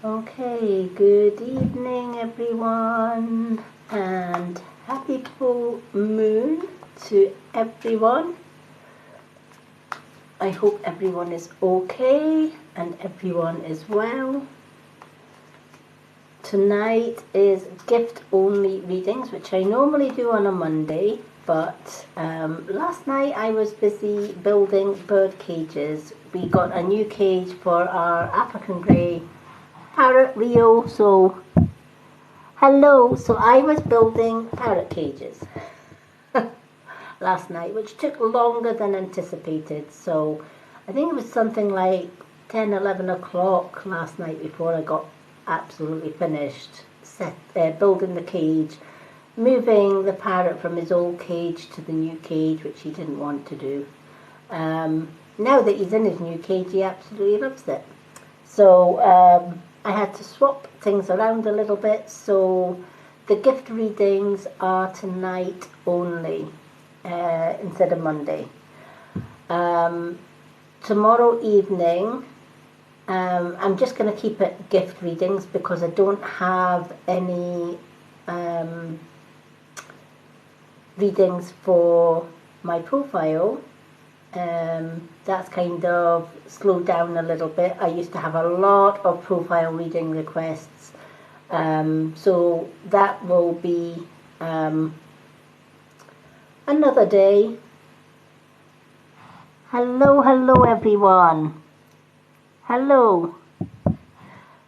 Okay, good evening everyone and happy full moon to everyone. I hope everyone is okay and everyone is well. Tonight is gift only readings, which I normally do on a Monday, but last night I was busy building bird cages. We got a new cage for our African grey parrot Rio, so I was building parrot cages last night, which took longer than anticipated. So I think it was something like 10, 11 o'clock last night before I got absolutely finished building the cage, moving the parrot from his old cage to the new cage, which he didn't want to do. Now that he's in his new cage, he absolutely loves it. So I had to swap things around a little bit. So the gift readings are tonight only instead of Monday. Tomorrow evening, I'm just going to keep it gift readings because I don't have any readings for my profile. That's kind of slowed down a little bit. I used to have a lot of profile reading requests, so that will be another day. Hello everyone. Hello.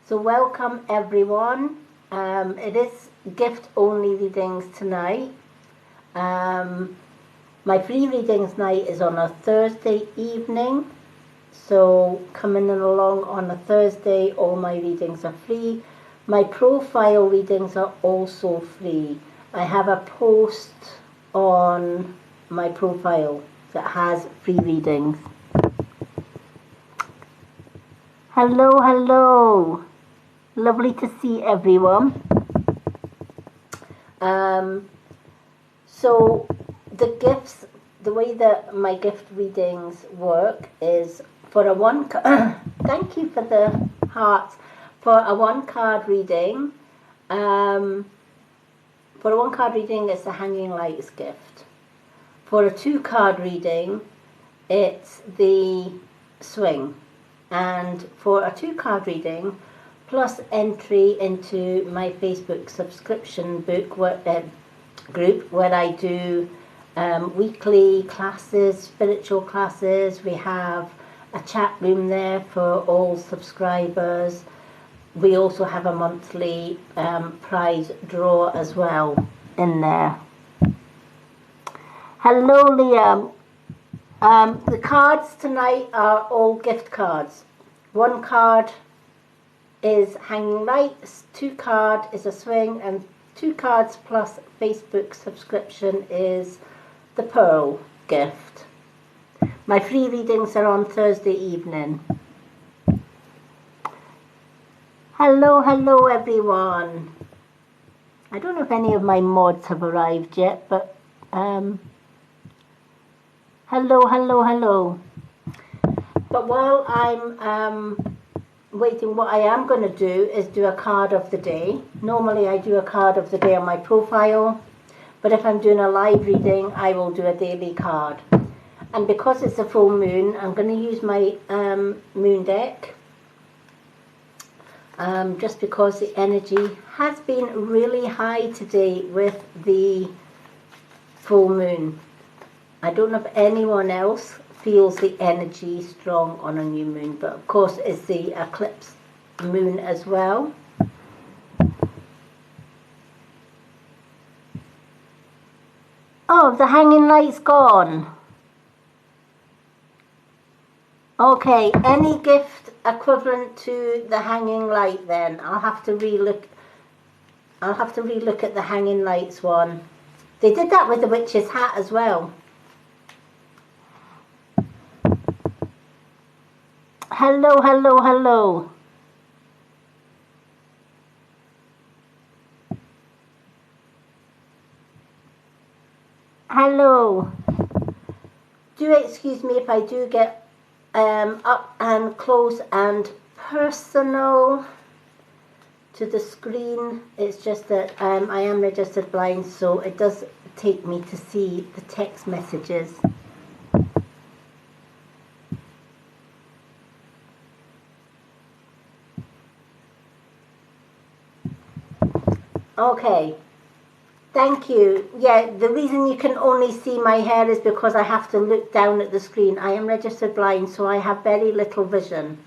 So welcome everyone. It is gift only readings tonight. My free readings night is on a Thursday evening, so coming along on a Thursday, all my readings are free. My profile readings are also free. I have a post on my profile that has free readings. Hello. Lovely to see everyone. So the gifts, the way that my gift readings work is for a one thank you for the hearts. For a one card reading, it's the Hanging Lights gift. For a 2 card reading, it's the swing. And for a 2 card reading, plus entry into my Facebook subscription book group where I do weekly classes, spiritual classes. We have a chat room there for all subscribers. We also have a monthly prize draw as well in there. Hello Liam. The cards tonight are all gift cards. 1 card is Hanging Lights, 2 card is a swing, and 2 cards plus Facebook subscription is the Pearl gift. My free readings are on Thursday evening. Hello everyone. I don't know if any of my mods have arrived yet, but hello. But while I'm waiting, what I am going to do is do a card of the day. Normally I do a card of the day on my profile, but if I'm doing a live reading, I will do a daily card. And because it's a full moon, I'm going to use my moon deck, just because the energy has been really high today with the full moon. I don't know if anyone else feels the energy strong on a new moon, but of course it's the eclipse moon as well. Oh, the Hanging Light's gone. Okay, any gift equivalent to the Hanging Light then? I'll have to relook at the Hanging Lights one. They did that with the witch's hat as well. Hello. Hello. Do excuse me if I do get up and close and personal. to the screen. It's just that I am registered blind, so it does take me to see the text messages. Okay, thank you. Yeah, the reason you can only see my hair is because I have to look down at the screen. I am registered blind, so I have very little vision.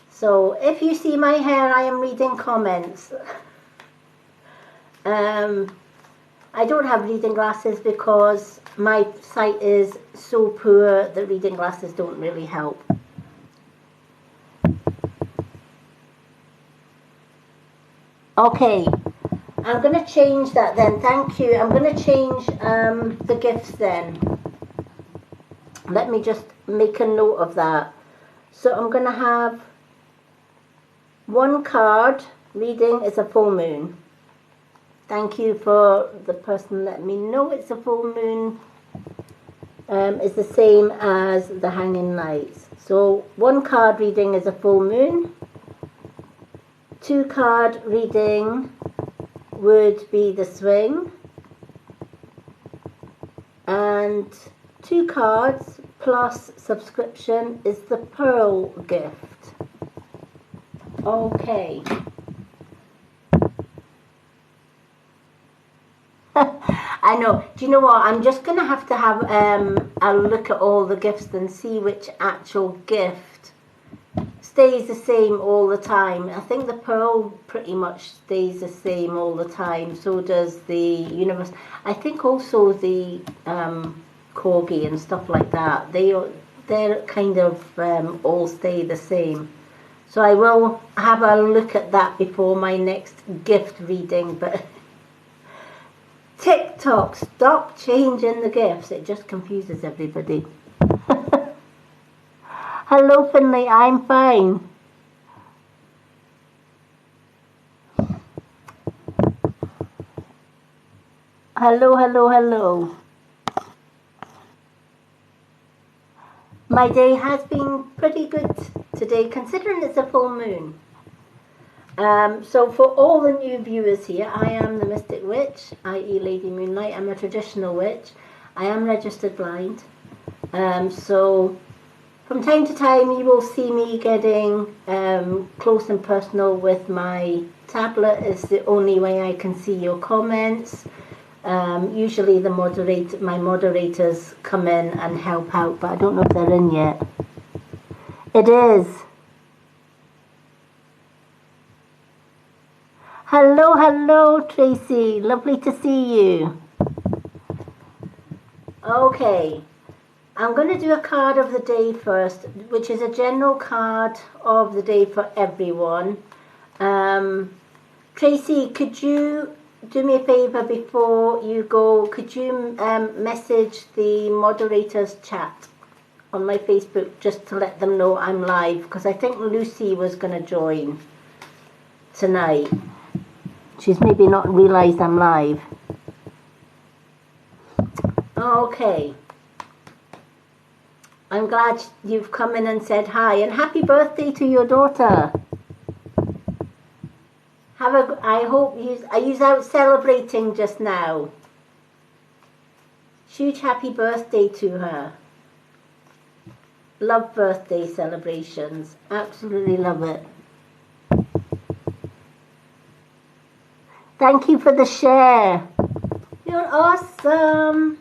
So if you see my hair, I am reading comments. I don't have reading glasses because my sight is so poor that reading glasses don't really help. Okay, I'm going to change that then. Thank you. I'm going to change the gifts then. Let me just make a note of that. So I'm going to have one card reading is a full moon. Thank you for the person letting me know it's a full moon. It's the same as the hanging lights. So one card reading is a full moon. 2 card reading would be the swing. And 2 cards plus subscription is the pearl gift. Okay. I know. Do you know what? I'm just going to have a look at all the gifts and see which actual gift stays the same all the time. I think the pearl pretty much stays the same all the time. So does the universe. I think also the corgi and stuff like that. They're kind of all stay the same. So I will have a look at that before my next gift reading. But TikTok, stop changing the gifts. It just confuses everybody. Hello, Finley. I'm fine. Hello, hello, hello. My day has been pretty good today, considering it's a full moon. So for all the new viewers here, I am the Mystic Witch, i.e. Lady Moonlight. I'm a traditional witch. I am registered blind. So from time to time you will see me getting close and personal with my tablet. It's the only way I can see your comments. Usually my moderators come in and help out, but I don't know if they're in yet. It is. Hello, hello, Tracy. Lovely to see you. Okay. I'm going to do a card of the day first, which is a general card of the day for everyone. Tracy, could you do me a favor before you go? Could you message the moderators chat on my Facebook just to let them know I'm live? Because I think Lucy was going to join tonight. She's maybe not realised I'm live. Okay. I'm glad you've come in and said hi, and happy birthday to your daughter. I hope are you out celebrating just now? Huge happy birthday to her. Love birthday celebrations. Absolutely love it. Thank you for the share. You're awesome.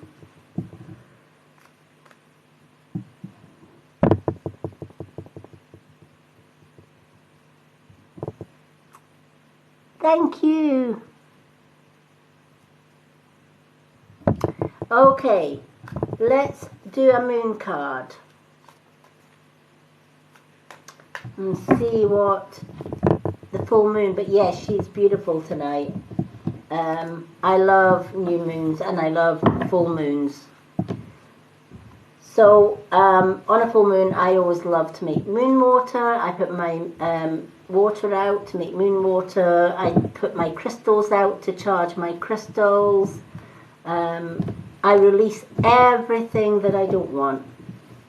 Thank you. Okay, let's do a moon card and see what the full moon, but yes, she's beautiful tonight. I love new moons and I love full moons. So on a full moon, I always love to make moon water. I put my water out to make moon water. I put my crystals out to charge my crystals. I release everything that I don't want,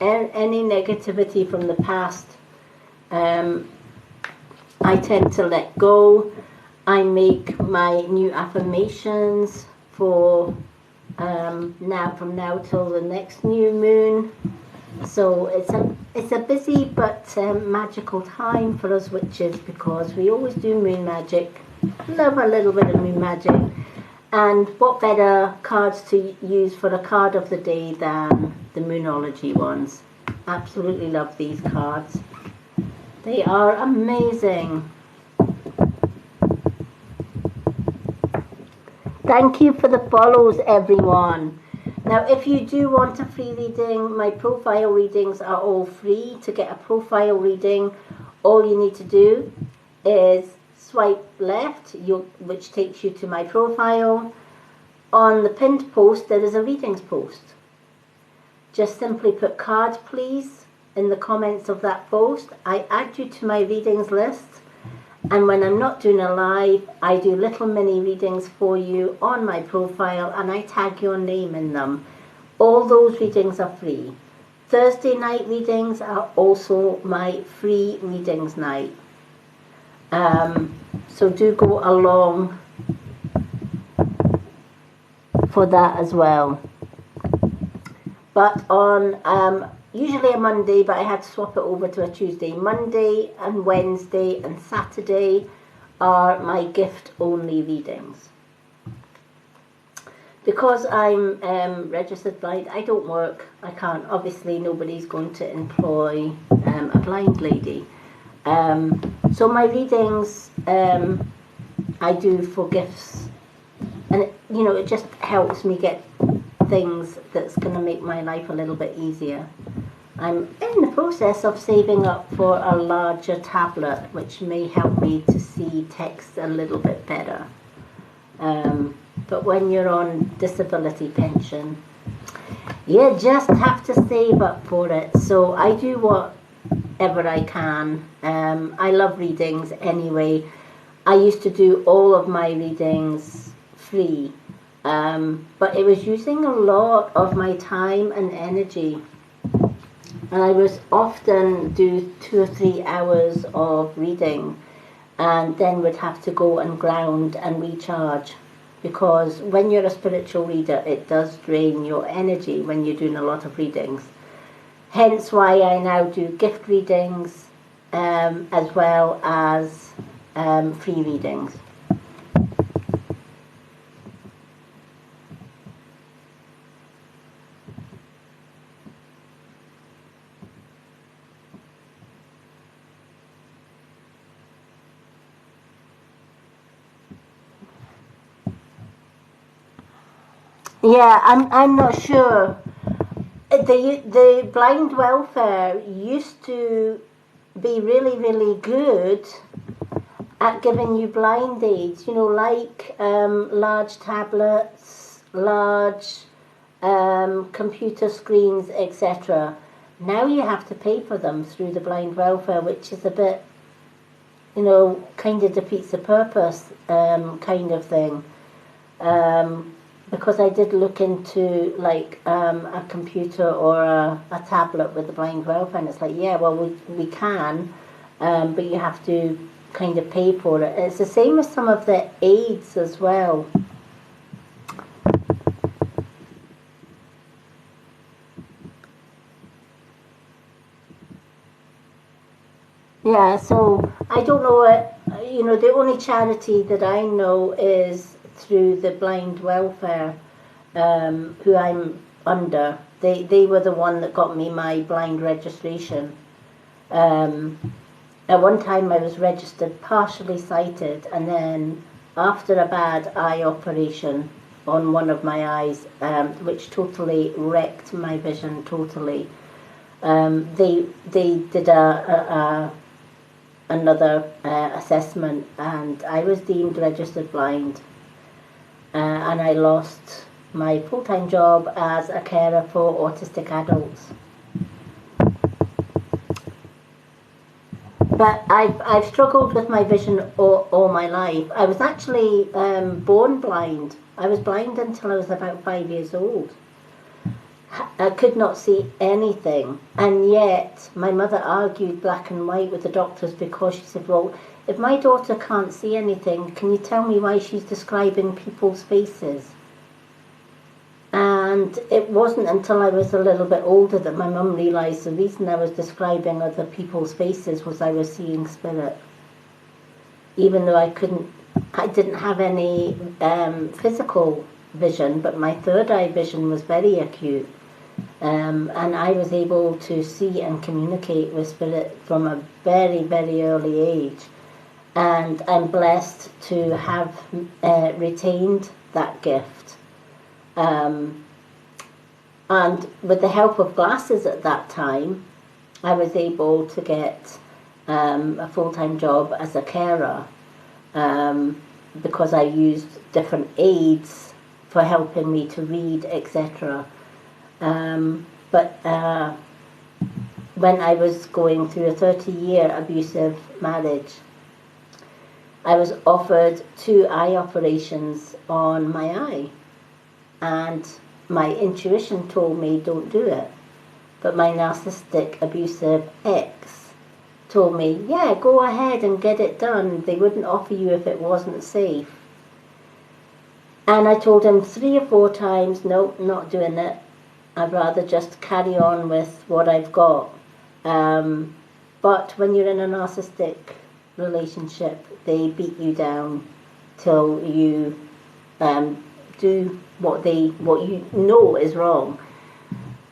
any negativity from the past. I tend to let go. I make my new affirmations for now, from now till the next new moon. So it's a busy but magical time for us witches, because we always do moon magic. Love a little bit of moon magic. And what better cards to use for a card of the day than the Moonology ones? Absolutely love these cards. They are amazing. Thank you for the follows, everyone. Now, if you do want a free reading, my profile readings are all free. To get a profile reading, all you need to do is swipe left, which takes you to my profile. On the pinned post, there is a readings post. Just simply put "card please" in the comments of that post. I add you to my readings list. And when I'm not doing a live, I do little mini readings for you on my profile, and I tag your name in them. All those readings are free. Thursday night readings are also my free readings night. So do go along for that as well. But on usually a Monday, but I had to swap it over to a Tuesday. Monday and Wednesday and Saturday are my gift-only readings. Because I'm registered blind, I don't work. I can't. Obviously, nobody's going to employ a blind lady. So my readings I do for gifts. And, it just helps me get things that's going to make my life a little bit easier. I'm in the process of saving up for a larger tablet, which may help me to see text a little bit better. But when you're on disability pension, you just have to save up for it. So I do whatever I can. I love readings anyway. I used to do all of my readings free, but it was using a lot of my time and energy. And I was often do 2 or 3 hours of reading, and then would have to go and ground and recharge, because when you're a spiritual reader, it does drain your energy when you're doing a lot of readings. Hence why I now do gift readings as well as free readings. Yeah, I'm not sure. The blind welfare used to be really, really good at giving you blind aids, like large tablets, large computer screens, etc. Now you have to pay for them through the blind welfare, which is a bit, kind of defeats the purpose kind of thing. Because I did look into like a computer or a tablet with the blind welfare, and it's like, yeah, well, we can, but you have to kind of pay for it. It's the same with some of the aids as well. Yeah, so I don't know what, the only charity that I know is through the blind welfare, who I'm under. They were the one that got me my blind registration. At one time I was registered partially sighted, and then after a bad eye operation on one of my eyes, which totally wrecked my vision totally, they did another assessment, and I was deemed registered blind. And I lost my full-time job as a carer for autistic adults. But I've struggled with my vision all my life. I was actually born blind. I was blind until I was about 5 years old. I could not see anything, and yet my mother argued black and white with the doctors because she said, well, if my daughter can't see anything, can you tell me why she's describing people's faces? And it wasn't until I was a little bit older that my mum realised the reason I was describing other people's faces was I was seeing spirit. Even though I didn't have any physical vision, but my third eye vision was very acute. And I was able to see and communicate with spirit from a very, very early age. And I'm blessed to have retained that gift. And with the help of glasses at that time, I was able to get a full-time job as a carer because I used different aids for helping me to read, etc. But when I was going through a 30-year abusive marriage, I was offered 2 eye operations on my eye, and my intuition told me don't do it, but my narcissistic abusive ex told me, yeah, go ahead and get it done. They wouldn't offer you if it wasn't safe. And I told him 3 or 4 times, nope, not doing it. I'd rather just carry on with what I've got. But when you're in a narcissistic relationship, they beat you down till you do what you know is wrong.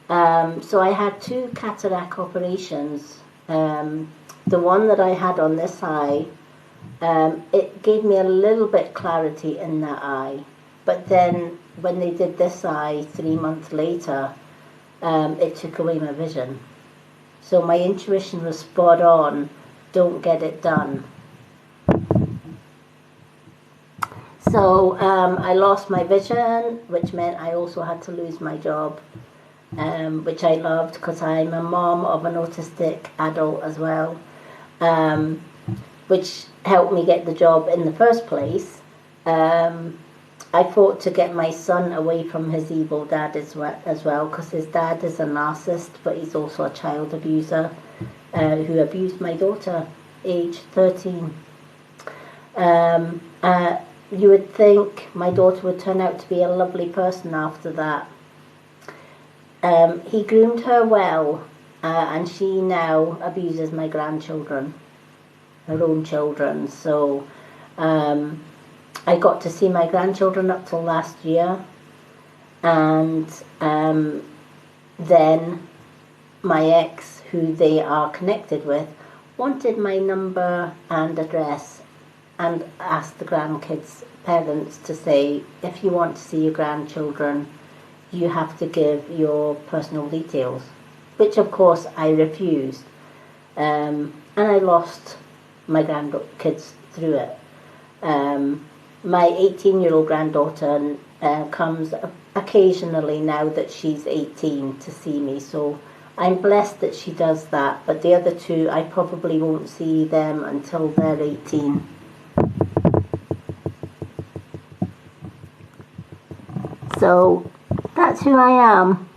So I had 2 cataract operations. The one that I had on this eye, it gave me a little bit clarity in that eye. But then when they did this eye 3 months later, it took away my vision. So my intuition was spot on, don't get it done. So I lost my vision, which meant I also had to lose my job, which I loved because I'm a mom of an autistic adult as well, which helped me get the job in the first place. I fought to get my son away from his evil dad as well, because his dad is a narcissist, but he's also a child abuser who abused my daughter, age 13. You would think my daughter would turn out to be a lovely person after that. He groomed her well, and she now abuses my grandchildren, her own children. So I got to see my grandchildren up till last year, and then my ex, who they are connected with, wanted my number and address and asked the grandkids' parents to say, if you want to see your grandchildren, you have to give your personal details, which of course I refused, and I lost my grandkids through it. My 18-year-old granddaughter comes occasionally now that she's 18 to see me, so I'm blessed that she does that, but the other 2, I probably won't see them until they're 18. So that's who I am.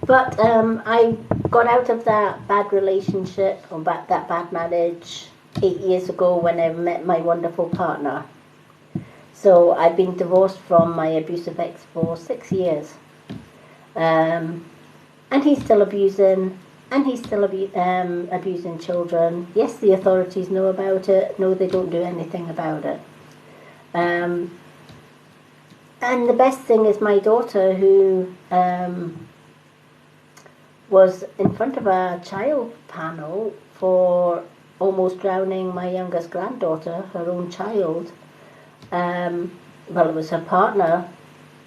But I got out of that bad relationship, or that bad marriage, 8 years ago when I met my wonderful partner. So I've been divorced from my abusive ex for 6 years. And he's still abusing, and he's still abusing children. Yes, the authorities know about it. No, they don't do anything about it. And the best thing is my daughter, who was in front of a child panel for almost drowning my youngest granddaughter, her own child. Well, it was her partner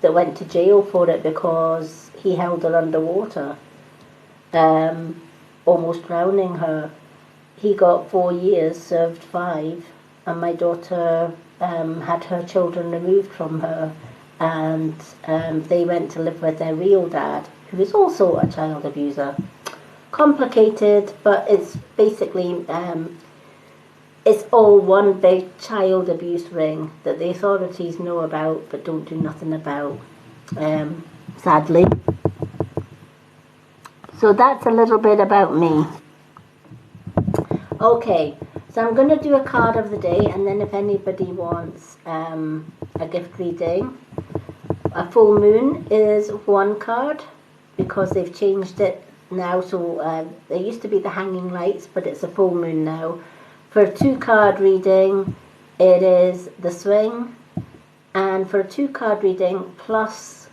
that went to jail for it because he held her underwater, almost drowning her. He got 4 years, served 5, and my daughter had her children removed from her, and they went to live with their real dad, who is also a child abuser. Complicated, but it's basically it's all one big child abuse ring that the authorities know about but don't do nothing about. sadly. So that's a little bit about me. Okay, so I'm going to do a card of the day, and then if anybody wants a gift reading, a full moon is one card because they've changed it now. So there used to be the hanging lights, but it's a full moon now. For a 2-card reading, it is the swing, and for a 2-card reading plus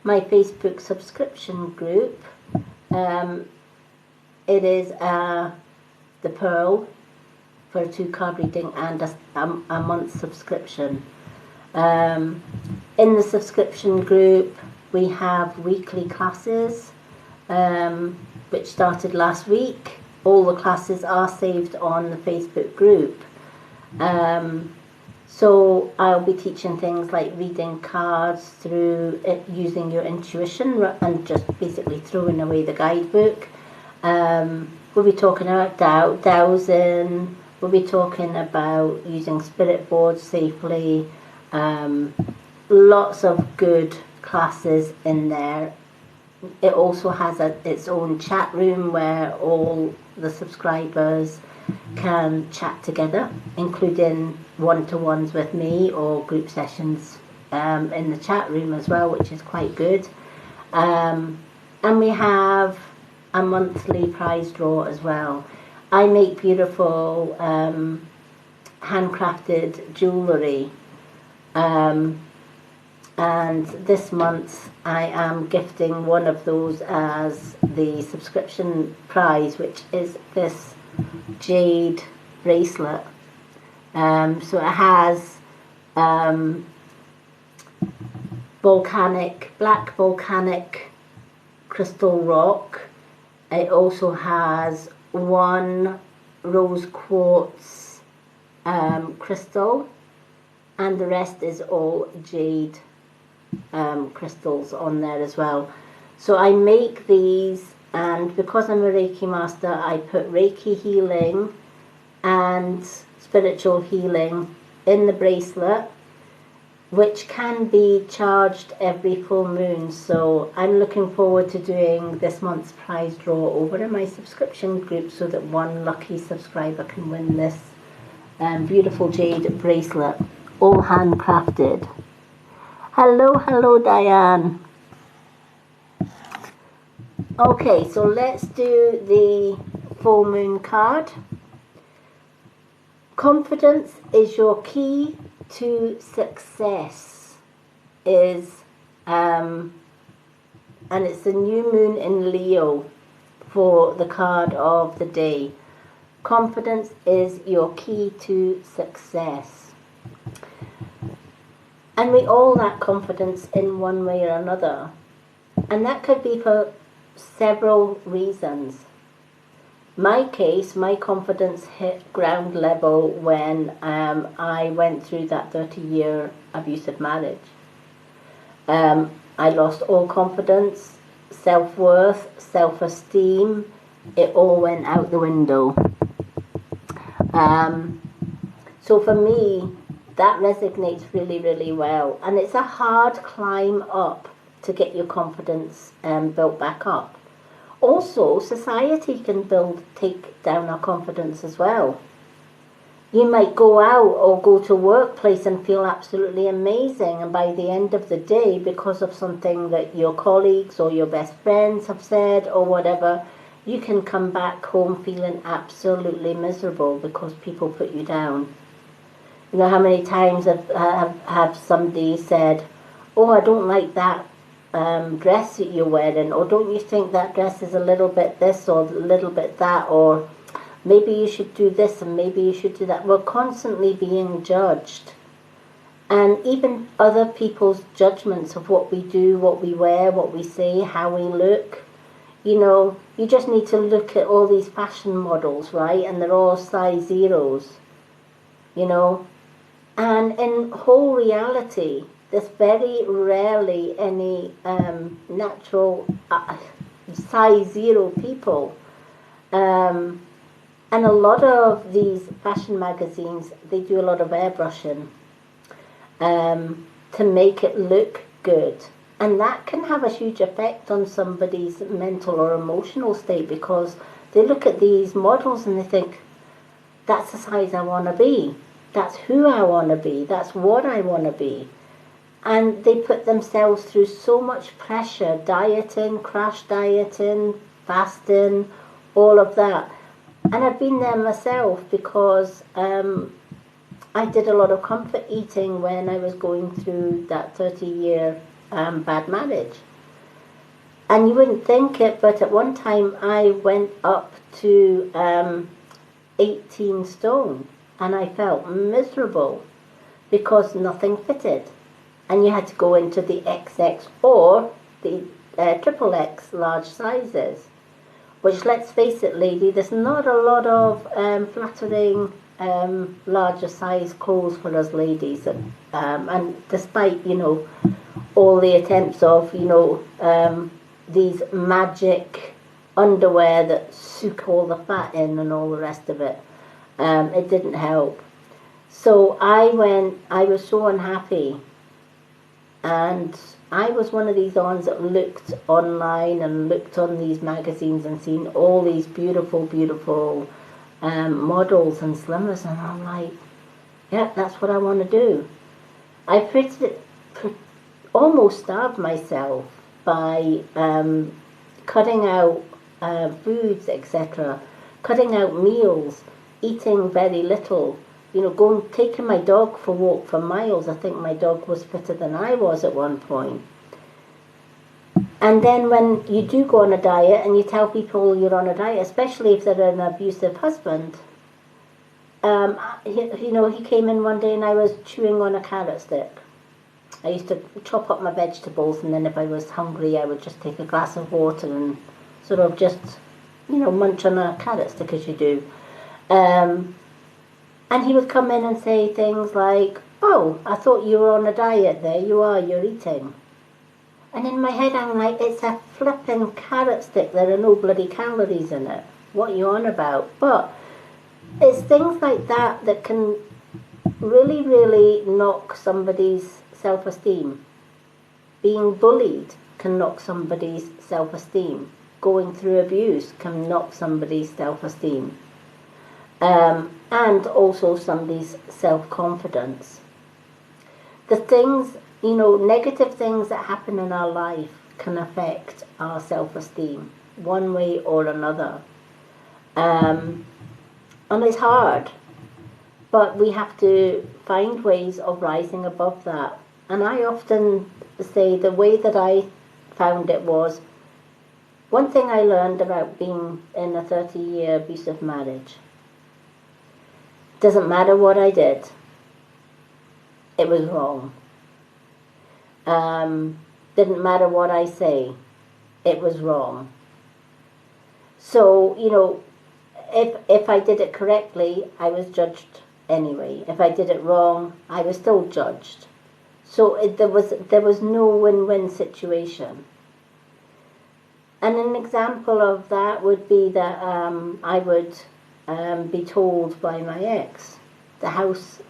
my Facebook subscription group, it is the Pearl for a 2-card reading and a month subscription. In the subscription group, we have weekly classes, which started last week. All the classes are saved on the Facebook group. So I'll be teaching things like reading cards through it, using your intuition, and just basically throwing away the guidebook. We'll be talking about dowsing. We'll be talking about using spirit boards safely. Lots of good classes in there. It also has its own chat room where all the subscribers can chat together, including one-to-ones with me or group sessions in the chat room as well, which is quite good. And we have a monthly prize draw as well. I make beautiful handcrafted jewellery, and this month I am gifting one of those as the subscription prize, which is this jade bracelet. So it has black volcanic crystal rock. It also has one rose quartz crystal, and the rest is all jade crystals on there as well. So I make these, and because I'm a Reiki master, I put Reiki healing and spiritual healing in the bracelet, which can be charged every full moon. So I'm looking forward to doing this month's prize draw over in my subscription group so that one lucky subscriber can win this beautiful jade bracelet, all handcrafted. Hello Diane. Okay, so let's do the full moon card. Confidence is your key to success, and it's the new moon in Leo for the card of the day. Confidence is your key to success. And we all lack confidence in one way or another. And that could be for several reasons. My case, my confidence hit ground level when I went through that 30-year abusive marriage. I lost all confidence, self-worth, self-esteem. It all went out the window. So for me, that resonates really, really well. And it's a hard climb up to get your confidence built back up. Also, society can take down our confidence as well. You might go out or go to a workplace and feel absolutely amazing, and by the end of the day, because of something that your colleagues or your best friends have said or whatever, you can come back home feeling absolutely miserable because people put you down. You know how many times have somebody said, "Oh, I don't like that dress that you're wearing," or "Don't you think that dress is a little bit this or a little bit that," or "Maybe you should do this and maybe you should do that." We're constantly being judged. And even other people's judgments of what we do, what we wear, what we say, how we look. You know, you just need to look at all these fashion models, right? And they're all size zeros, you know. And in whole reality, there's very rarely any natural size zero people. And a lot of these fashion magazines, they do a lot of airbrushing to make it look good. And that can have a huge effect on somebody's mental or emotional state, because they look at these models and they think, that's the size I want to be. That's who I want to be. That's what I want to be. And they put themselves through so much pressure, dieting, crash dieting, fasting, all of that. And I've been there myself, because I did a lot of comfort eating when I was going through that 30-year bad marriage. And you wouldn't think it, but at one time I went up to 18 stone, and I felt miserable because nothing fitted. And you had to go into the XX or the triple X large sizes, which, let's face it, lady, there's not a lot of flattering larger size clothes for us ladies. And despite, all the attempts of, these magic underwear that soak all the fat in and all the rest of it, it didn't help. So I was so unhappy, and I was one of these ones that looked online and looked on these magazines and seen all these beautiful, beautiful models and slimmers, and I'm like, yeah, that's what I want to do. I almost starved myself by cutting out foods, etc., cutting out meals, eating very little, taking my dog for a walk for miles. I think my dog was fitter than I was at one point. And then when you do go on a diet and you tell people you're on a diet, especially if they're an abusive husband, he came in one day and I was chewing on a carrot stick. I used to chop up my vegetables, and then if I was hungry I would just take a glass of water and sort of just, munch on a carrot stick as you do. And he would come in and say things like, oh, I thought you were on a diet. There you are, you're eating. And in my head I'm like, it's a flipping carrot stick. There are no bloody calories in it. What are you on about? But it's things like that that can really, really knock somebody's self-esteem. Being bullied can knock somebody's self-esteem. Going through abuse can knock somebody's self-esteem. And also somebody's self-confidence. The things, negative things that happen in our life can affect our self-esteem one way or another. And it's hard, but we have to find ways of rising above that. And I often say the way that I found it was, one thing I learned about being in a 30-year abusive marriage: doesn't matter what I did, it was wrong. Didn't matter what I say, it was wrong. So, if I did it correctly, I was judged anyway. If I did it wrong, I was still judged. So there was no win-win situation. And an example of that would be that I would be told by my ex, the house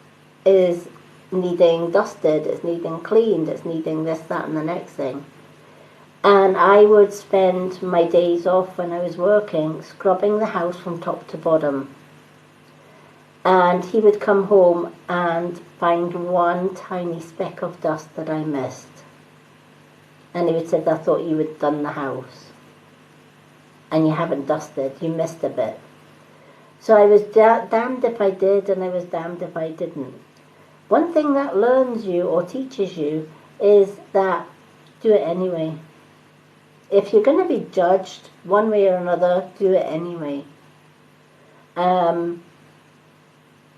is needing dusted, it's needing cleaned, it's needing this, that and the next thing. And I would spend my days off when I was working scrubbing the house from top to bottom. And he would come home and find one tiny speck of dust that I missed. And he would say, I thought you had done the house. And you haven't dusted, you missed a bit. So I was damned if I did, and I was damned if I didn't. One thing that learns you or teaches you is that do it anyway. If you're going to be judged one way or another, do it anyway.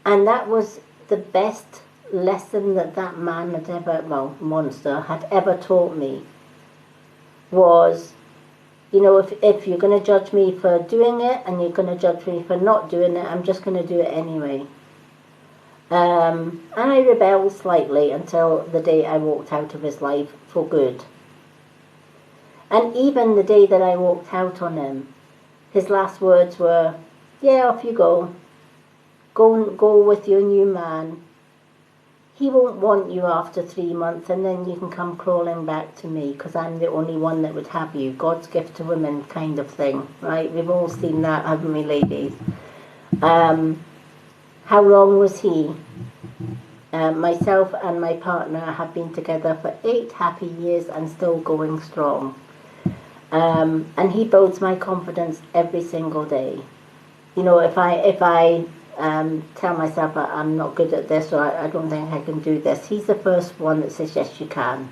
And that was the best lesson that man had ever, monster, had ever taught me, was, if you're going to judge me for doing it and you're going to judge me for not doing it, I'm just going to do it anyway. And I rebelled slightly until the day I walked out of his life for good. And even the day that I walked out on him, his last words were, yeah, off you go. Go with your new man. he won't want you after 3 months, and then you can come crawling back to me because I'm the only one that would have you. God's gift to women kind of thing, right? We've all seen that, haven't we, ladies? How long was he? Myself and my partner have been together for 8 happy years and still going strong. And he builds my confidence every single day. You know, if I tell myself I'm not good at this, or I don't think I can do this, he's the first one that says, yes, you can.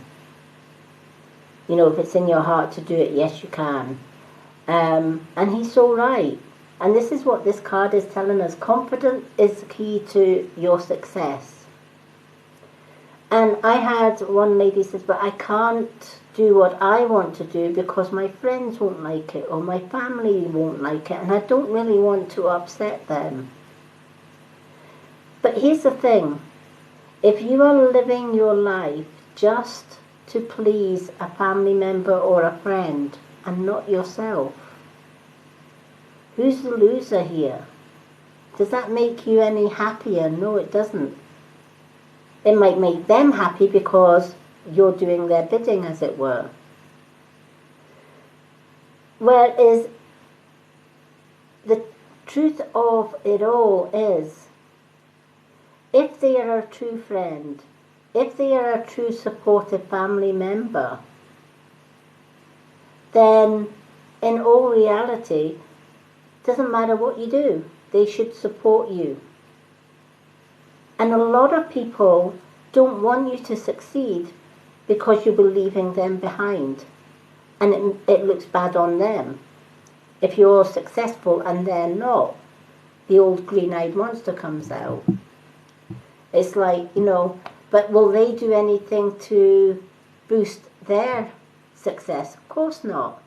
You know, if it's in your heart to do it, yes, you can. And he's so right. And this is what this card is telling us. Confidence is the key to your success. And I had one lady says, but I can't do what I want to do because my friends won't like it or my family won't like it, and I don't really want to upset them. But here's the thing. If you are living your life just to please a family member or a friend and not yourself, who's the loser here? Does that make you any happier? No, it doesn't. It might make them happy because you're doing their bidding, as it were. Whereas the truth of it all is, if they are a true friend, if they are a true supportive family member, then in all reality, doesn't matter what you do, they should support you. And a lot of people don't want you to succeed because you're leaving them behind. And it looks bad on them. If you're successful and they're not, the old green-eyed monster comes out. It's like, you know, but will they do anything to boost their success? Of course not.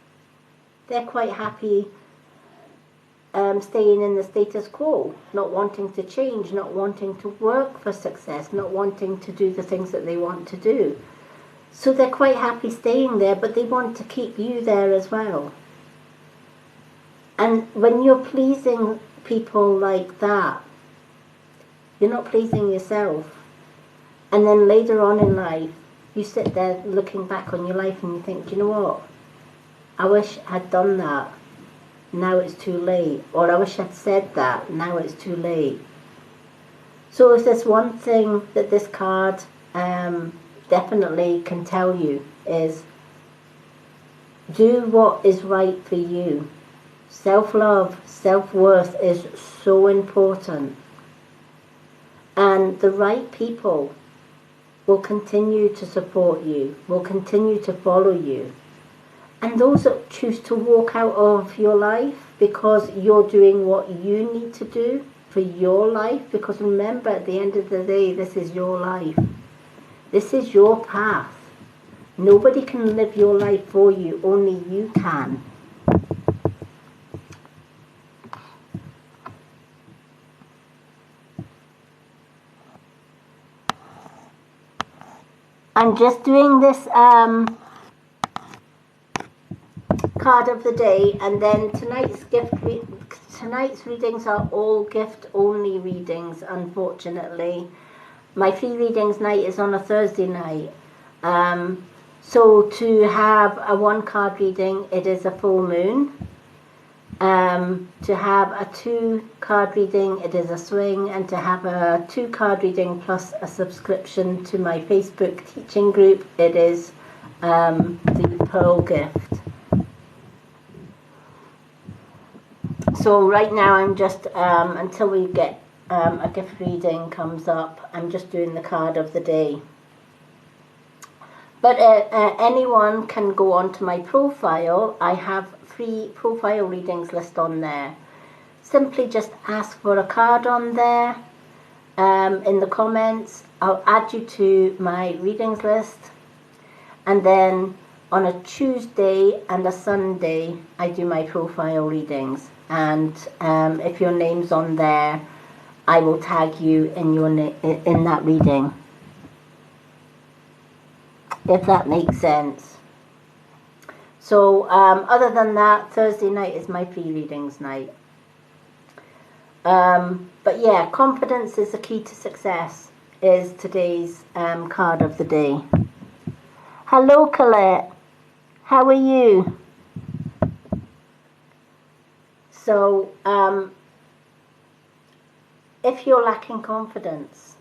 They're quite happy staying in the status quo, not wanting to change, not wanting to work for success, not wanting to do the things that they want to do. So they're quite happy staying there, but they want to keep you there as well. And when you're pleasing people like that, you're not pleasing yourself. And then later on in life, you sit there looking back on your life and you think, do you know what? I wish I'd done that. Now it's too late. Or I wish I'd said that. Now it's too late. So if there's one thing that this card definitely can tell you is, do what is right for you. Self-love, self-worth is so important. And the right people will continue to support you, will continue to follow you. And those that choose to walk out of your life because you're doing what you need to do for your life, because remember, at the end of the day, this is your life. This is your path. Nobody can live your life for you, only you can. I'm just doing this card of the day, and then tonight's readings are all gift only readings, unfortunately. My free readings night is on a Thursday night. So to have a 1 card reading, it is a full moon. To have a 2 card reading, it is a swing, and to have a 2 card reading plus a subscription to my Facebook teaching group, it is the Pearl Gift. So right now I'm just, until we get a gift reading comes up, I'm just doing the card of the day. But anyone can go onto my profile. I have free profile readings list on there. Simply just ask for a card on there in the comments. I'll add you to my readings list, and then on a Tuesday and a Sunday I do my profile readings, and if your name's on there, I will tag you in that reading, if that makes sense. So other than that, Thursday night is my free readings night. But yeah, confidence is the key to success. is today's card of the day. Hello, Colette. How are you? So, if you're lacking confidence,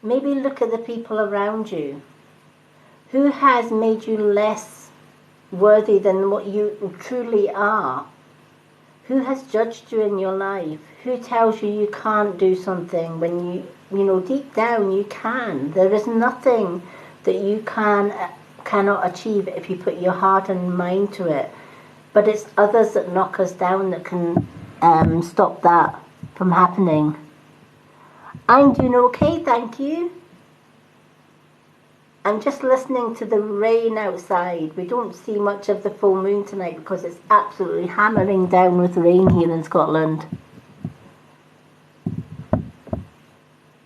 maybe look at the people around you. Who has made you less worthy than what you truly are? Who has judged you in your life? Who tells you you can't do something when you know, deep down you can. There is nothing that you cannot achieve if you put your heart and mind to it. But it's others that knock us down that can stop that from happening. I'm doing okay, thank you. I'm just listening to the rain outside. We don't see much of the full moon tonight because it's absolutely hammering down with rain here in Scotland.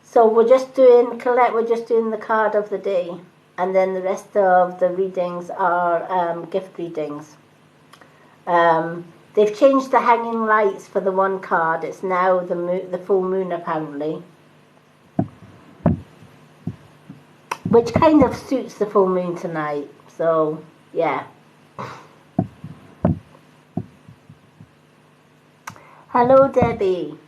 So we're just doing, Colette, we're just doing the card of the day. And then the rest of the readings are gift readings. They've changed the hanging lights for the one card. It's now the full moon apparently. Which kind of suits the full moon tonight. So, yeah. Hello, Debbie.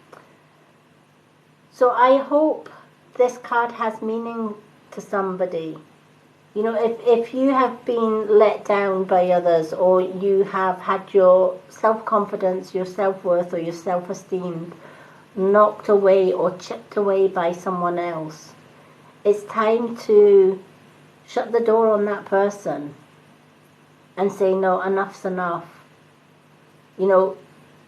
So I hope this card has meaning to somebody. You know, if you have been let down by others, or you have had your self-confidence, your self-worth, or your self-esteem knocked away or chipped away by someone else, it's time to shut the door on that person and say, no, enough's enough. You know,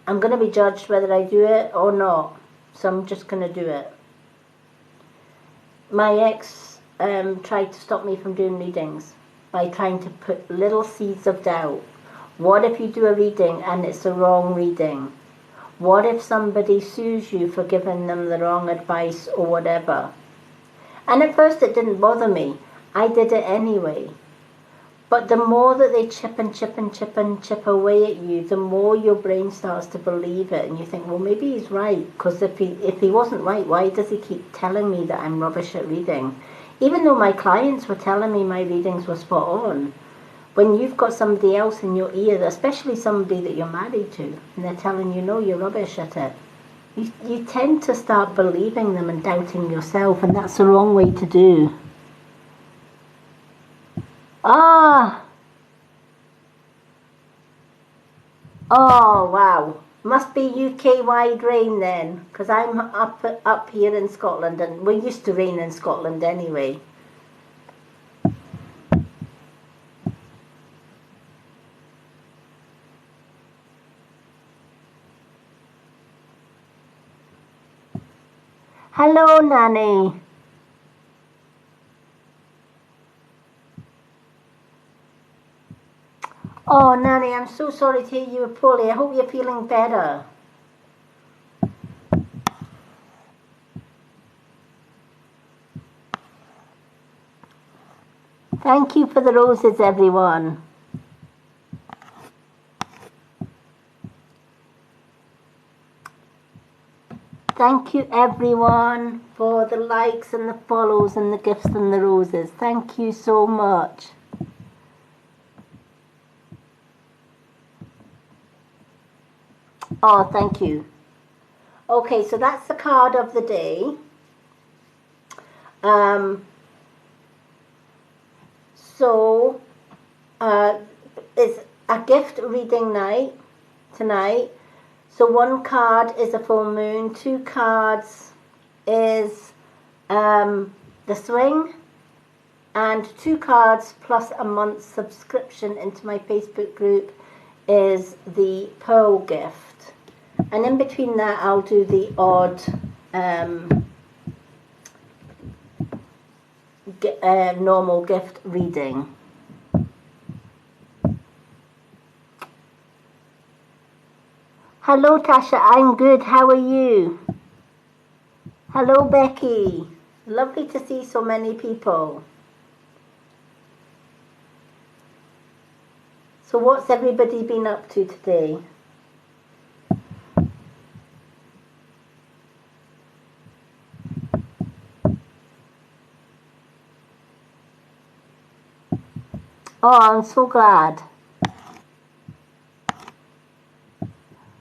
I'm going to be judged whether I do it or not, so I'm just going to do it. My ex tried to stop me from doing readings by trying to put little seeds of doubt. What if you do a reading and it's the wrong reading? What if somebody sues you for giving them the wrong advice or whatever? And at first it didn't bother me. I did it anyway. But the more that they chip and chip and chip and chip away at you, the more your brain starts to believe it. And you think, well, maybe he's right. Because if he wasn't right, why does he keep telling me that I'm rubbish at reading? Even though my clients were telling me my readings were spot on. When you've got somebody else in your ear, especially somebody that you're married to, and they're telling you, no, you're rubbish at it, you tend to start believing them and doubting yourself, and that's the wrong way to do. Oh, wow. Must be UK-wide rain then, because I'm up here in Scotland, and we're used to rain in Scotland anyway. Hello, Nanny. Oh, Nanny, I'm so sorry to hear you were poorly. I hope you're feeling better. Thank you for the roses, everyone. Thank you, everyone, for the likes and the follows and the gifts and the roses. Thank you so much. Oh, thank you. Okay, so that's the card of the day. So, it's a gift reading night tonight. So one card is a full moon, 2 cards is the swing, and 2 cards plus a month's subscription into my Facebook group is the pearl gift. And in between that I'll do the odd normal gift reading. Hello, Tasha. I'm good. How are you? Hello, Becky. Lovely to see so many people. So what's everybody been up to today? Oh, I'm so glad.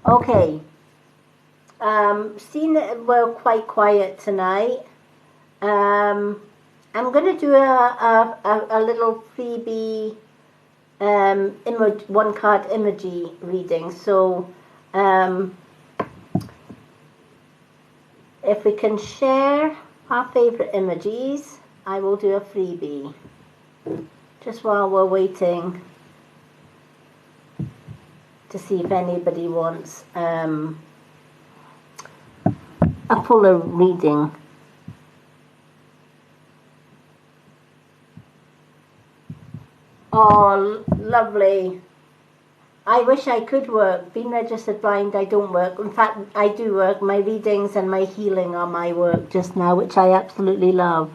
Okay. Seeing that we're quite quiet tonight, I'm going to do a little freebie one card emoji reading. So if we can share our favorite emojis, I will do a freebie. Just while we're waiting to see if anybody wants a fuller reading. Oh, lovely. I wish I could work. Being registered blind, I don't work. In fact, I do work. My readings and my healing are my work just now, which I absolutely love.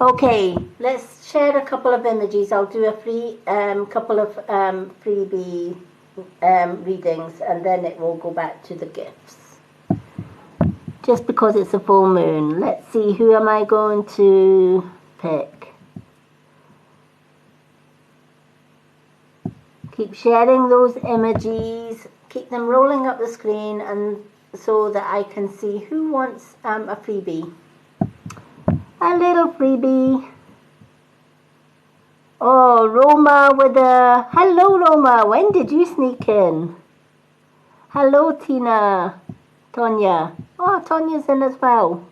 Okay, let's share a couple of images. I'll do a free couple of freebie readings, and then it will go back to the gifts. Just because it's a full moon. Let's see, who am I going to pick? Keep sharing those emojis. Keep them rolling up the screen, and so that I can see who wants a freebie. A little freebie. Oh, Roma with a... Hello, Roma. When did you sneak in? Hello, Tina. Tonya. Oh, Tonya's in as well.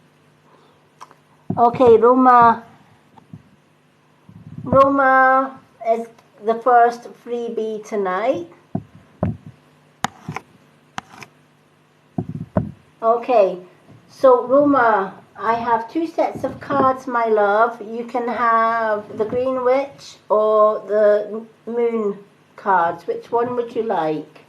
Okay, Roma. Roma is the first freebie tonight. Okay, so Roma, I have 2 sets of cards, my love. You can have the Green Witch or the Moon cards. Which one would you like?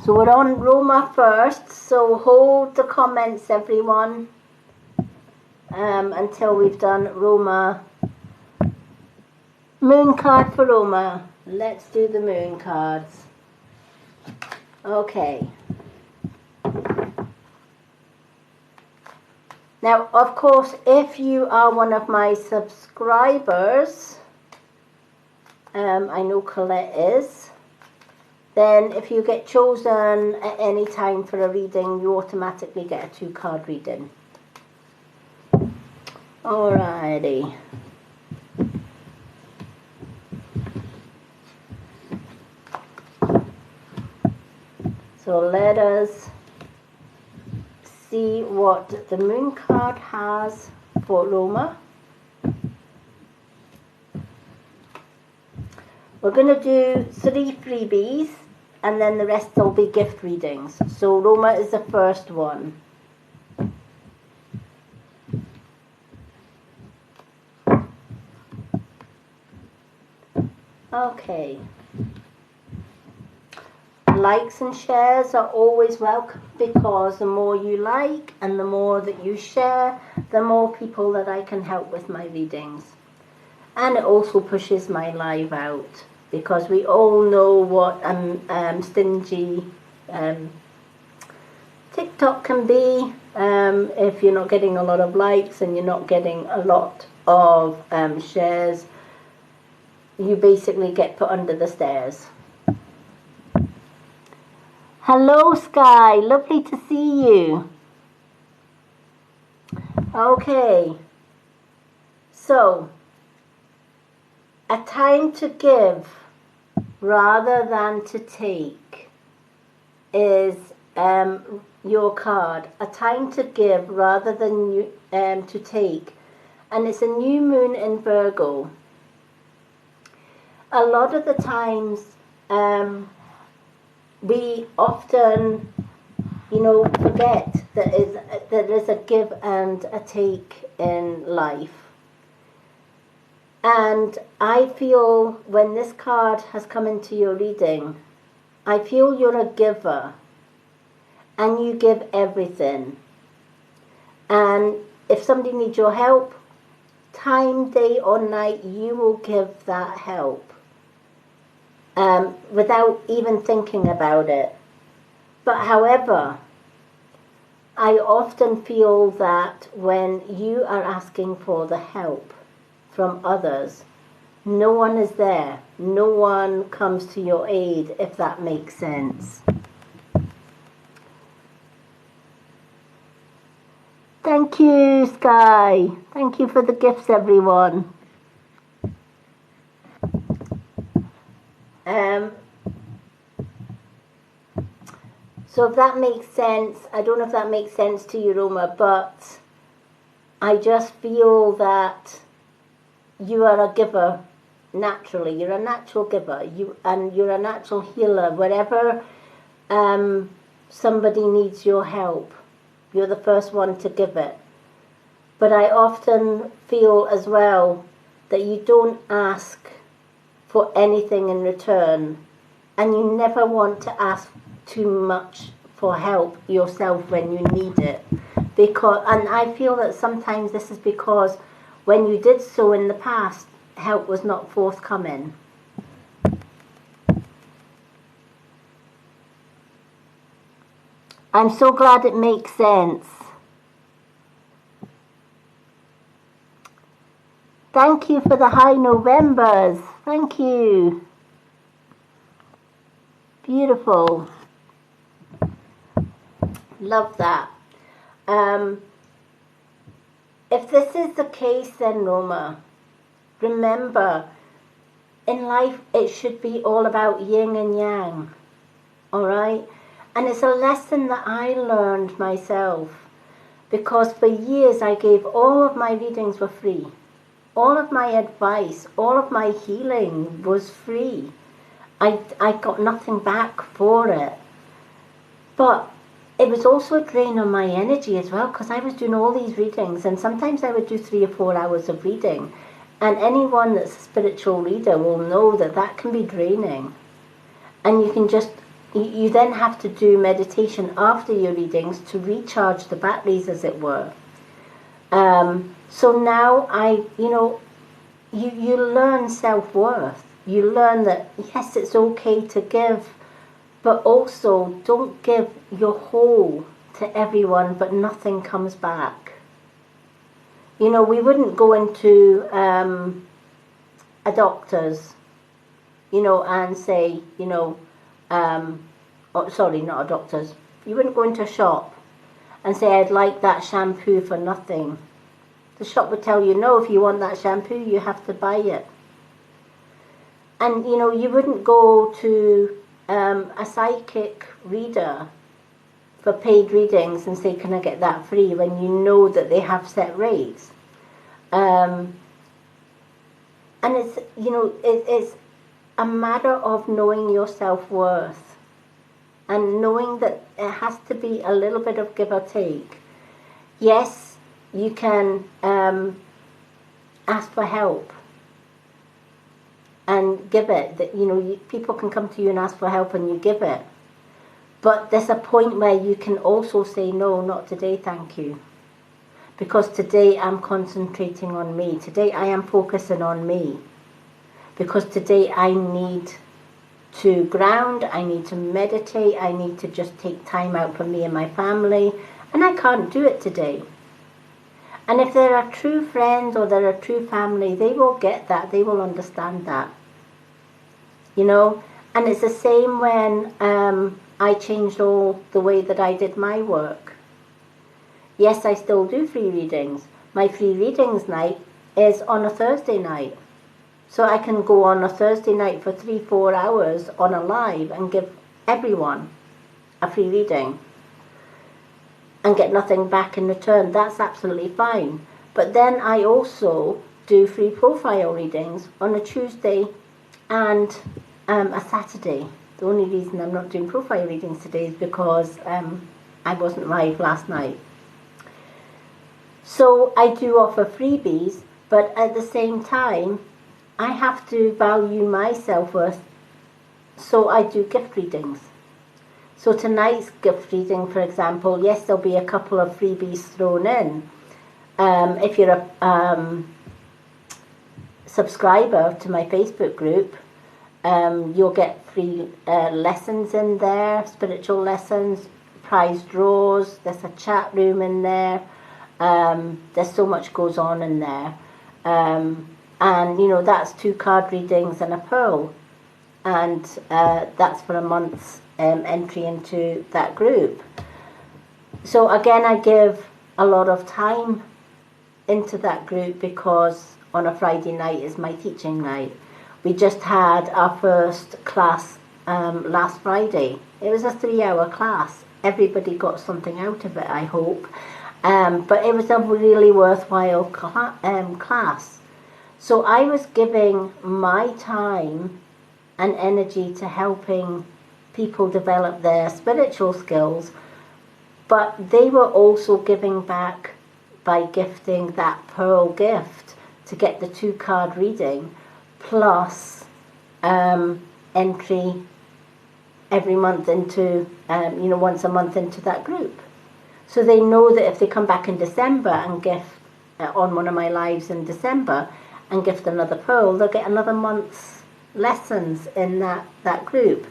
So we're on Roma first, so hold the comments, everyone, until we've done Roma. Moon card for Roma. Let's do the moon cards. Okay. Now, of course, if you are one of my subscribers, I know Colette is, then if you get chosen at any time for a reading, you automatically get a 2-card reading. Alrighty. So let us see what the moon card has for Roma. We're going to do 3 freebies, and then the rest will be gift readings. So Roma is the first one. Okay. Likes and shares are always welcome, because the more you like and the more that you share, the more people that I can help with my readings. And it also pushes my live out, because we all know what stingy TikTok can be. If you're not getting a lot of likes and you're not getting a lot of shares, you basically get put under the stairs. Hello, Sky. Lovely to see you. Okay. So, a time to give rather than to take is your card. A time to give rather than to take. And it's a new moon in Virgo. A lot of the times, we often, forget that there is a give and a take in life. And I feel when this card has come into your reading, I feel you're a giver and you give everything. And if somebody needs your help, time, day or night, you will give that help. without even thinking about it. But however, I often feel that when you are asking for the help from others, no one is there. No one comes to your aid, if that makes sense. Thank you, Sky. Thank you for the gifts, everyone. So if that makes sense, I don't know if that makes sense to you, Roma, but I just feel that you are a giver naturally. You're a natural giver. You're a natural healer. Wherever somebody needs your help, you're the first one to give it. But I often feel as well that you don't ask for anything in return, and you never want to ask too much for help yourself when you need it. And I feel that sometimes this is because when you did so in the past, help was not forthcoming. I'm so glad it makes sense. Thank you for the high Novembers. Thank you. Beautiful. Love that. If this is the case, then Roma, remember, in life it should be all about yin and yang. Alright? And it's a lesson that I learned myself, because for years I gave all of my readings were free. All of my advice, all of my healing was free. I got nothing back for it. But it was also a drain on my energy as well, because I was doing all these readings, and sometimes I would do 3 or 4 hours of reading. And anyone that's a spiritual reader will know that that can be draining. And you then have to do meditation after your readings to recharge the batteries, as it were. So now you learn self-worth. You learn that, yes, it's okay to give, but also don't give your whole to everyone, but nothing comes back. We wouldn't go into a doctor's, and say, sorry, not a doctor's. You wouldn't go into a shop and say, I'd like that shampoo for nothing. The shop would tell you, no, if you want that shampoo, you have to buy it. And, you wouldn't go to a psychic reader for paid readings and say, can I get that free, when you know that they have set rates. And it's, it's a matter of knowing your self-worth and knowing that it has to be a little bit of give or take. Yes, you can ask for help and give it. That people can come to you and ask for help and you give it. But there's a point where you can also say, no, not today, thank you. Because today I'm concentrating on me. Today I am focusing on me. Because today I need to ground, I need to meditate, I need to just take time out for me and my family. And I can't do it today. And if there are true friends or there are true family, they will get that, they will understand that. And it's the same when I changed all the way that I did my work. Yes, I still do free readings. My free readings night is on a Thursday night. So I can go on a Thursday night for 3-4 hours on a live and give everyone a free reading and get nothing back in return. That's absolutely fine. But then I also do free profile readings on a Tuesday and a Saturday. The only reason I'm not doing profile readings today is because I wasn't live last night. So I do offer freebies, but at the same time, I have to value my self-worth, so I do gift readings. So tonight's gift reading, for example, yes, there'll be a couple of freebies thrown in. If you're a subscriber to my Facebook group, You'll get free lessons in there, spiritual lessons, prize draws. There's a chat room in there. There's so much goes on in there. And, you know, that's 2 card readings and a pearl. And that's for a month's entry into that group. So again, I give a lot of time into that group because on a Friday night is my teaching night. We just had our first class last Friday. It was a 3-hour class. Everybody got something out of it, I hope. But it was a really worthwhile class. So I was giving my time and energy to helping people develop their spiritual skills, but they were also giving back by gifting that pearl gift to get the 2 card reading plus entry every month into, you know, once a month into that group. So they know that if they come back in December and gift on one of my lives in December and gift another pearl, they'll get another month's lessons in that group.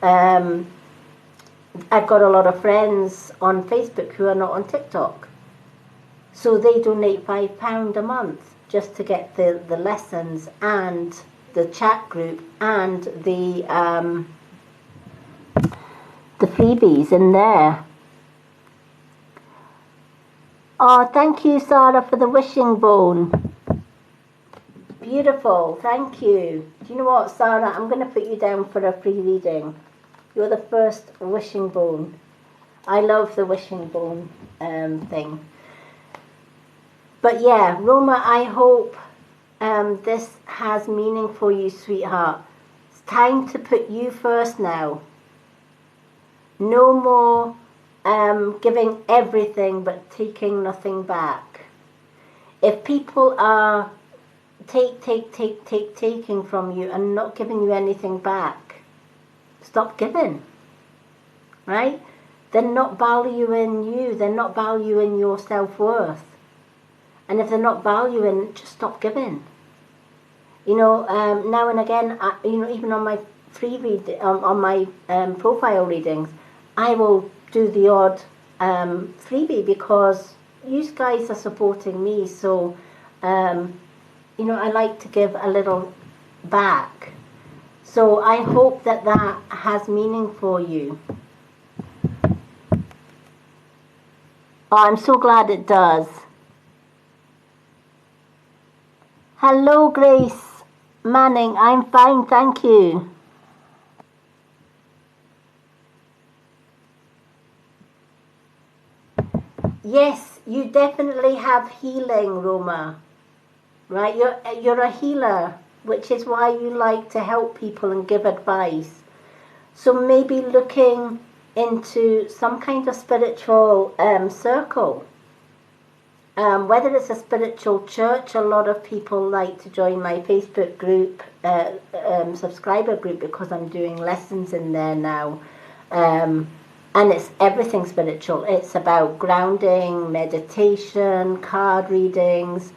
I've got a lot of friends on Facebook who are not on TikTok. So they donate £5 a month just to get the lessons and the chat group and the freebies in there. Oh, thank you, Sarah, for the wishing bone. Beautiful, thank you. Do you know what, Sarah? I'm going to put you down for a free reading. You're the first wishing bone. I love the wishing bone thing. But yeah, Roma, I hope this has meaning for you, sweetheart. It's time to put you first now. No more giving everything but taking nothing back. If people are taking from you and not giving you anything back, stop giving, right? They're not valuing you. They're not valuing your self-worth. And if they're not valuing, just stop giving. You know, now and again, you know, even on my free read, on my profile readings, I will do the odd freebie because you guys are supporting me. So, you know, I like to give a little back. So I hope that has meaning for you. Oh, I'm so glad it does. Hello, Grace Manning. I'm fine, thank you. Yes, you definitely have healing, Roma. Right? You're a healer, which is why you like to help people and give advice. So maybe looking into some kind of spiritual circle. Whether it's a spiritual church, a lot of people like to join my Facebook group, subscriber group, because I'm doing lessons in there now. And it's everything spiritual. It's about grounding, meditation, card readings.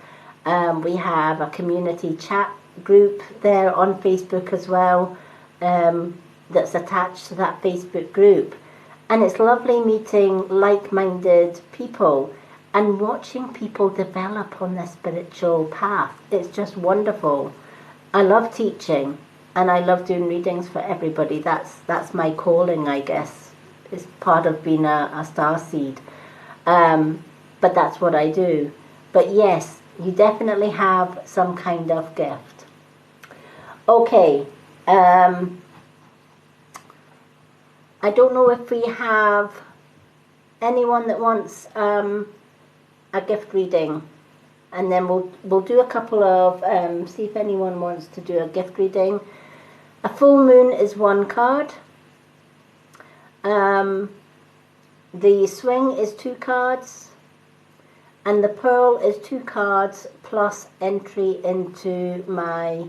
We have a community chat group there on Facebook as well, that's attached to that Facebook group. And it's lovely meeting like-minded people and watching people develop on their spiritual path. It's just wonderful. I love teaching and I love doing readings for everybody. That's my calling, I guess. It's part of being a starseed. But that's what I do. But yes, you definitely have some kind of gift. Okay. I don't know if we have anyone that wants a gift reading, and then we'll do a couple of see if anyone wants to do a gift reading. A full moon is 1 card. The swing is 2 cards, and the pearl is 2 cards plus entry into my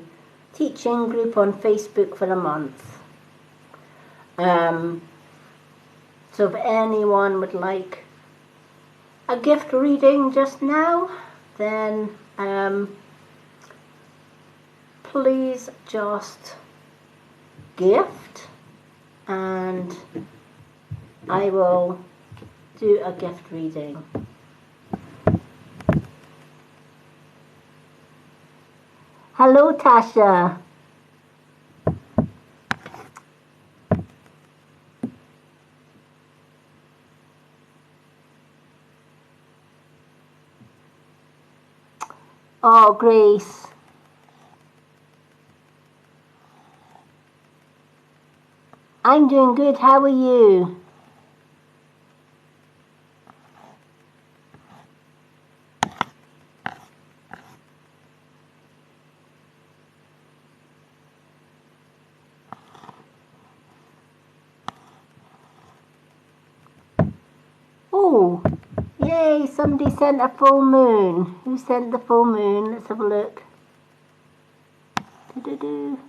teaching group on Facebook for a month. So if anyone would like a gift reading just now, then please just gift, and I will do a gift reading. Hello, Tasha. Oh, Grace. I'm doing good. How are you? Oh, yay, somebody sent a full moon. Who sent the full moon? Let's have a look. Do-do-do.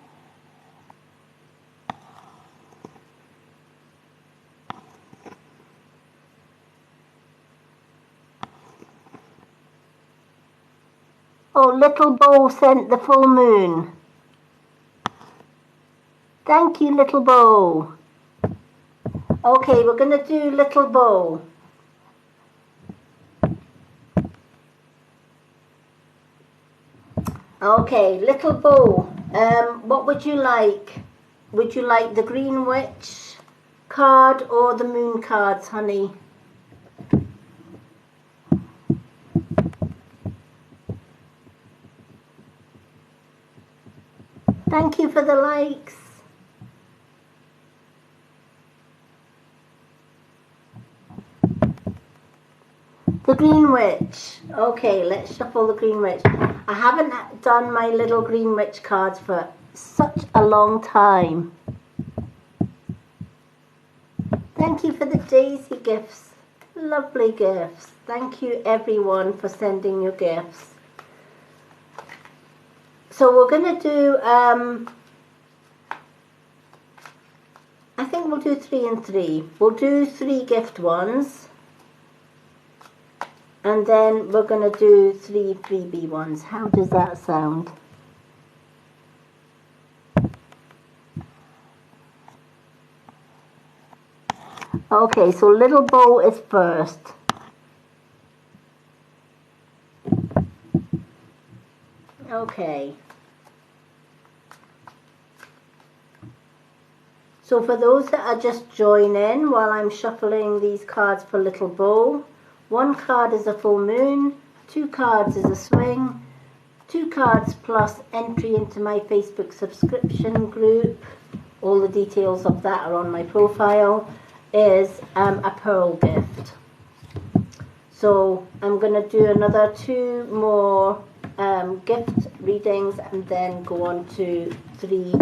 Oh, Little Bow sent the full moon. Thank you, Little Bow. Okay, we're going to do Little Bow. Okay, Little Bow, what would you like? Would you like the Green Witch card or the Moon cards, honey? Thank you for the likes. The Green Witch. Okay, let's shuffle the Green Witch. I haven't done my little Green Witch cards for such a long time. Thank you for the daisy gifts. Lovely gifts. Thank you everyone for sending your gifts. So we're going to do, I think we'll do 3 and 3. We'll do 3 gift ones. And then we're going to do 3 freebie ones. How does that sound? Okay, so Little Bow is first. Okay. So for those that are just joining while I'm shuffling these cards for Little Bow, 1 card is a full moon, 2 cards is a swing, 2 cards plus entry into my Facebook subscription group, all the details of that are on my profile, is a pearl gift. So I'm going to do another 2 more gift readings and then go on to 3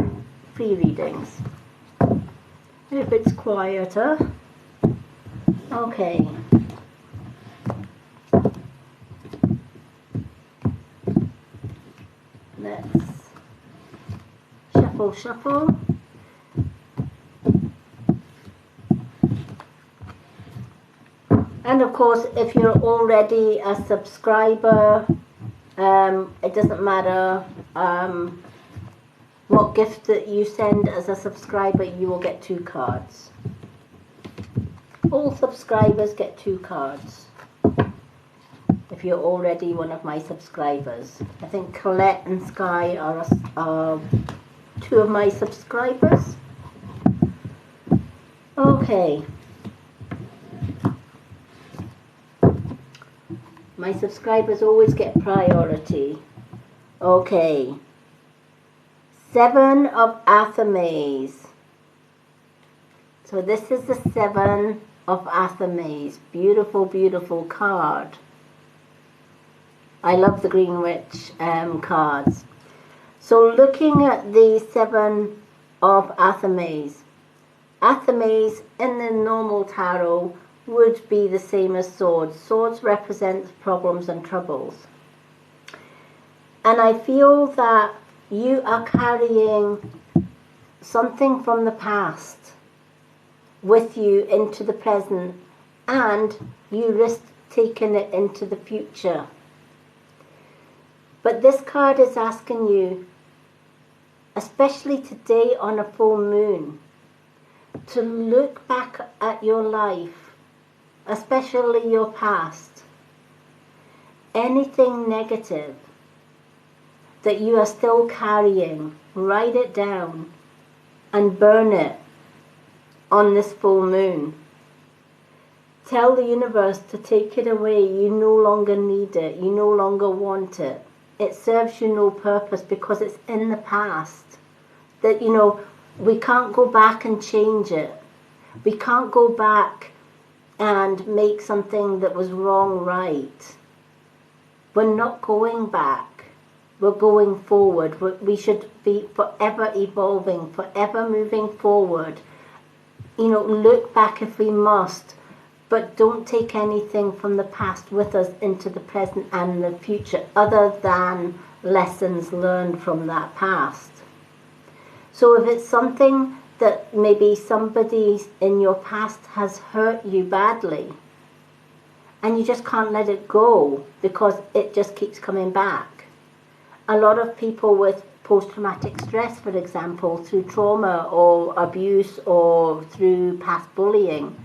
free readings. If it's quieter. Okay. Let's shuffle. And of course, if you're already a subscriber, it doesn't matter what gift that you send as a subscriber, you will get 2 cards. All subscribers get 2 cards. If you're already one of my subscribers. I think Colette and Sky are 2 of my subscribers. Okay. My subscribers always get priority. Okay. 7 of Athermaze. So this is the 7 of Athermaze. Beautiful, beautiful card. I love the Green Witch cards. So looking at the 7 of Athermaze. Athermaze in the normal tarot would be the same as swords. Swords represent problems and troubles. And I feel that you are carrying something from the past with you into the present, and you risk taking it into the future. But this card is asking you especially today on a full moon, to look back at your life, especially your past, anything negative that you are still carrying, write it down and burn it on this full moon. Tell the universe to take it away. You no longer need it. You no longer want it. It serves you no purpose because it's in the past. That, you know, we can't go back and change it. We can't go back and make something that was wrong right. We're not going back. We're going forward. We should be forever evolving, forever moving forward. You know, look back if we must, but don't take anything from the past with us into the present and the future other than lessons learned from that past. So if it's something that maybe somebody in your past has hurt you badly and you just can't let it go because it just keeps coming back. A lot of people with post-traumatic stress, for example, through trauma or abuse or through past bullying,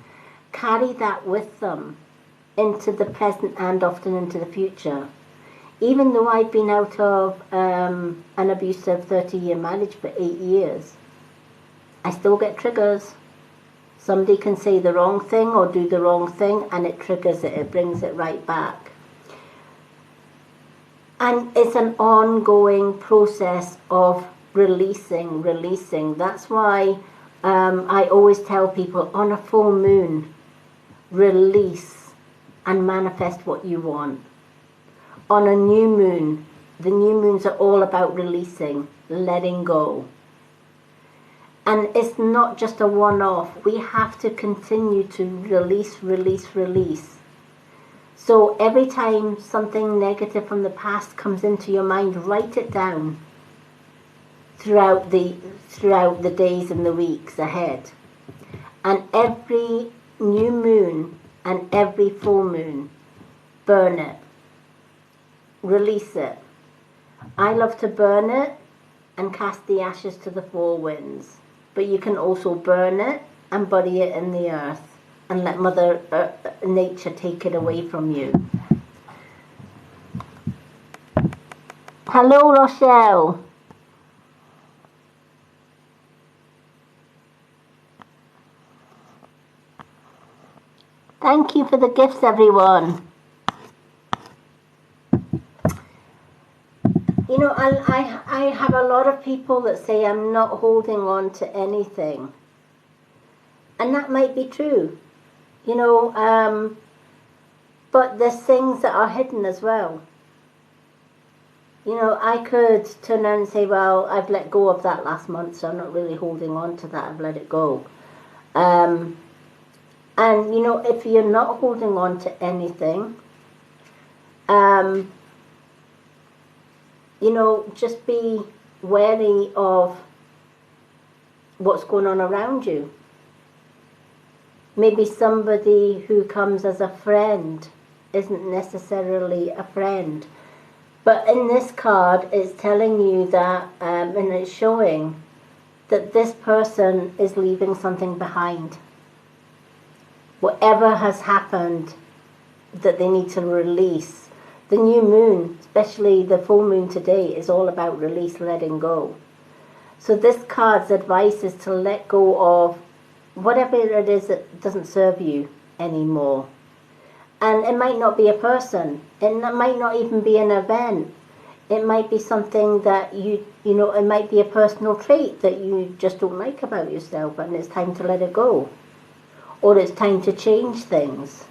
carry that with them into the present and often into the future. Even though I've been out of an abusive 30-year marriage for 8 years, I still get triggers. Somebody can say the wrong thing or do the wrong thing and it triggers it, it brings it right back. And it's an ongoing process of releasing. That's why I always tell people on a full moon, release and manifest what you want. On a new moon, the new moons are all about releasing, letting go. And it's not just a one-off. We have to continue to release. So every time something negative from the past comes into your mind, write it down throughout the days and the weeks ahead. And every new moon and every full moon, burn it. Release it. I love to burn it and cast the ashes to the four winds. But you can also burn it and bury it in the earth and let Mother Nature take it away from you. Hello, Rochelle. Thank you for the gifts, everyone. You know, I have a lot of people that say I'm not holding on to anything. And that might be true, you know, but there's things that are hidden as well. You know, I could turn around and say, well, I've let go of that last month, so I'm not really holding on to that, I've let it go. And, you know, if you're not holding on to anything, you know, just be wary of what's going on around you. Maybe somebody who comes as a friend isn't necessarily a friend. But in this card, it's telling you that, and it's showing that this person is leaving something behind. Whatever has happened that they need to release. The new moon, especially the full moon today, is all about release, letting go. So this card's advice is to let go of whatever it is that doesn't serve you anymore. And it might not be a person. It might not even be an event. It might be something that you know, it might be a personal trait that you just don't like about yourself and it's time to let it go. Or it's time to change things.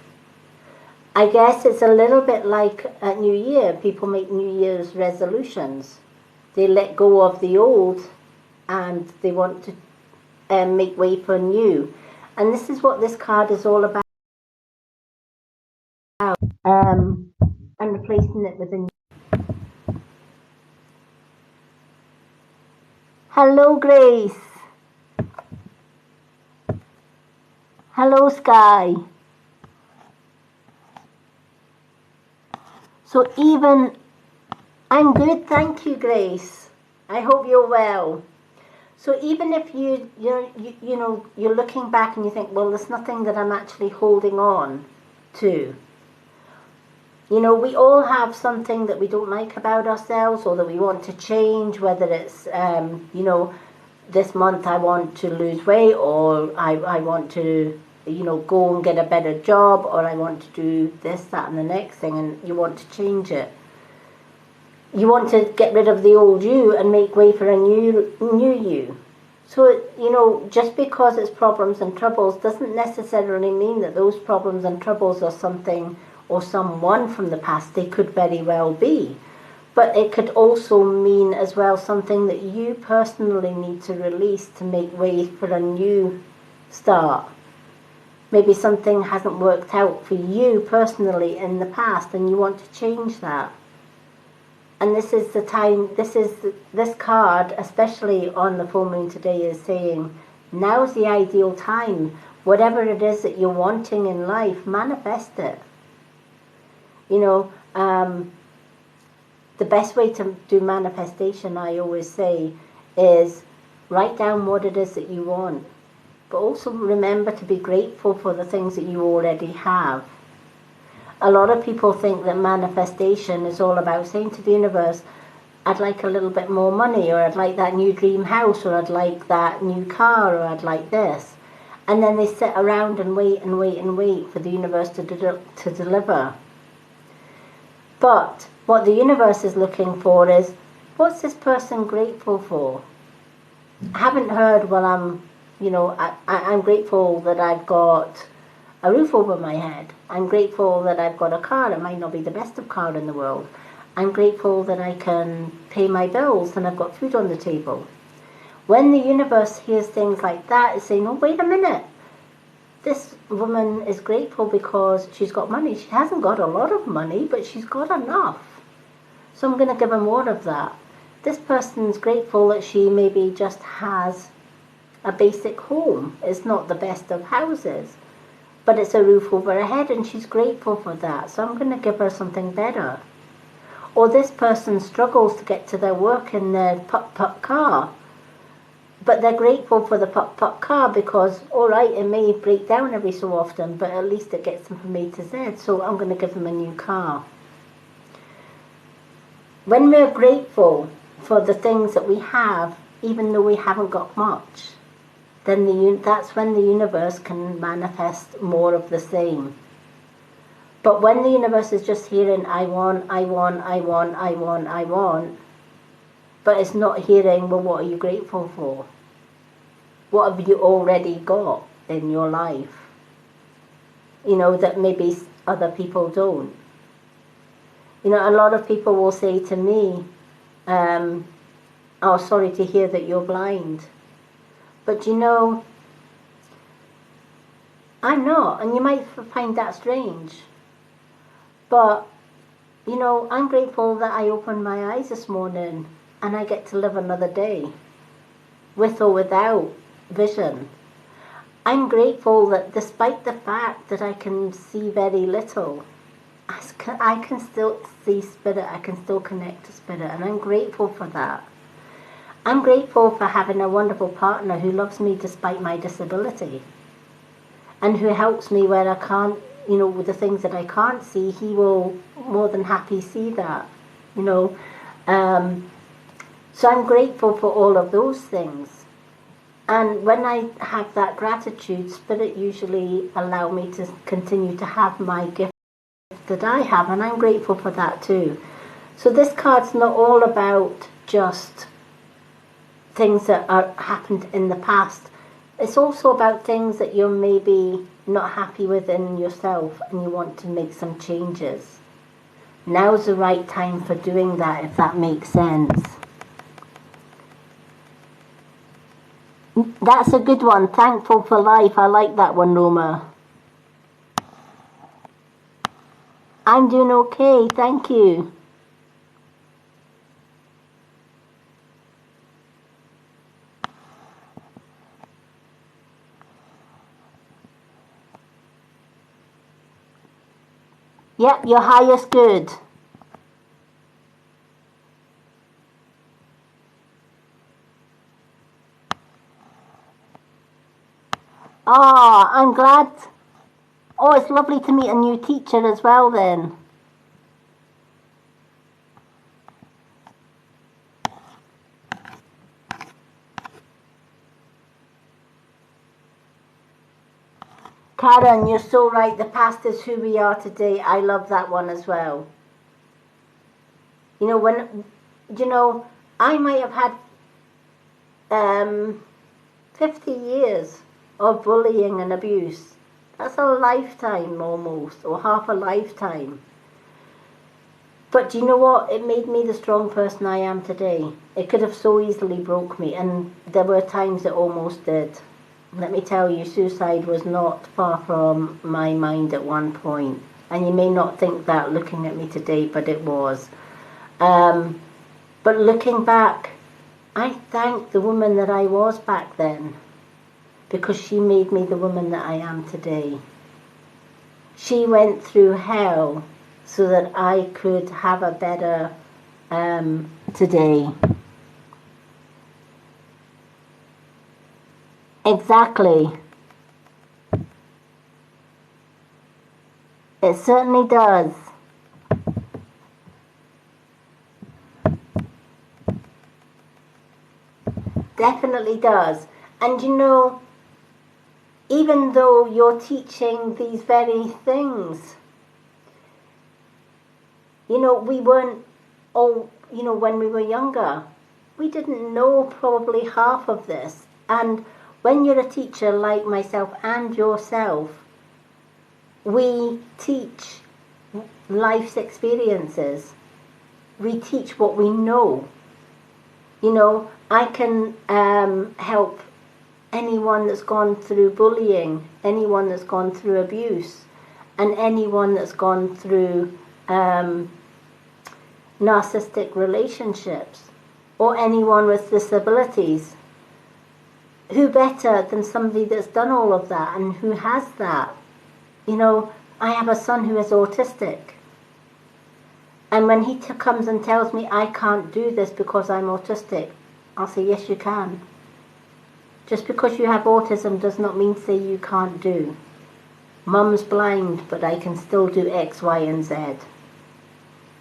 I guess it's a little bit like at New Year. People make New Year's resolutions. They let go of the old and they want to make way for new. And this is what this card is all about. And replacing it with a new. Hello, Grace. Hello, Sky. So even, I'm good, thank you, Grace. I hope you're well. So even if you're looking back and you think, well, there's nothing that I'm actually holding on to. We all have something that we don't like about ourselves or that we want to change, whether it's, this month I want to lose weight, or I want to, go and get a better job, or I want to do this, that, and the next thing, and you want to change it. You want to get rid of the old you and make way for a new you. So, just because it's problems and troubles doesn't necessarily mean that those problems and troubles are something or someone from the past. They could very well be. But it could also mean as well something that you personally need to release to make way for a new start. Maybe something hasn't worked out for you personally in the past and you want to change that. And this is the time, this card, especially on the full moon today, is saying, now's the ideal time. Whatever it is that you're wanting in life, manifest it. The best way to do manifestation, I always say, is write down what it is that you want. But also remember to be grateful for the things that you already have. A lot of people think that manifestation is all about saying to the universe, I'd like a little bit more money, or I'd like that new dream house, or I'd like that new car, or I'd like this. And then they sit around and wait and wait and wait for the universe to deliver. But what the universe is looking for is, what's this person grateful for? I haven't heard, well, I'm grateful that I've got a roof over my head. I'm grateful that I've got a car. It might not be the best of car in the world. I'm grateful that I can pay my bills and I've got food on the table. When the universe hears things like that, it's saying, oh, wait a minute. This woman is grateful because she's got money. She hasn't got a lot of money, but she's got enough. So I'm going to give her more of that. This person's grateful that she maybe just has a basic home. It's not the best of houses, but it's a roof over her head, and she's grateful for that. So I'm going to give her something better. Or this person struggles to get to their work in their putt-putt car, but they're grateful for the putt-putt car because, all right, it may break down every so often, but at least it gets them from A to Z, so I'm going to give them a new car. When we're grateful for the things that we have, even though we haven't got much, then that's when the universe can manifest more of the same. But when the universe is just hearing, I want, but it's not hearing, well, what are you grateful for? What have you already got in your life? That maybe other people don't. A lot of people will say to me, oh, sorry to hear that you're blind. But I'm not, and you might find that strange. But, I'm grateful that I opened my eyes this morning and I get to live another day, with or without vision. I'm grateful that despite the fact that I can see very little, I can still see spirit, I can still connect to spirit, and I'm grateful for that. I'm grateful for having a wonderful partner who loves me despite my disability, and who helps me where I can't, with the things that I can't see. He will more than happy see that, So I'm grateful for all of those things. And when I have that gratitude, Spirit usually allow me to continue to have my gift that I have, and I'm grateful for that too. So this card's not all about just things that are happened in the past. It's also about things that you're maybe not happy with in yourself and you want to make some changes. Now's the right time for doing that, if that makes sense. That's a good one. Thankful for life. I like that one, Roma. I'm doing okay. Thank you. Yep, your highest good. Ah, I'm glad. Oh, it's lovely to meet a new teacher as well then. Karen, you're so right. The past is who we are today. I love that one as well. You know, I might have had 50 years of bullying and abuse. That's a lifetime almost, or half a lifetime. But do you know what? It made me the strong person I am today. It could have so easily broke me, and there were times it almost did. Let me tell you, suicide was not far from my mind at one point. And you may not think that looking at me today, but it was. But looking back, I thank the woman that I was back then, because she made me the woman that I am today. She went through hell so that I could have a better today. Exactly. It certainly does. Definitely does. And you know, even though you're teaching these very things, you know, we weren't all, you know, when we were younger, we didn't know probably half of this. And when you're a teacher like myself and yourself, we teach life's experiences. We teach what we know. You know, I can help anyone that's gone through bullying, anyone that's gone through abuse, and anyone that's gone through narcissistic relationships, or anyone with disabilities. Who better than somebody that's done all of that and who has that? You know, I have a son who is autistic. And when he comes and tells me I can't do this because I'm autistic, I'll say, yes, you can. Just because you have autism does not mean say you can't do. Mum's blind, but I can still do X, Y, and Z.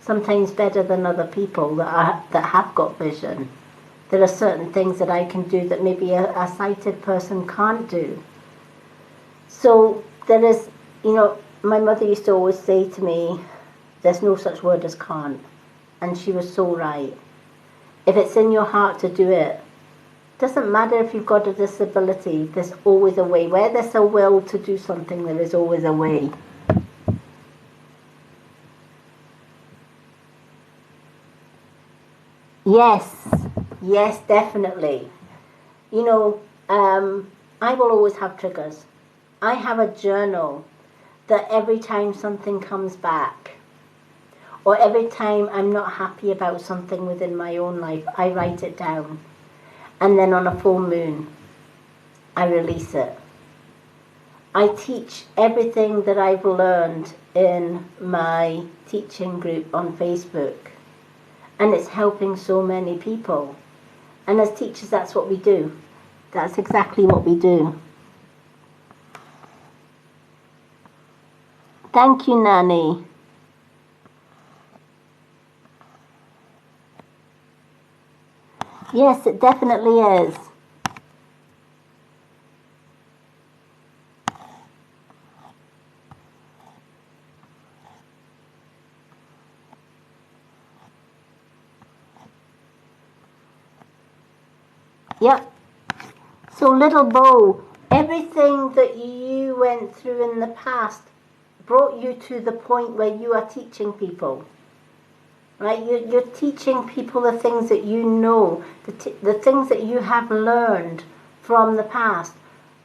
Sometimes better than other people that have got vision. There are certain things that I can do that maybe a sighted person can't do. So there is, you know, my mother used to always say to me, there's no such word as can't. And she was so right. If it's in your heart to do it, doesn't matter if you've got a disability, there's always a way. Where there's a will to do something, there is always a way. Yes, definitely. You know, I will always have triggers. I have a journal that every time something comes back, or every time I'm not happy about something within my own life, I write it down. And then on a full moon, I release it. I teach everything that I've learned in my teaching group on Facebook. And it's helping so many people. And as teachers, that's what we do. That's exactly what we do. Thank you, Nanny. Yes, it definitely is. Yep. So, little Bo, everything that you went through in the past brought you to the point where you are teaching people. Right? You're teaching people the things that you know, the things that you have learned from the past.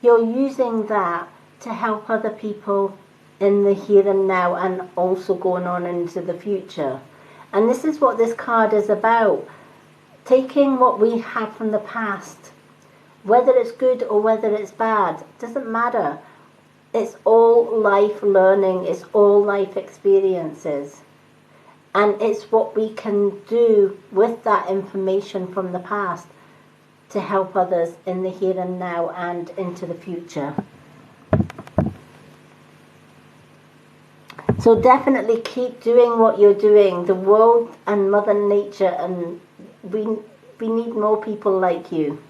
You're using that to help other people in the here and now, and also going on into the future. And this is what this card is about. Taking what we have from the past, whether it's good or whether it's bad, doesn't matter. It's all life learning, it's all life experiences. And it's what we can do with that information from the past to help others in the here and now and into the future. So definitely keep doing what you're doing. The world and Mother Nature, and we need more people like you.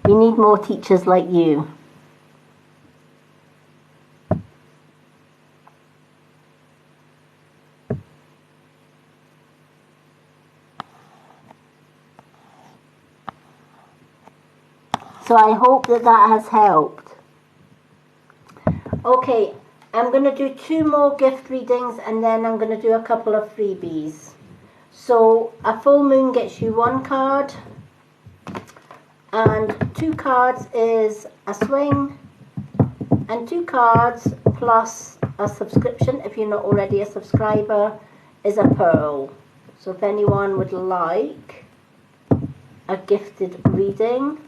We need more teachers like you. So I hope that has helped. Okay, I'm going to do 2 more gift readings and then I'm going to do a couple of freebies. So a full moon gets you 1 card, and 2 cards is a swing, and 2 cards plus a subscription, if you're not already a subscriber, is a pearl. So if anyone would like a gifted reading,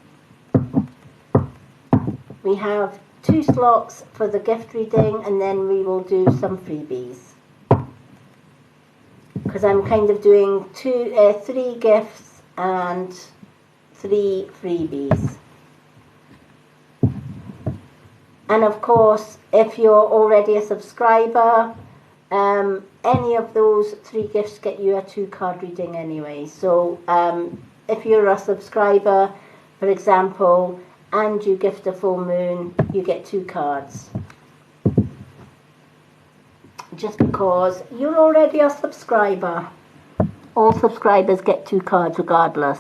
we have 2 slots for the gift reading, and then we will do some freebies. Because I'm kind of doing 3 gifts and 3 freebies. And of course, if you're already a subscriber, any of those 3 gifts get you a 2 card reading anyway. So if you're a subscriber, for example, and you gift a full moon, you get 2 cards. Just because you're already a subscriber. All subscribers get 2 cards regardless.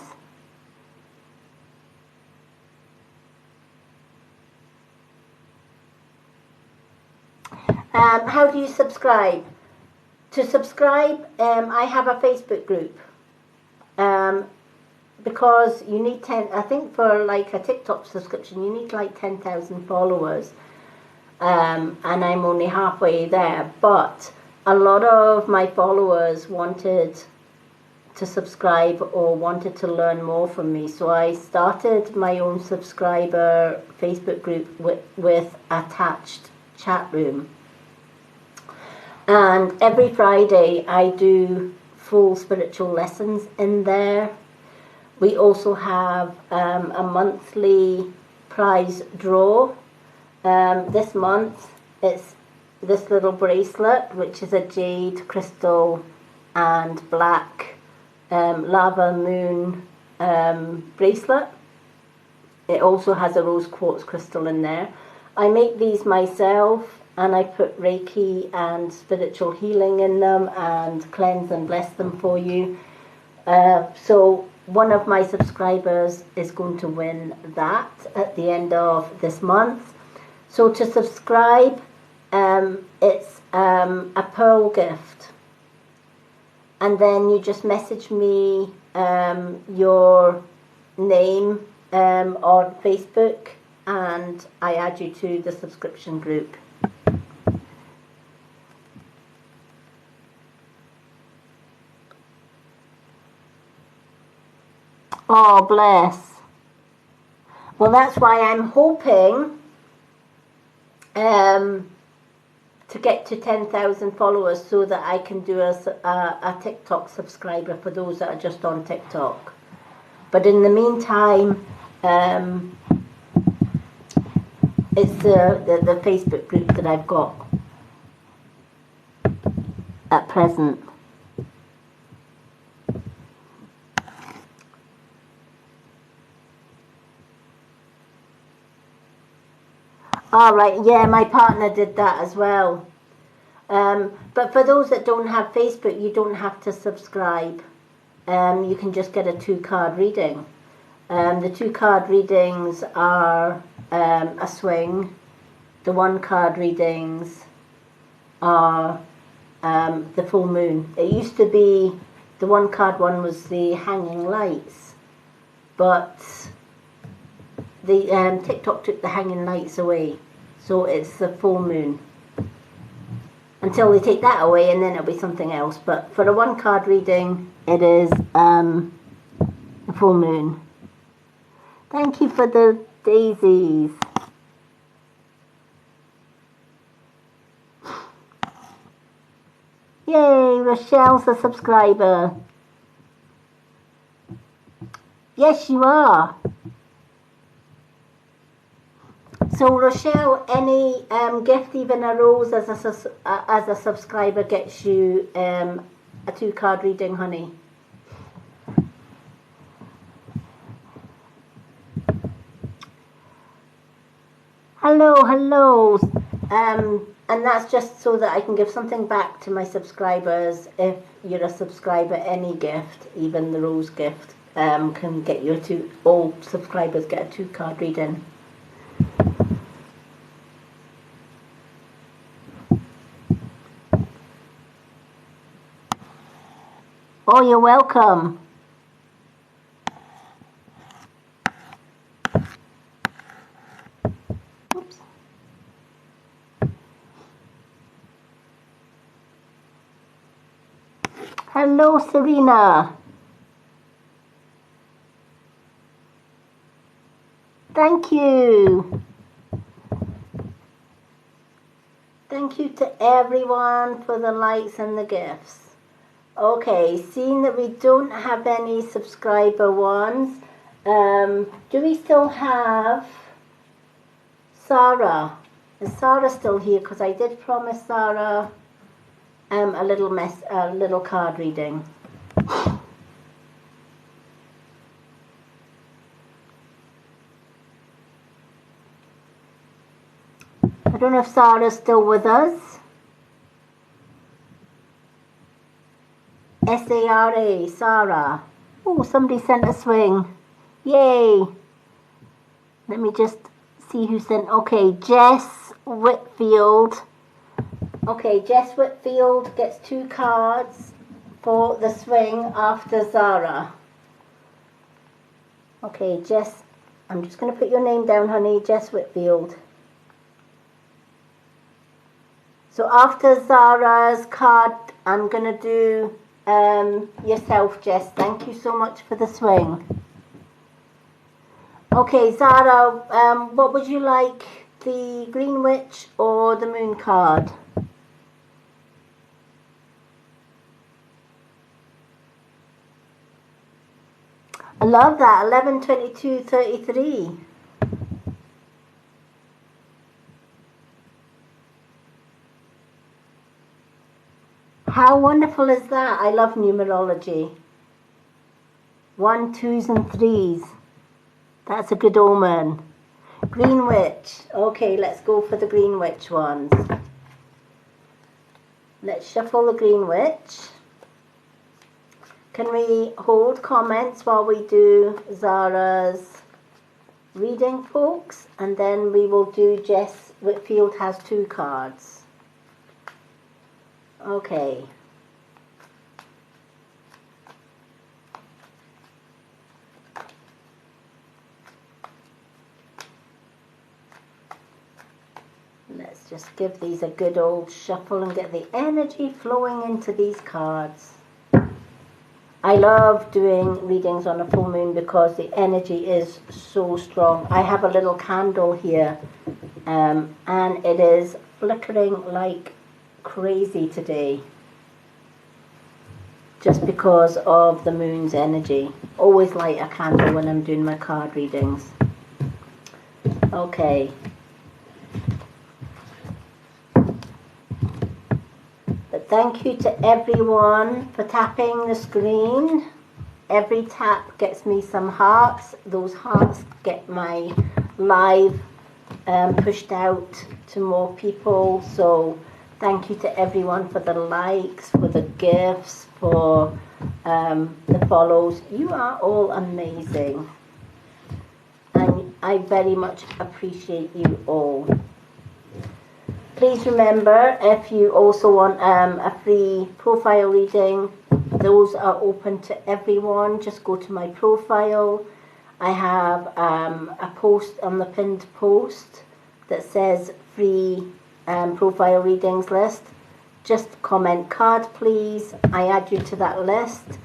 How do you subscribe? To subscribe, I have a Facebook group. Because you need 10, I think for like a TikTok subscription, you need like 10,000 followers. And I'm only halfway there. But a lot of my followers wanted to subscribe or wanted to learn more from me. So I started my own subscriber Facebook group with attached chat room. And every Friday I do full spiritual lessons in there. We also have a monthly prize draw. This month it's this little bracelet, which is a jade, crystal and black lava moon bracelet. It also has a rose quartz crystal in there. I make these myself, and I put Reiki and spiritual healing in them and cleanse and bless them for you. So one of my subscribers is going to win that at the end of this month. So to subscribe, it's a pearl gift. And then you just message me your name on Facebook, and I add you to the subscription group. Oh, bless. Well, that's why I'm hoping to get to 10,000 followers so that I can do a TikTok subscriber for those that are just on TikTok. But in the meantime, it's the Facebook group that I've got at present. All right, yeah, my partner did that as well. But for those that don't have Facebook, you don't have to subscribe. You can just get a 2-card reading. The 2-card readings are a swing. The 1-card readings are the full moon. It used to be, the 1-card one was the hanging lights, but the TikTok took the hanging lights away, so it's the full moon until they take that away, and then it'll be something else. But for a 1-card reading, it is the full moon. Thank you for the daisies. Yay, Rochelle's a subscriber. Yes, you are. So Rochelle, any gift, even a rose as a subscriber, gets you a 2-card reading, honey. Hello. And that's just so that I can give something back to my subscribers. If you're a subscriber, any gift, even the rose gift, can get you all subscribers get a 2-card reading. Oh, you're welcome. Oops. Hello, Serena. Thank you. Thank you to everyone for the likes and the gifts. Okay, seeing that we don't have any subscriber ones, do we still have Sarah? Is Sarah still here? Because I did promise Sarah a little card reading. I don't know if Sarah's still with us. S-A-R-A, Sarah. Oh, somebody sent a swing. Yay. Let me just see who sent. Okay, Jess Whitfield. Okay, Jess Whitfield gets 2 cards for the swing after Zara. Okay, Jess, I'm just going to put your name down, honey. Jess Whitfield. So after Zara's card, I'm going to do yourself, Jess. Thank you so much for the swing. Okay, Zara, what would you like, the Green Witch or the Moon card? I love that, 11, 22, 33. How wonderful is that? I love numerology. 1, 2s and 3s. That's a good omen. Green Witch. Okay, let's go for the Green Witch ones. Let's shuffle the Green Witch. Can we hold comments while we do Zara's reading, folks? And then we will do Jess Whitfield has 2 cards. Okay. Let's just give these a good old shuffle and get the energy flowing into these cards. I love doing readings on a full moon because the energy is so strong. I have a little candle here and it is flickering like crazy today just because of the moon's energy. Always light a candle when I'm doing my card readings. Okay. But thank you to everyone for tapping the screen. Every tap gets me some hearts. Those hearts get my live pushed out to more people. So thank you to everyone for the likes, for the gifts, for the follows. You are all amazing. And I very much appreciate you all. Please remember, if you also want a free profile reading, those are open to everyone. Just go to my profile. I have a post on the pinned post that says free profile readings list. Just comment card, please. I add you to that list,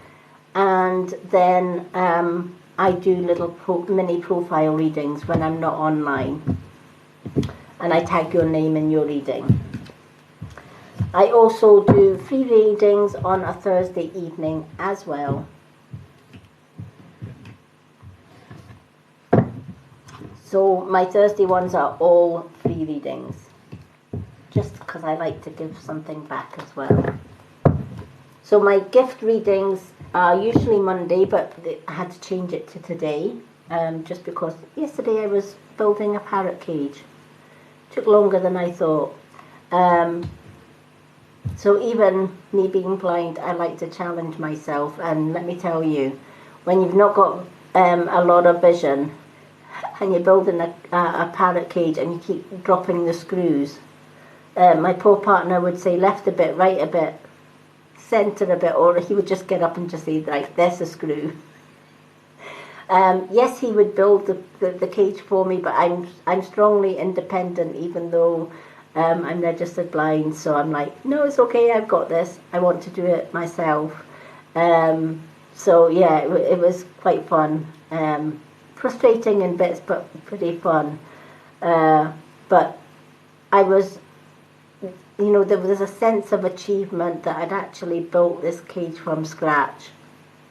and then I do little mini profile readings when I'm not online, and I tag your name in your reading. I also do free readings on a Thursday evening as well. So my Thursday ones are all free readings, just because I like to give something back as well. So my gift readings are usually Monday, but I had to change it to today, just because yesterday I was building a parrot cage. Took longer than I thought. So even me being blind, I like to challenge myself. And let me tell you, when you've not got a lot of vision, and you're building a parrot cage and you keep dropping the screws, my poor partner would say left a bit, right a bit, centre a bit, or he would just get up and just say, right, there's a screw. Yes, he would build the cage for me, but I'm strongly independent, even though I'm registered blind. So I'm like, no, it's okay, I've got this. I want to do it myself. So yeah, it was quite fun. Frustrating in bits, but pretty fun. But I was, there was a sense of achievement that I'd actually built this cage from scratch.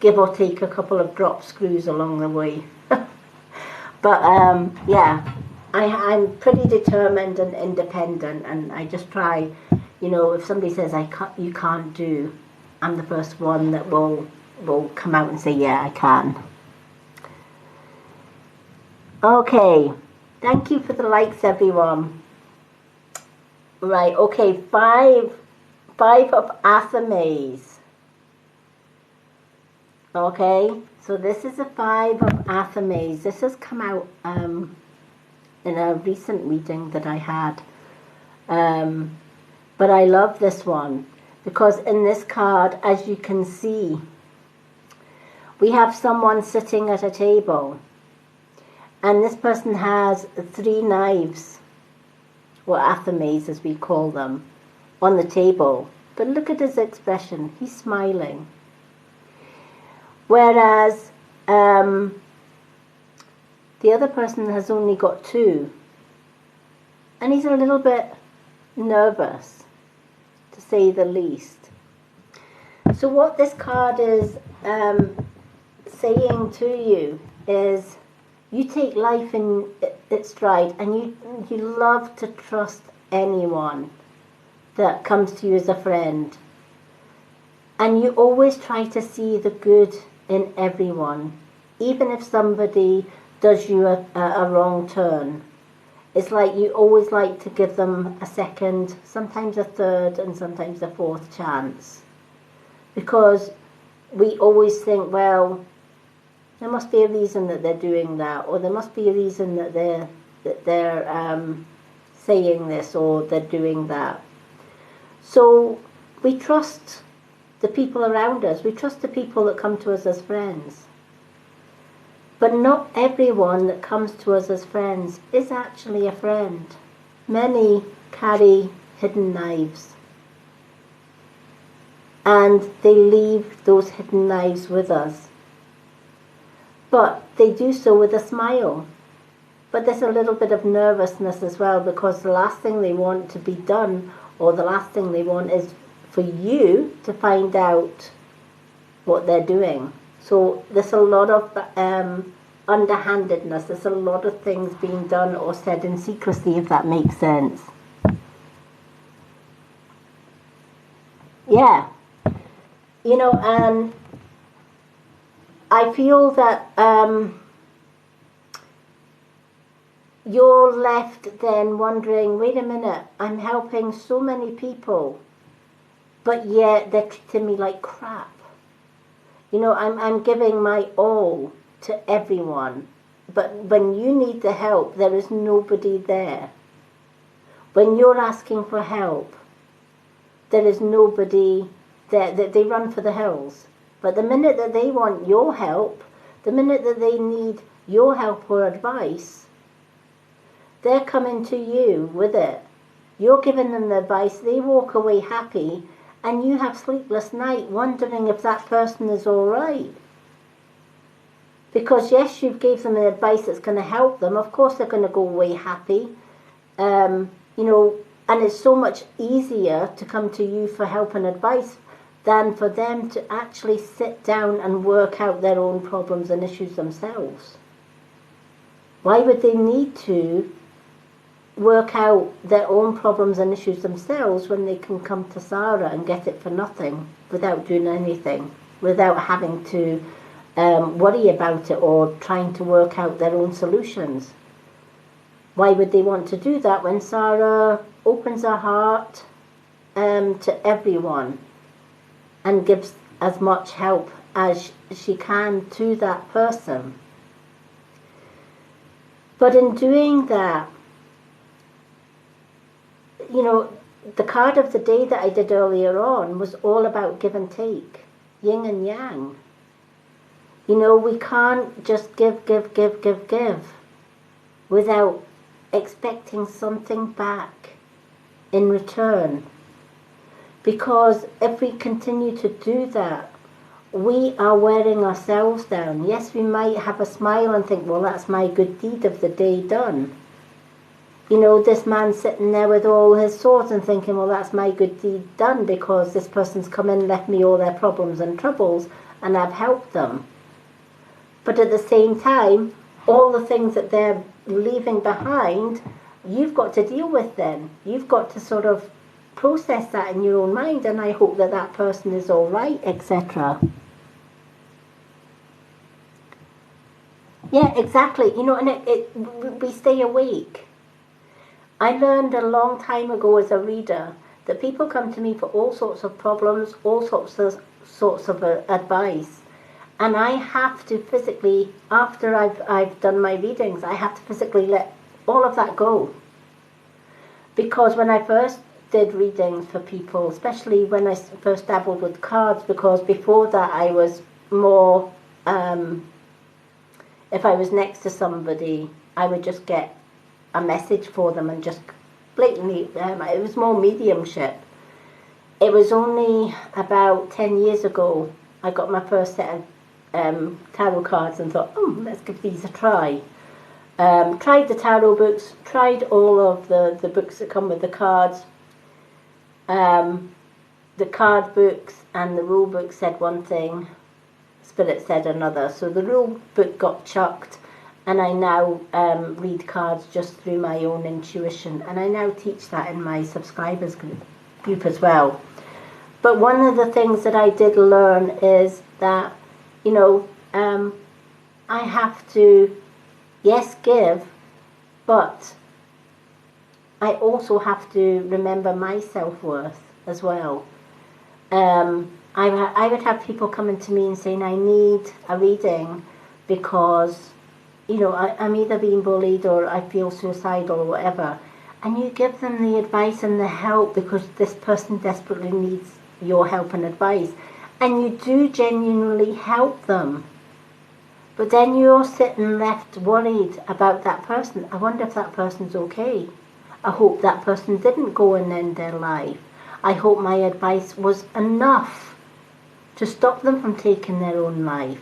Give or take a couple of drop screws along the way. But yeah, I'm pretty determined and independent, and I just try, if somebody says you can't do, I'm the first one that will come out and say, yeah, I can. Okay, thank you for the likes, everyone. Right, okay, five of Athames. Okay, so this is a 5 of Athames. This has come out in a recent reading that I had. But I love this one because in this card, as you can see, we have someone sitting at a table. And this person has 3 knives, or Athames as we call them, on the table. But look at his expression. He's smiling. Whereas the other person has only got 2. And he's a little bit nervous, to say the least. So what this card is saying to you is you take life in its stride, and you love to trust anyone that comes to you as a friend. And you always try to see the good in everyone, even if somebody does you a wrong turn. It's like you always like to give them a second, sometimes a third, and sometimes a 4th chance. Because we always think, well, there must be a reason that they're doing that, or there must be a reason that they're saying this, or they're doing that. So we trust the people around us. We trust the people that come to us as friends. But not everyone that comes to us as friends is actually a friend. Many carry hidden knives. And they leave those hidden knives with us. But they do so with a smile. But there's a little bit of nervousness as well, because the last thing they want to be done, or the last thing they want, is for you to find out what they're doing. So there's a lot of underhandedness. There's a lot of things being done or said in secrecy, if that makes sense. Yeah. And I feel that you're left then wondering, wait a minute, I'm helping so many people, but yet they're treating me like crap. I'm giving my all to everyone, but when you need the help, there is nobody there. When you're asking for help, there is nobody there. They run for the hills. But the minute that they want your help, the minute that they need your help or advice, they're coming to you with it. You're giving them the advice, they walk away happy, and you have sleepless night wondering if that person is all right. Because yes, you gave them an advice that's going to help them. Of course they're going to go away happy. And it's so much easier to come to you for help and advice than for them to actually sit down and work out their own problems and issues themselves. Why would they need to work out their own problems and issues themselves when they can come to Sarah and get it for nothing, without doing anything, without having to worry about it or trying to work out their own solutions? Why would they want to do that when Sarah opens her heart to everyone and gives as much help as she can to that person? But in doing that, you know, the card of the day that I did earlier on was all about give and take, yin and yang. You know, we can't just give without expecting something back in return. Because if we continue to do that, we are wearing ourselves down. Yes, we might have a smile and think, well, that's my good deed of the day done. You know, this man sitting there with all his swords and thinking, well, that's my good deed done because this person's come in and left me all their problems and troubles and I've helped them. But at the same time, all the things that they're leaving behind, you've got to deal with then. You've got to sort of process that in your own mind, and I hope that that person is all right, etc. Yeah, exactly. You know, and we stay awake. I learned a long time ago as a reader that people come to me for all sorts of problems, all sorts of advice, and I have to physically, after I've done my readings, I have to physically let all of that go. Because when I first did readings for people, especially when I first dabbled with cards, because before that I was more, if I was next to somebody, I would just get a message for them and just blatantly, it was more mediumship. It was only about 10 years ago I got my first set of tarot cards and thought, let's give these a try. Tried the tarot books, tried all of the books that come with the cards. The card books and the rule book said one thing, Spirit said another. So the rule book got chucked, and I now read cards just through my own intuition, and I now teach that in my subscribers group as well. But one of the things that I did learn is that, you know, I have to, yes, give, but I also have to remember my self-worth as well. I would have people coming to me and saying, I need a reading because, you know, I'm either being bullied or I feel suicidal or whatever. And you give them the advice and the help because this person desperately needs your help and advice. And you do genuinely help them. But then you're sitting left worried about that person. I wonder if that person's okay. I hope that person didn't go and end their life. I hope my advice was enough to stop them from taking their own life.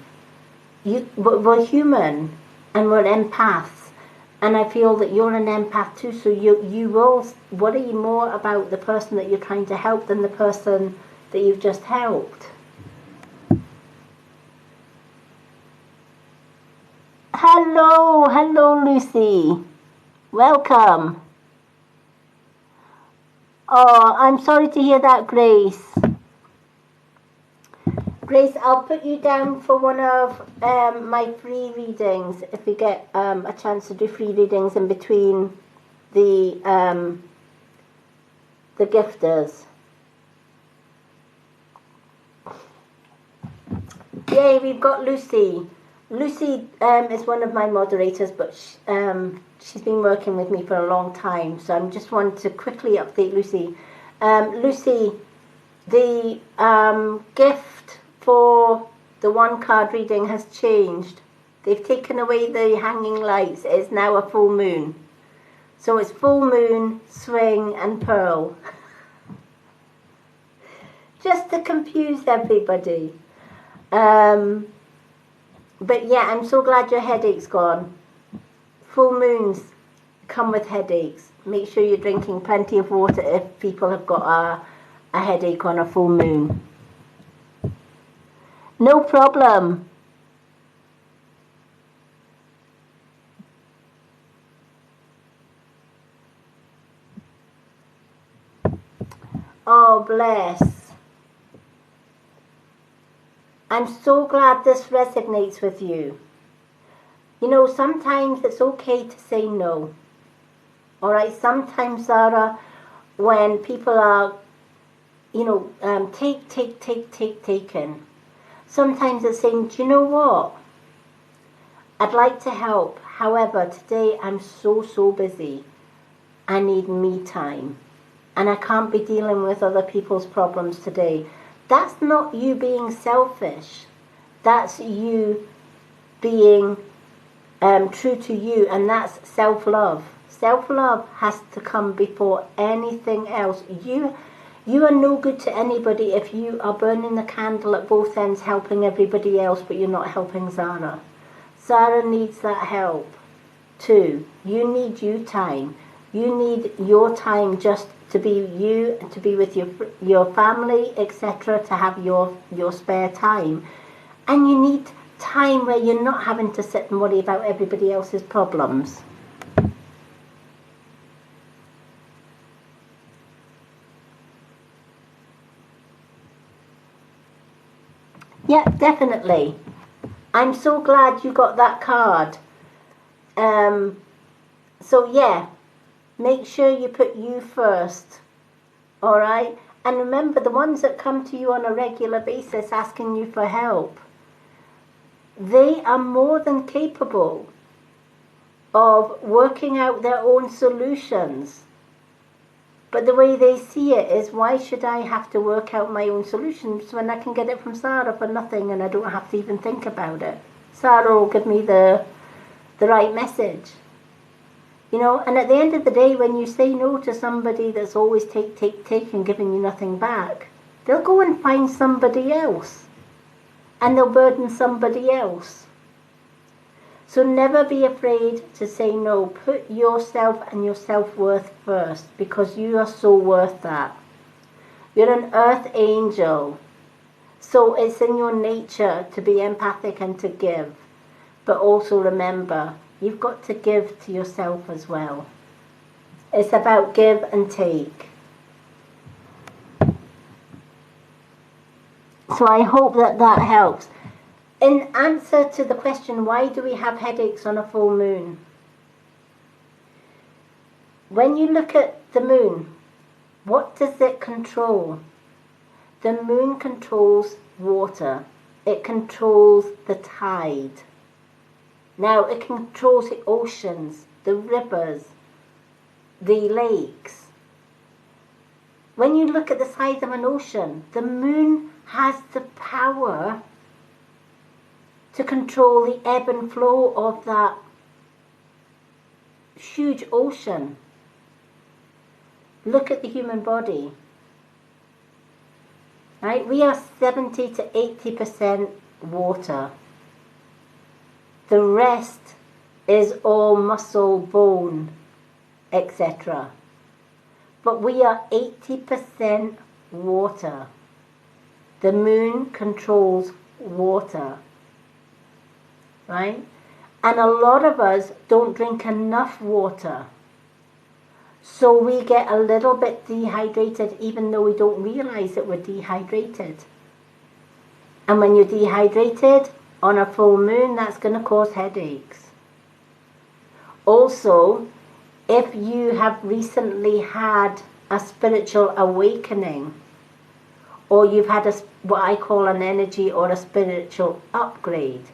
We're human and we're empaths, and I feel that you're an empath too, so you will worry more about the person that you're trying to help than the person that you've just helped. Hello Lucy. Welcome. Oh, I'm sorry to hear that, Grace. Grace, I'll put you down for one of my free readings if we get a chance to do free readings in between the gifters. Yay, we've got Lucy. Lucy is one of my moderators, but she's been working with me for a long time, so I just wanted to quickly update Lucy. Lucy, the gift for the one card reading has changed. They've taken away the hanging lights. It's now a full moon. So it's full moon, swing and pearl. Just to confuse everybody. But yeah, I'm so glad your headache's gone. Full moons come with headaches. Make sure you're drinking plenty of water if people have got a headache on a full moon. No problem. Oh, bless. I'm so glad this resonates with you. You know, sometimes it's okay to say no. All right, sometimes, Zara, when people are, taken, sometimes it's saying, do you know what? I'd like to help. However, today I'm so busy. I need me time. And I can't be dealing with other people's problems today. That's not you being selfish. That's you being true to you, and that's self-love. Self-love has to come before anything else. You are no good to anybody if you are burning the candle at both ends, helping everybody else, but you're not helping Zara. Zara needs that help too. You need you time. You need your time just to be you, to be with your family, etc., to have your spare time. And you need time where you're not having to sit and worry about everybody else's problems. Yeah, definitely. I'm so glad you got that card. So yeah, make sure you put you first. All right? And remember, the ones that come to you on a regular basis asking you for help, they are more than capable of working out their own solutions. But the way they see it is, why should I have to work out my own solutions when I can get it from Sarah for nothing and I don't have to even think about it? Sarah will give me the right message. You know, and at the end of the day, when you say no to somebody that's always take and giving you nothing back, they'll go and find somebody else. And they'll burden somebody else. So never be afraid to say no. Put yourself and your self-worth first, because you are so worth that. You're an earth angel. So it's in your nature to be empathic and to give. But also remember, you've got to give to yourself as well. It's about give and take. So I hope that helps. In answer to the question, why do we have headaches on a full moon? When you look at the moon, what does it control? The moon controls water. It controls the tide. Now, it controls the oceans, the rivers, the lakes. When you look at the size of an ocean, the moon has the power to control the ebb and flow of that huge ocean. Look at the human body. Right? We are 70 to 80% water. The rest is all muscle, bone, etc. But we are 80% water. The moon controls water. Right? And a lot of us don't drink enough water. So we get a little bit dehydrated even though we don't realize that we're dehydrated. And when you're dehydrated on a full moon, that's going to cause headaches. Also, if you have recently had a spiritual awakening, or you've had what I call an energy or a spiritual upgrade,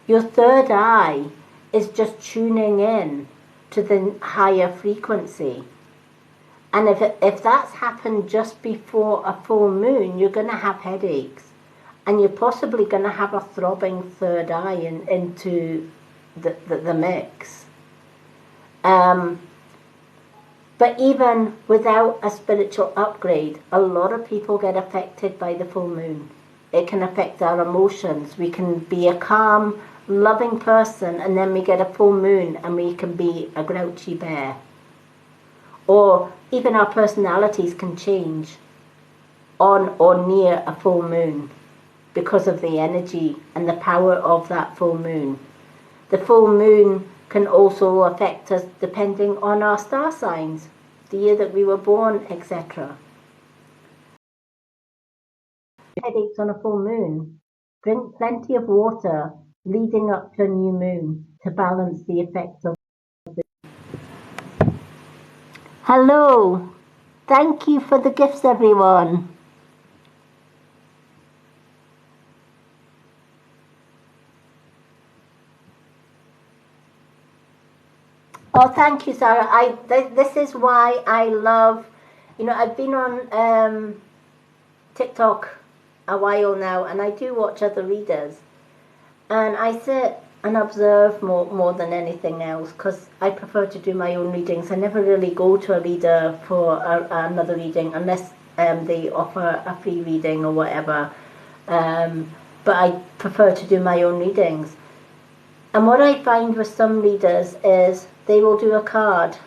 your third eye is just tuning in to the higher frequency. And if that's happened just before a full moon, you're going to have headaches. And you're possibly going to have a throbbing third eye into the mix. But even without a spiritual upgrade, a lot of people get affected by the full moon. It can affect our emotions. We can be a calm, loving person, and then we get a full moon and we can be a grouchy bear. Or even our personalities can change on or near a full moon because of the energy and the power of that full moon. The full moon can also affect us depending on our star signs, the year that we were born, etc. headaches on a full moon. Drink plenty of water leading up to a new moon to balance the effects of. Hello. Thank you for the gifts, everyone. Oh, thank you, Sarah. This is why I love, I've been on TikTok a while now, and I do watch other readers, and I sit and observe more than anything else, because I prefer to do my own readings. I never really go to a reader for another reading unless they offer a free reading or whatever. But I prefer to do my own readings. And what I find with some readers is they will do a card,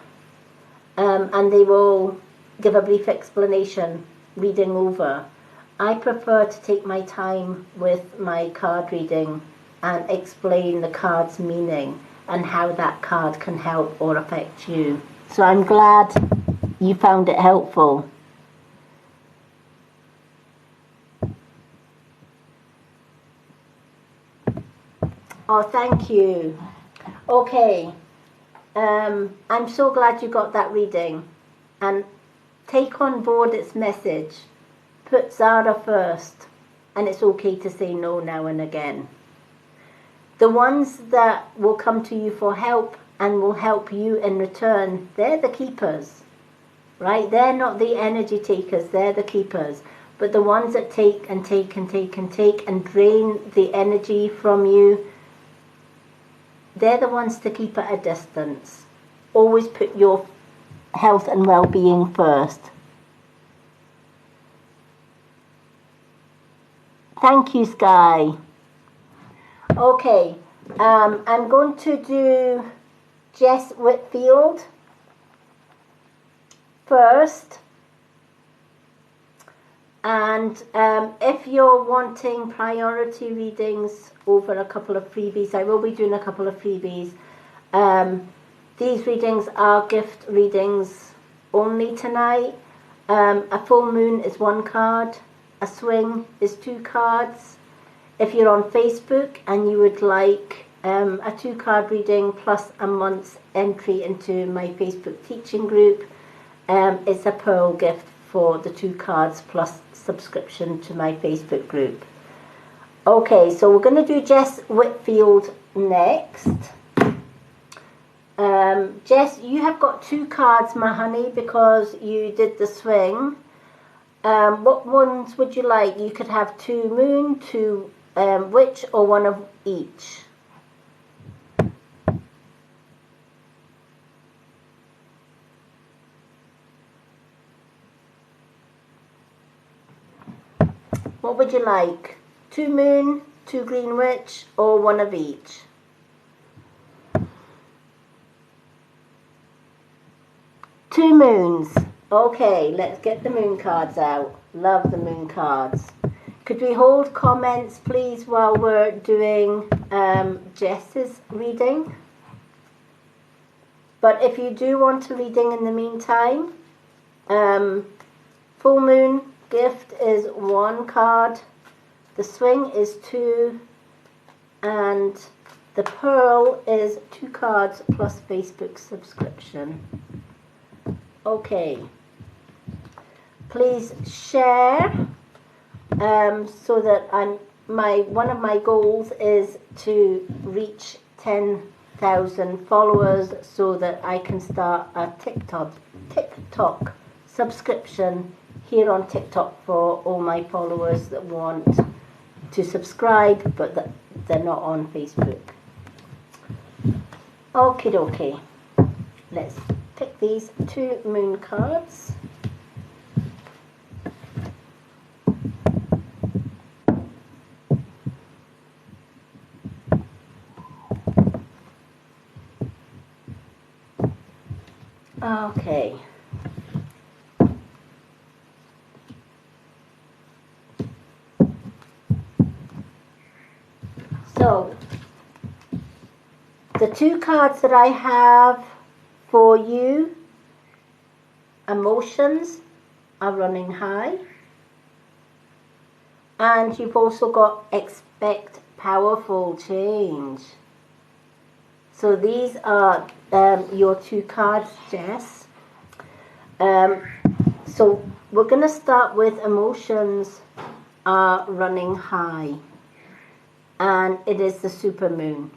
and they will give a brief explanation reading over. I prefer to take my time with my card reading and explain the card's meaning and how that card can help or affect you. So I'm glad you found it helpful. Oh, thank you. Okay. I'm so glad you got that reading, and take on board its message. Put Zara first, and it's okay to say no now and again. The ones that will come to you for help and will help you in return, they're the keepers, right? They're not the energy takers, they're the keepers. But the ones that take and take and take and take and drain the energy from you, they're the ones to keep at a distance. Always put your health and well-being first. Thank you, Sky. Okay, I'm going to do Jess Whitfield first. And if you're wanting priority readings over a couple of freebies, I will be doing a couple of freebies. These readings are gift readings only tonight. A full moon is 1 card. A swing is 2 cards. If you're on Facebook and you would like a 2-card reading plus a month's entry into my Facebook teaching group, it's a Pearl gift for the 2 cards plus subscription to my Facebook group. Okay, so we're going to do Jess Whitfield next. Jess, you have got 2 cards, my honey, because you did the swing. What ones would you like? You could have 2 moon, 2 witch, or 1 of each. What would you like? 2 moon, 2 green witch, or 1 of each? Two moons. Okay, let's get the moon cards out. Love the moon cards. Could we hold comments, please, while we're doing Jess's reading? But if you do want a reading in the meantime, full moon gift is 1 card, the swing is 2, and the pearl is 2 cards plus Facebook subscription. Okay, please share so that one of my goals is to reach 10,000 followers so that I can start a TikTok subscription here on TikTok for all my followers that want to subscribe but that they're not on Facebook. Okie dokie, let's pick these 2 moon cards. Okay. So, the 2 cards that I have for you, emotions are running high. And you've also got expect powerful change. So these are your two cards, Jess. So we're going to start with emotions are running high. And it is the supermoon,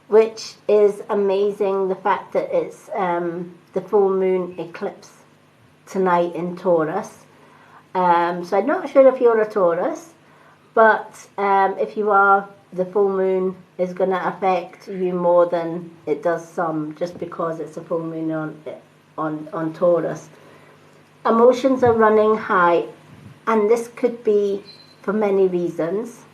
which is amazing, the fact that it's the full moon eclipse tonight in Taurus. So I'm not sure if you're a Taurus, but if you are, the full moon is going to affect you more than it does some, just because it's a full moon on Taurus. Emotions are running high, and this could be for many reasons.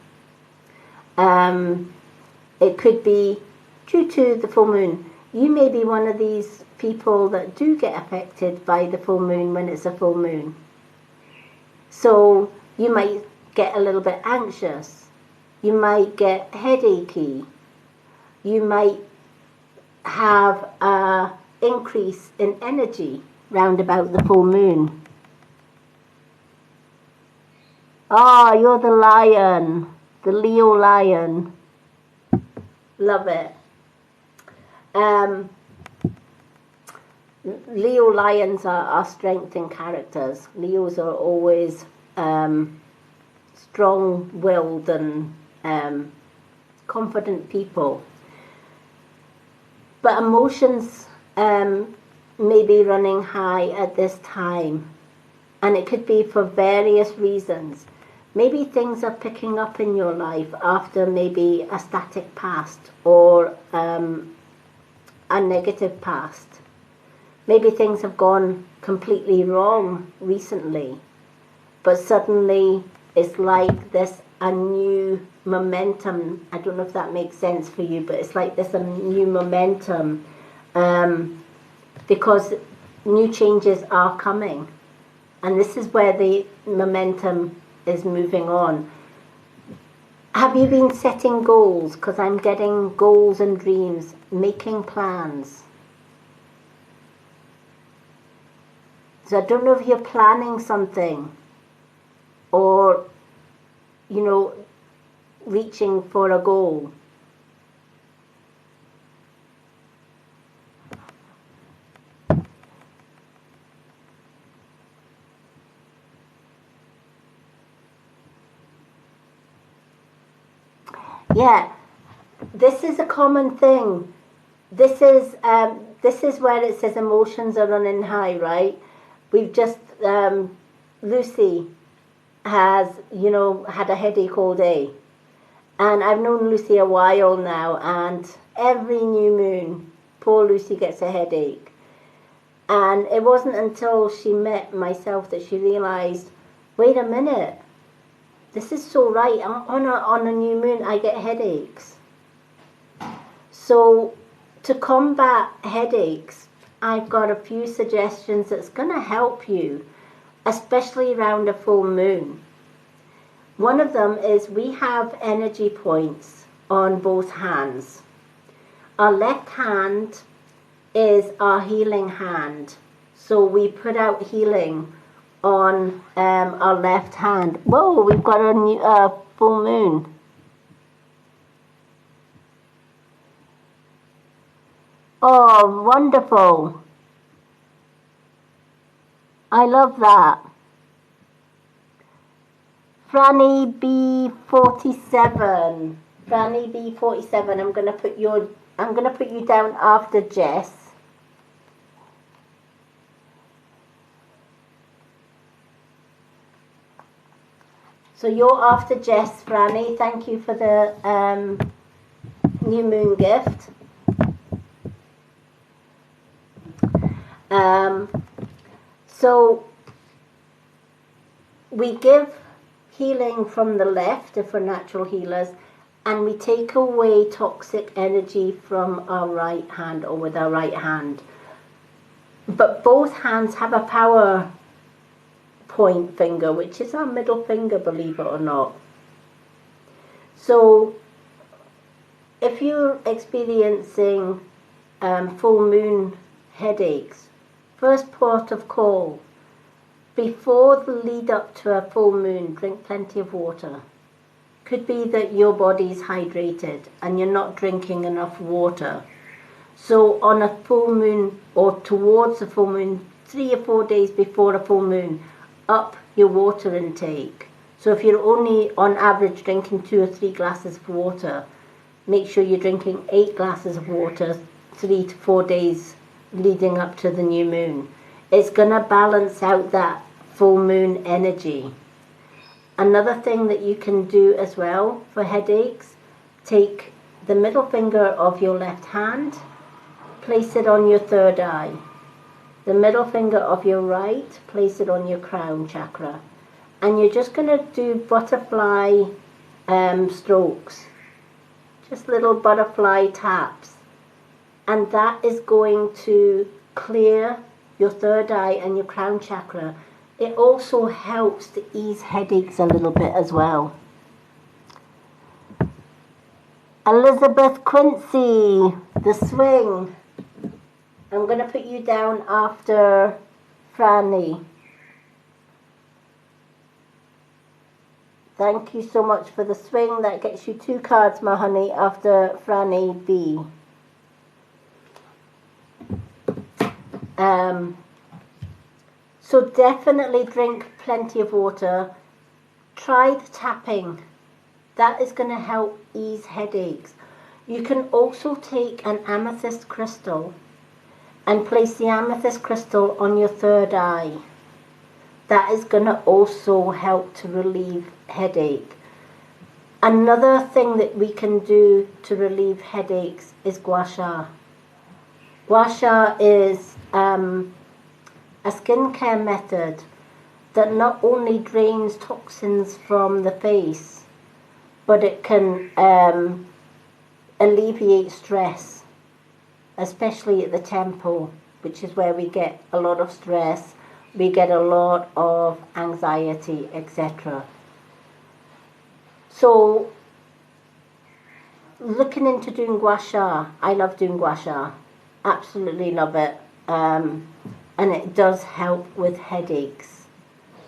It could be due to the full moon. You may be one of these people that do get affected by the full moon when it's a full moon. So you might get a little bit anxious. You might get headachy. You might have an increase in energy round about the full moon. Ah, you're the lion. The Leo lion. Love it. Leo lions are strength in characters. Leos are always strong-willed and confident people. But emotions may be running high at this time. And it could be for various reasons. Maybe things are picking up in your life after maybe a static past or a negative past. Maybe things have gone completely wrong recently, but suddenly it's like there's a new momentum. I don't know if that makes sense for you, but it's like there's a new momentum because new changes are coming. And this is where the momentum is moving on. Have you been setting goals? Because I'm getting goals and dreams, making plans. So I don't know if you're planning something or, you know, reaching for a goal. Yeah, this is a common thing. This is where it says emotions are running high, right? We've just Lucy has, you know, had a headache all day, and I've known Lucy a while now, and every new moon, poor Lucy gets a headache. And it wasn't until she met myself that she realised, wait a minute. This is so right. On a new moon, I get headaches. So to combat headaches, I've got a few suggestions that's going to help you, especially around a full moon. One of them is we have energy points on both hands. Our left hand is our healing hand. So we put out healing on our left hand. Whoa, we've got a new full moon. Oh, wonderful. I love that. Franny B47. Franny B47, I'm gonna put you down after Jess. So you're after Jess, Franny. Thank you for the new moon gift. So we give healing from the left if we're natural healers, and we take away toxic energy from our right hand or with our right hand. But both hands have a power point finger, which is our middle finger, believe it or not. So if you're experiencing full moon headaches, first port of call, before the lead up to a full moon, drink plenty of water. Could be that your body's hydrated and you're not drinking enough water. So on a full moon or towards a full moon, 3 or 4 days before a full moon, up your water intake. So if you're only on average drinking 2 or 3 glasses of water, make sure you're drinking 8 glasses of water 3 to 4 days leading up to the new moon. It's going to balance out that full moon energy. Another thing that you can do as well for headaches, take the middle finger of your left hand, place it on your third eye. The middle finger of your right, place it on your crown chakra. And you're just going to do butterfly strokes, just little butterfly taps. And that is going to clear your third eye and your crown chakra. It also helps to ease headaches a little bit as well. Elizabeth Quincy, the swing. I'm going to put you down after Franny. Thank you so much for the swing. That gets you 2 cards, my honey, after Franny B. So definitely drink plenty of water. Try the tapping. That is going to help ease headaches. You can also take an amethyst crystal and place the amethyst crystal on your third eye. That is going to also help to relieve headache. Another thing that we can do to relieve headaches is gua sha. Gua sha is a skincare method that not only drains toxins from the face, but it can alleviate stress, especially at the temple, which is where we get a lot of stress, we get a lot of anxiety, etc. So, looking into doing gua sha, I love doing gua sha, absolutely love it. And it does help with headaches.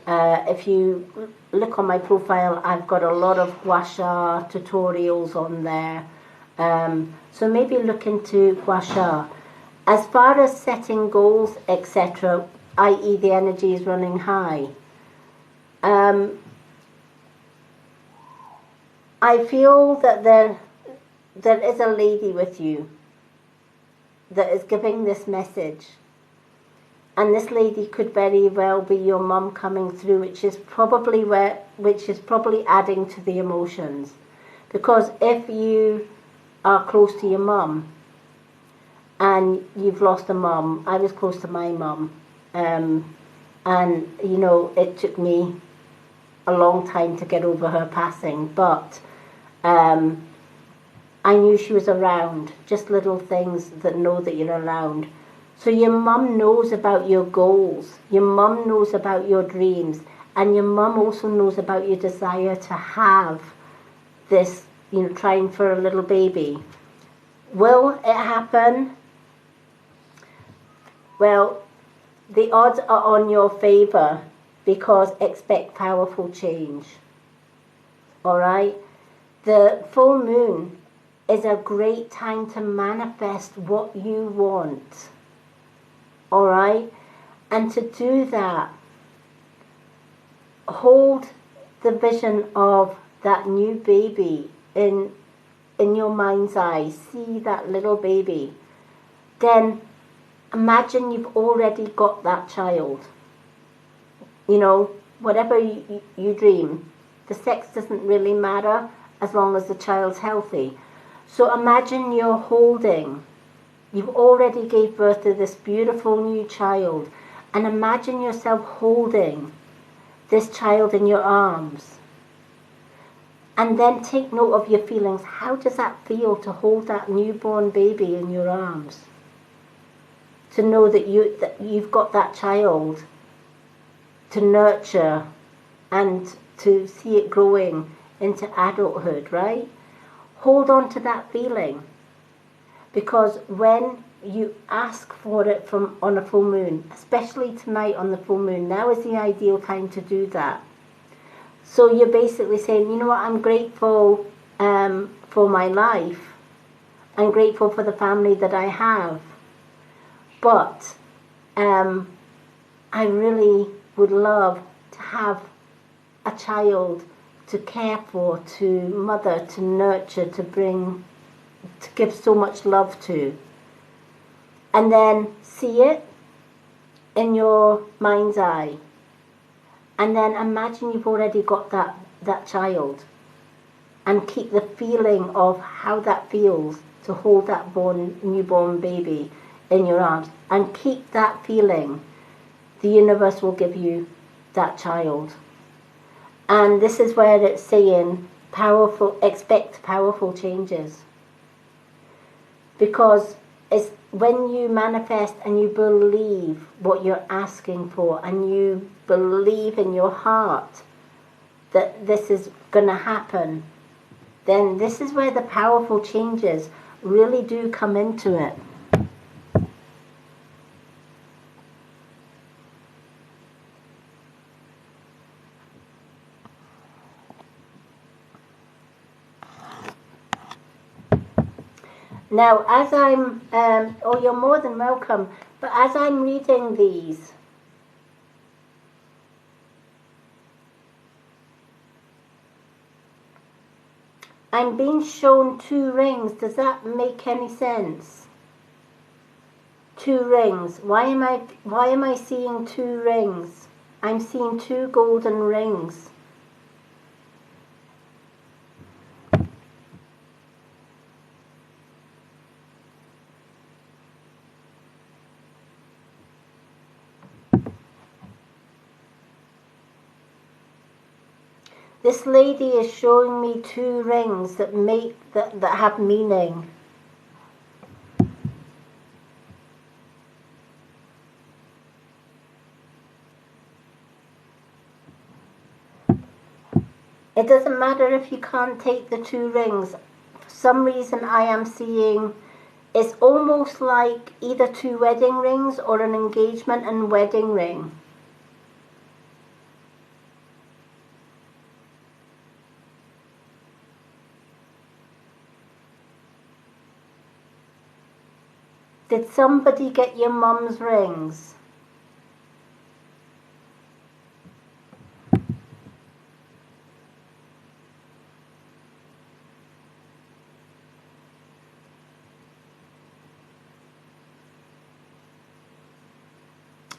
If you look on my profile, I've got a lot of gua sha tutorials on there. So maybe look into gua sha. As far as setting goals, etc., i.e. the energy is running high, I feel that there is a lady with you that is giving this message. And this lady could very well be your mum coming through, which is probably adding to the emotions. Because if you are close to your mum and you've lost a mum, I was close to my mum, and you know, it took me a long time to get over her passing, but I knew she was around. Just little things that know that you're around. So your mum knows about your goals, your mum knows about your dreams, and your mum also knows about your desire to have this, you know, trying for a little baby. Will it happen? Well, the odds are on your favor, because expect powerful change. Alright? The full moon is a great time to manifest what you want. Alright? And to do that, hold the vision of that new baby in your mind's eye. See that little baby. Then imagine you've already got that child. You know, whatever you dream, the sex doesn't really matter as long as the child's healthy. So imagine you're holding. You've already gave birth to this beautiful new child, and imagine yourself holding this child in your arms. And then take note of your feelings. How does that feel to hold that newborn baby in your arms? To know that you've got that child to nurture and to see it growing into adulthood, right? Hold on to that feeling. Because when you ask for it from on a full moon, especially tonight on the full moon. Now is the ideal time to do that. So you're basically saying, you know what, I'm grateful for my life. I'm grateful for the family that I have. But I really would love to have a child to care for, to mother, to nurture, to give so much love to. And then see it in your mind's eye. And then imagine you've already got that child. And keep the feeling of how that feels to hold that newborn baby in your arms. And keep that feeling. The universe will give you that child. And this is where it's saying expect powerful changes. Because it's when you manifest and you believe what you're asking for, and you believe in your heart that this is going to happen, then this is where the powerful changes really do come into it. Now, as I'm, you're more than welcome, but as I'm reading these, I'm being shown 2 rings. Does that make any sense? 2 rings. Why am I seeing 2 rings? I'm seeing 2 golden rings. This lady is showing me 2 rings that have meaning. It doesn't matter if you can't take the 2 rings. For some reason I am seeing it's almost like either 2 wedding rings or an engagement and wedding ring. Did somebody get your mum's rings?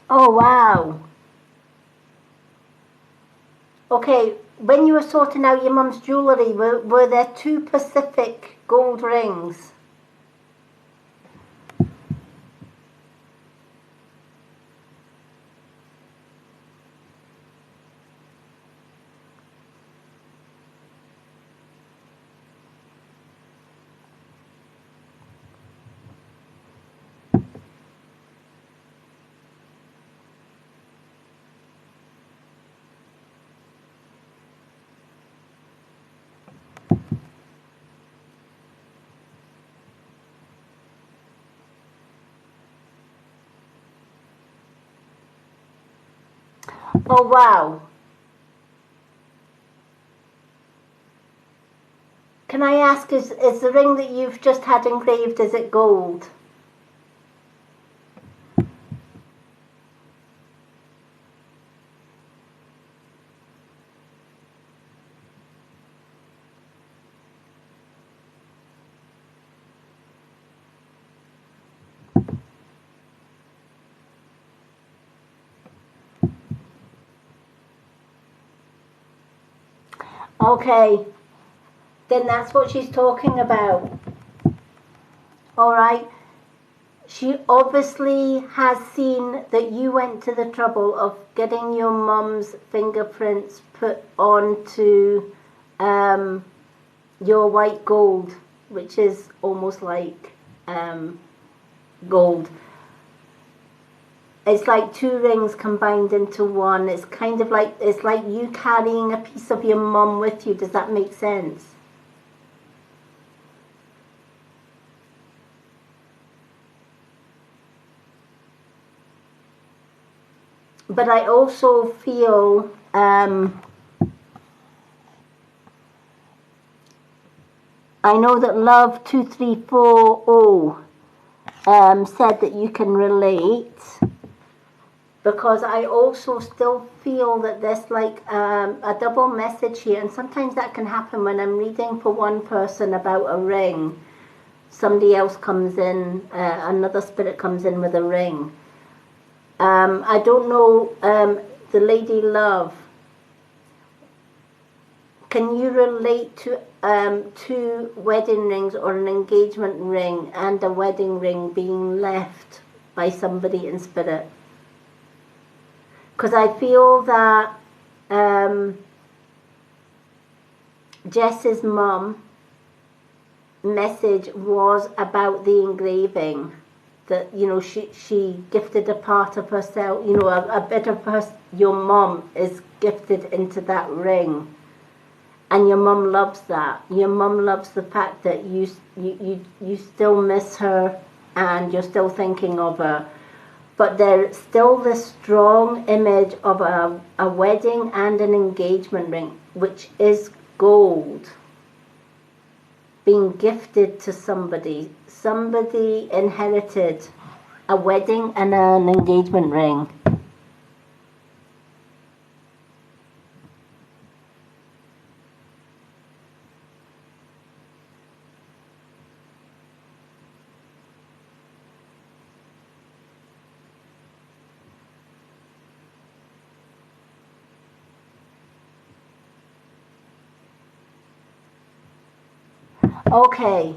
Oh, wow. Okay, when you were sorting out your mum's jewellery, were there 2 Pacific gold rings? Oh, wow. Can I ask, is the ring that you've just had engraved, is it gold? Okay, then that's what she's talking about. All right. She obviously has seen that you went to the trouble of getting your mum's fingerprints put onto your white gold, which is almost like gold. It's like 2 rings combined into one. It's kind of like, it's like you carrying a piece of your mum with you. Does that make sense? but I also feel I know that Love 2340 said that you can relate, because I also still feel that there's like a double message here, and sometimes that can happen when I'm reading for one person about a ring. Somebody else comes in, another spirit comes in with a ring. I don't know, the lady Love, can you relate to two wedding rings or an engagement ring and a wedding ring being left by somebody in spirit? Because I feel that Jess's mum message was about the engraving, that, you know, she gifted a part of herself, you know, a bit of your mum is gifted into that ring, and your mum loves that. Your mum loves the fact that you still miss her and you're still thinking of her, but there's still this strong image of a wedding and an engagement ring, which is gold, being gifted to somebody. Somebody inherited a wedding and an engagement ring. Okay.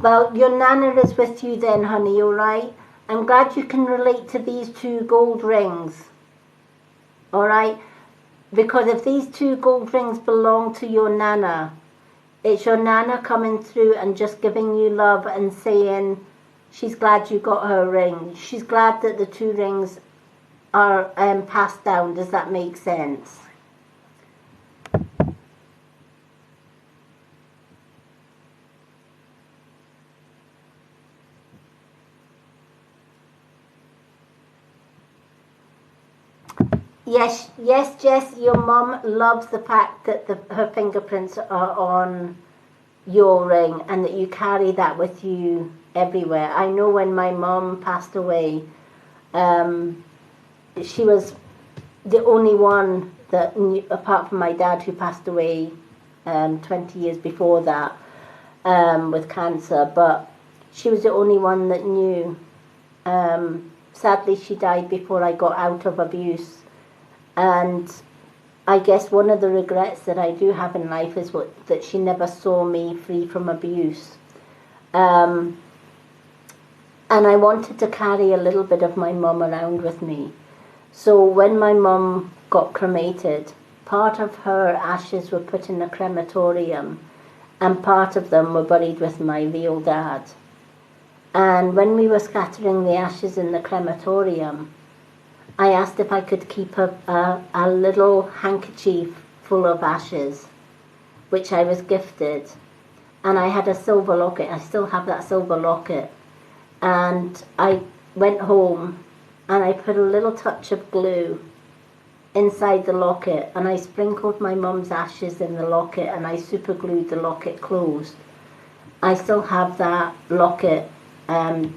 Well, your Nana is with you then, honey, alright? I'm glad you can relate to these two gold rings. Alright? Because if these two gold rings belong to your Nana, it's your Nana coming through and just giving you love and saying she's glad you got her ring. She's glad that the two rings are passed down. Does that make sense? Yes, yes, Jess, your mum loves the fact that her fingerprints are on your ring and that you carry that with you everywhere. I know when my mum passed away, she was the only one that knew, apart from my dad who passed away 20 years before that with cancer, but she was the only one that knew. Sadly, she died before I got out of abuse. And I guess one of the regrets that I do have in life is that she never saw me free from abuse. And I wanted to carry a little bit of my mum around with me. So when my mum got cremated, part of her ashes were put in a crematorium and part of them were buried with my real dad. And when we were scattering the ashes in the crematorium, I asked if I could keep a little handkerchief full of ashes, which I was gifted. And I had a silver locket. I still have that silver locket. And I went home and I put a little touch of glue inside the locket, and I sprinkled my mum's ashes in the locket, and I super glued the locket closed. I still have that locket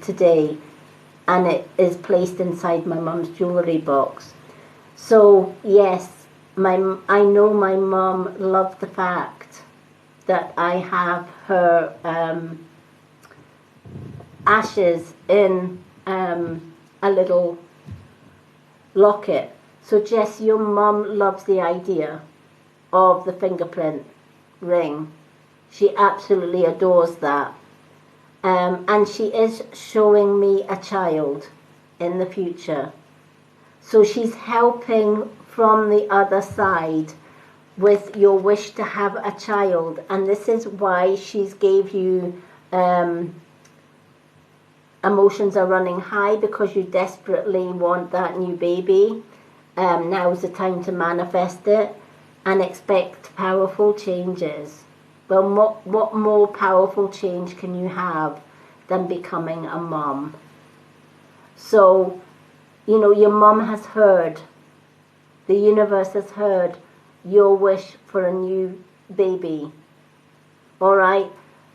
today, and it is placed inside my mum's jewellery box. So yes, I know my mum loved the fact that I have her ashes in a little locket. So Jess, your mum loves the idea of the fingerprint ring. She absolutely adores that. And she is showing me a child in the future. So she's helping from the other side with your wish to have a child. And this is why she's gave you emotions are running high, because you desperately want that new baby. Now is the time to manifest it and expect powerful changes. Well, what more powerful change can you have than becoming a mom? So you know, your mum has heard, the universe has heard your wish for a new baby. All right?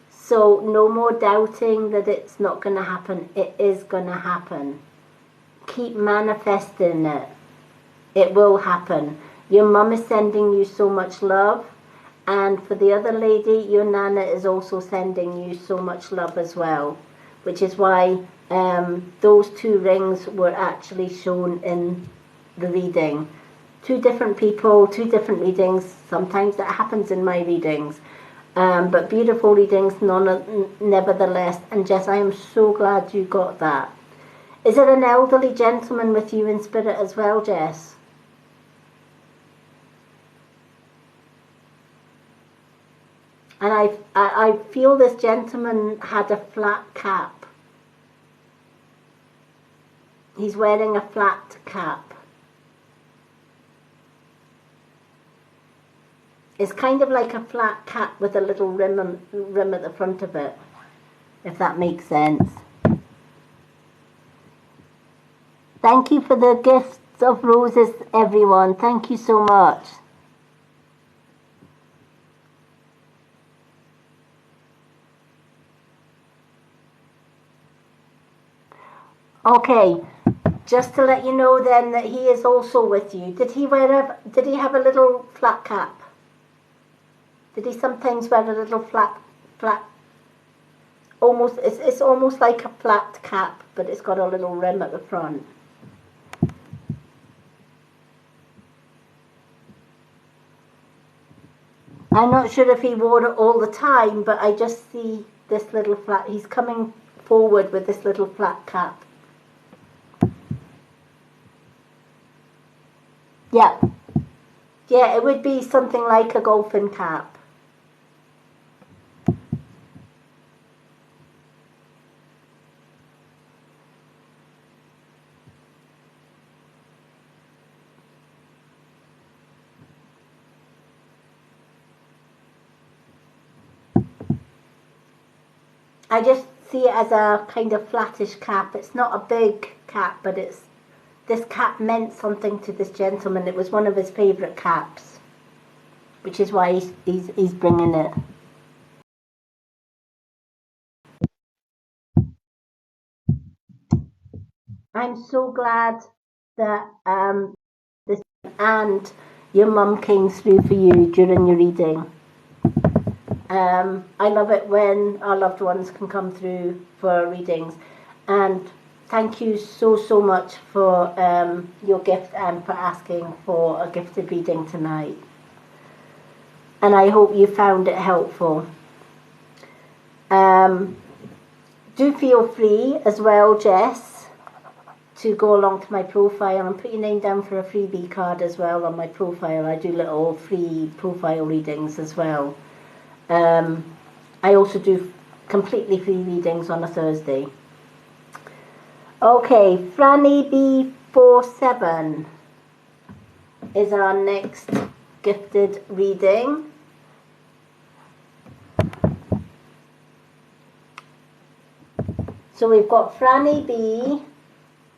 So no more doubting that it's not going to happen. It is going to happen. Keep manifesting it. It will happen. Your mum is sending you so much love. And for the other lady, your Nana is also sending you so much love as well. Which is why those two rings were actually shown in the reading. Two different people, two different readings. Sometimes that happens in my readings. But beautiful readings nevertheless. And Jess, I am so glad you got that. Is there an elderly gentleman with you in spirit as well, Jess? And I feel this gentleman had a flat cap. He's wearing a flat cap. It's kind of like a flat cap with a little rim at the front of it, if that makes sense. Thank you for the gifts of roses, everyone. Thank you so much. Okay, just to let you know then that he is also with you. Did he have a little flat cap? Did he sometimes wear a little flat, almost, it's almost like a flat cap, but it's got a little rim at the front. I'm not sure if he wore it all the time, but I just see this little flat, he's coming forward with this little flat cap. Yeah. Yeah, it would be something like a golfing cap. I just see it as a kind of flattish cap. It's not a big cap, but this cap meant something to this gentleman. It was one of his favourite caps, which is why he's bringing it. I'm so glad that this and your mum came through for you during your reading. I love it when our loved ones can come through for our readings, and thank you so much for your gift and for asking for a gifted reading tonight. And I hope you found it helpful. Do feel free as well, Jess, to go along to my profile and put your name down for a freebie card as well on my profile. I do little free profile readings as well. I also do completely free readings on a Thursday. Okay, Franny B47 is our next gifted reading. So we've got Franny B,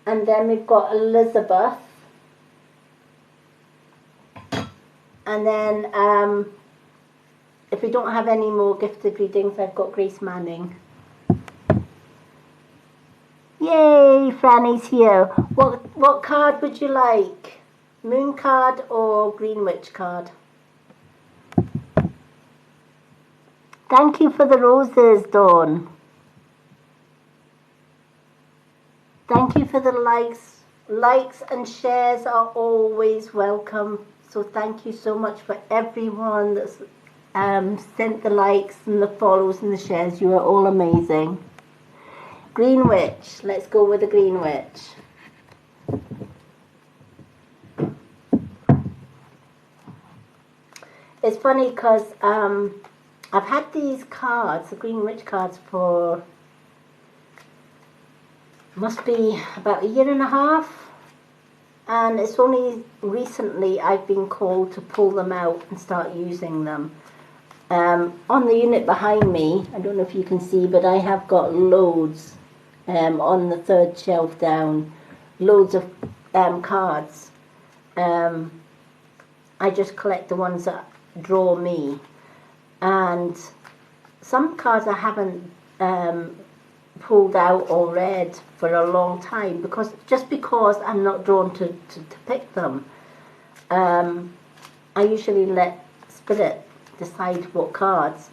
and then we've got Elizabeth, and then if we don't have any more gifted readings, I've got Grace Manning. Yay, Franny's here. What card would you like? Moon card or Green Witch card? Thank you for the roses, Dawn. Thank you for the likes. Likes and shares are always welcome. So thank you so much for everyone that's sent the likes and the follows and the shares. You are all amazing. Green Witch. Let's go with the Green Witch. It's funny because I've had these cards, the Green Witch cards, for must be about a year and a half, and it's only recently I've been called to pull them out and start using them. On the unit behind me, I don't know if you can see, but I have got loads on the third shelf down loads of cards. I just collect the ones that draw me, and some cards I haven't pulled out or read for a long time because I'm not drawn to pick them. I usually let Spirit decide what cards,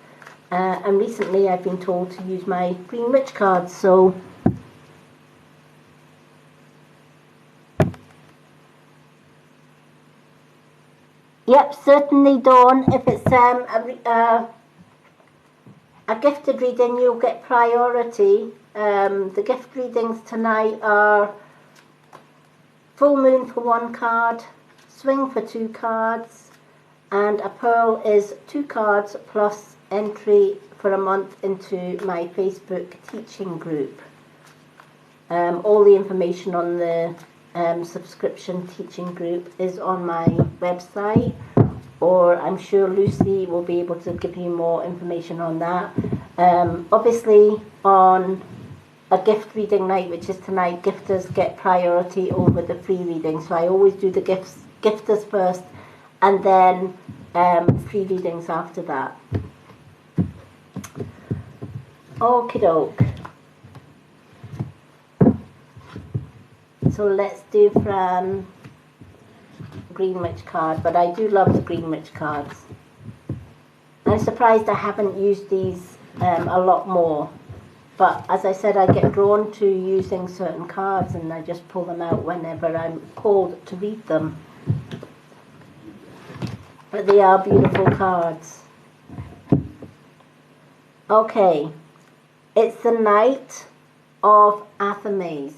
and recently I've been told to use my Green Witch cards, so yep, certainly, Dawn. If it's a gifted reading, you'll get priority. The gift readings tonight are Full Moon for 1 card, Swing for 2 cards, and a pearl is 2 cards plus entry for a month into my Facebook teaching group. All the information on the subscription teaching group is on my website, or I'm sure Lucy will be able to give you more information on that. Obviously, on a gift reading night, which is tonight, gifters get priority over the free reading. So I always do the gifters first, and then free readings after that. Okie doke. So let's do from Green Witch card, but I do love the Green Witch cards. I'm surprised I haven't used these a lot more, but as I said, I get drawn to using certain cards and I just pull them out whenever I'm called to read them. But they are beautiful cards. Okay, it's the Knight of Athames.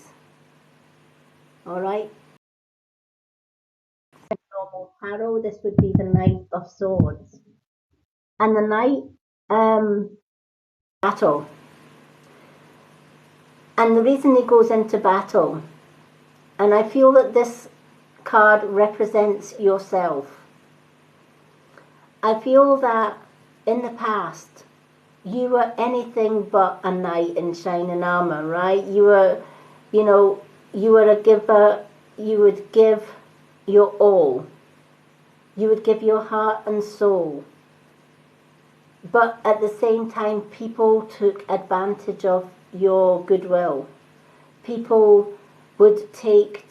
Alright, normal tarot, this would be the Knight of Swords. And the Knight, battle. And the reason he goes into battle, and I feel that this card represents yourself. I feel that in the past, you were anything but a knight in shining armor, right? You were, you were a giver. You would give your all. You would give your heart and soul. But at the same time, people took advantage of your goodwill. People would take.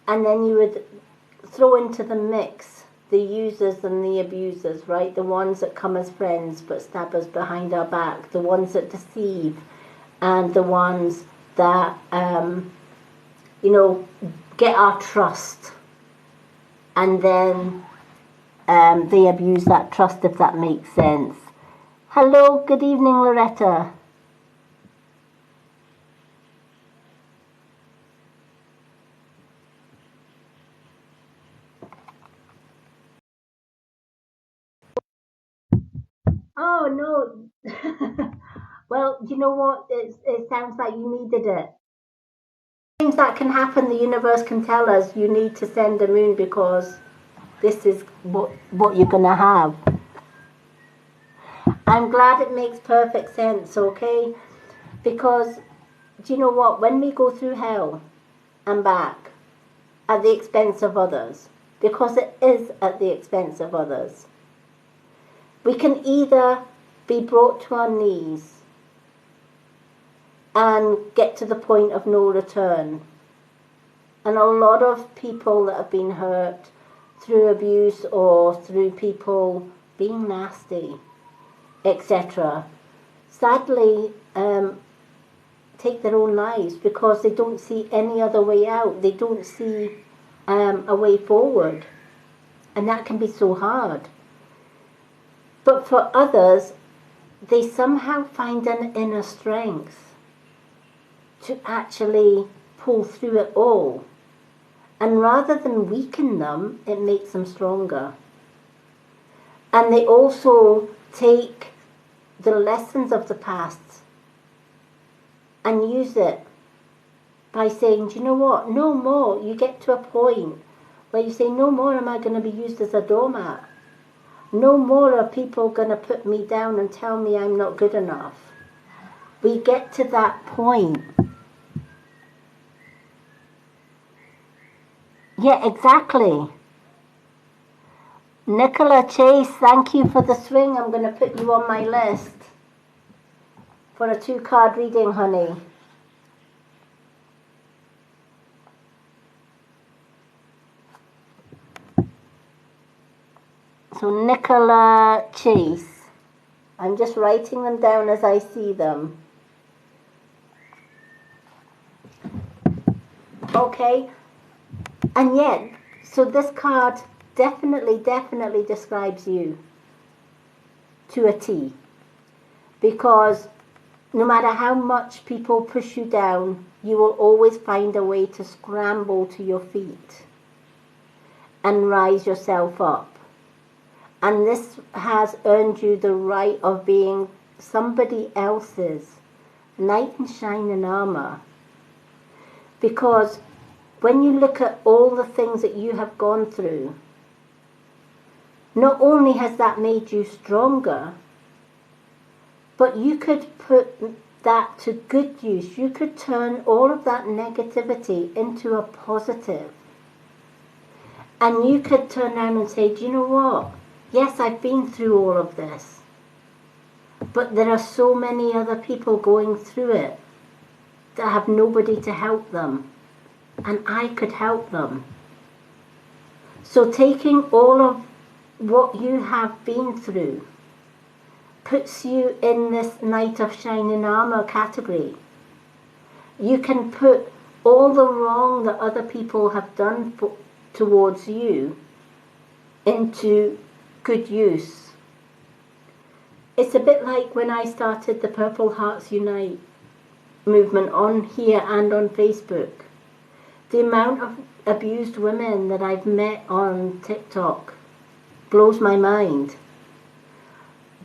And then you would throw into the mix the users and the abusers, right? The ones that come as friends but stab us behind our back. The ones that deceive. And the ones that, get our trust. And then they abuse that trust, if that makes sense. Hello, good evening, Loretta. Oh, no. Well, you know what? It sounds like you needed it. Things that can happen, the universe can tell us you need to send a moon because this is what you're going to have. I'm glad it makes perfect sense, okay? Because, do you know what? When we go through hell and back at the expense of others, because it is at the expense of others, we can either be brought to our knees and get to the point of no return. And a lot of people that have been hurt through abuse or through people being nasty, etc., sadly take their own lives because they don't see any other way out. They don't see a way forward. And that can be so hard. But for others, they somehow find an inner strength to actually pull through it all. And rather than weaken them, it makes them stronger. And they also take the lessons of the past and use it by saying, do you know what, no more. You get to a point where you say, no more am I going to be used as a doormat. No more are people going to put me down and tell me I'm not good enough. We get to that point Yeah, exactly. Nicola Chase, thank you for the swing. I'm going to put you on my list for a 2-card reading, honey. So Nicola Chase. I'm just writing them down as I see them. Okay. And yet, so this card definitely describes you to a T. Because no matter how much people push you down, you will always find a way to scramble to your feet and rise yourself up. And this has earned you the right of being somebody else's knight in shining armor. Because when you look at all the things that you have gone through, not only has that made you stronger, but you could put that to good use. You could turn all of that negativity into a positive. And you could turn around and say, do you know what? Yes, I've been through all of this. But there are so many other people going through it that have nobody to help them. And I could help them. So taking all of what you have been through puts you in this knight of shining armor category. You can put all the wrong that other people have done towards you into good use. It's a bit like when I started the Purple Hearts Unite movement on here and on Facebook. The amount of abused women that I've met on TikTok blows my mind.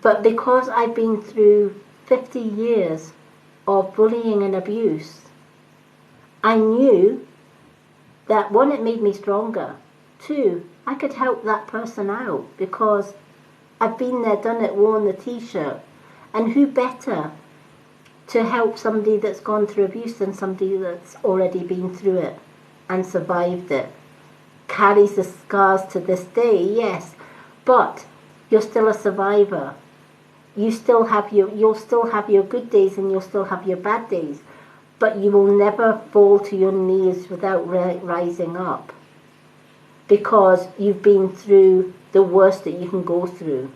But because I've been through 50 years of bullying and abuse, I knew that one, it made me stronger. Two, I could help that person out because I've been there, done it, worn the t-shirt. And who better to help somebody that's gone through abuse than somebody that's already been through it and survived it? Carries the scars to this day, yes, but you're still a survivor. You'll still have your good days and you'll still have your bad days, but you will never fall to your knees without rising up, because you've been through the worst that you can go through.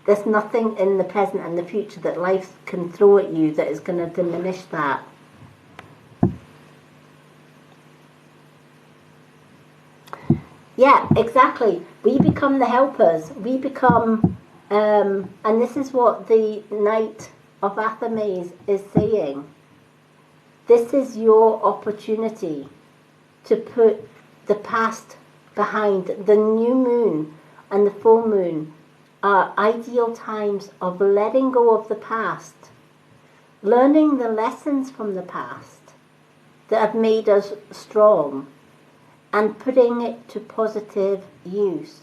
There's nothing in the present and the future that life can throw at you that is going to diminish that. Yeah, exactly. We become the helpers. We become, and this is what the Knight of Athames is saying. This is your opportunity to put the past behind. The new moon and the full moon are ideal times of letting go of the past, learning the lessons from the past that have made us strong, and putting it to positive use.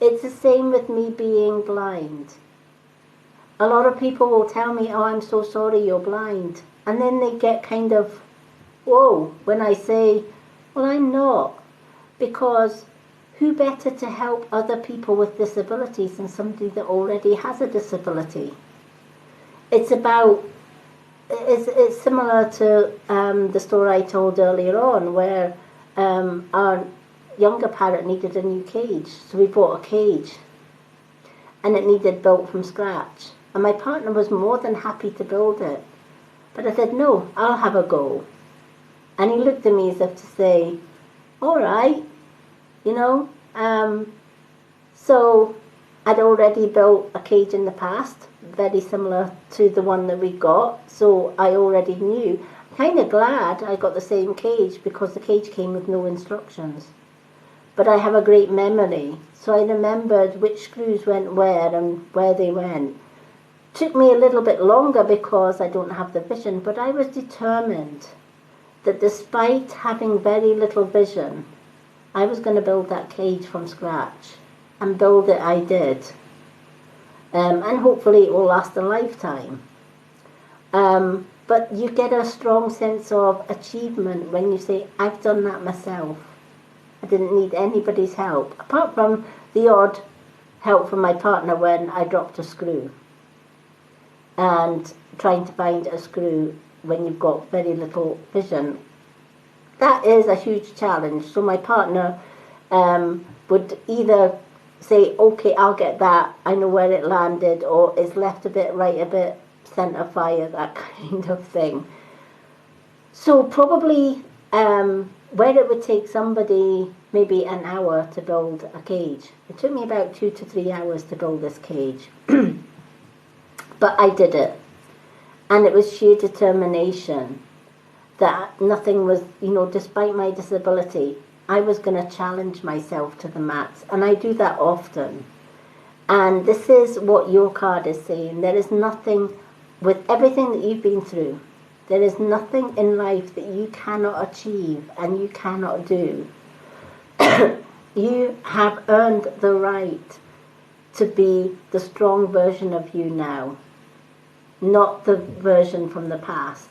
It's the same with me being blind. A lot of people will tell me, oh, I'm so sorry you're blind. And then they get kind of, whoa, when I say, well, I'm not. Because who better to help other people with disabilities than somebody that already has a disability? It's similar to the story I told earlier on, where our younger parrot needed a new cage. So we bought a cage, and it needed built from scratch. And my partner was more than happy to build it. But I said, no, I'll have a go. And he looked at me as if to say, all right, you know. So I'd already built a cage in the past, very similar to the one that we got. So I already knew. Kind of glad I got the same cage, because the cage came with no instructions. But I have a great memory, so I remembered which screws went where and where they went. Took me a little bit longer because I don't have the vision, but I was determined that despite having very little vision, I was going to build that cage from scratch, and build it I did. And hopefully it will last a lifetime. But you get a strong sense of achievement when you say, I've done that myself. I didn't need anybody's help, apart from the odd help from my partner when I dropped a screw. And trying to find a screw when you've got very little vision, that is a huge challenge. So my partner would either say, okay, I'll get that, I know where it landed, or it's left a bit, right a bit, centre fire, that kind of thing. So probably where it would take somebody maybe an hour to build a cage, it took me about 2 to 3 hours to build this cage. But I did it. And it was sheer determination that nothing was, despite my disability, I was going to challenge myself to the max. And I do that often. And this is what your card is saying. There is nothing, with everything that you've been through, there is nothing in life that you cannot achieve and you cannot do. You have earned the right to be the strong version of you now, not the version from the past.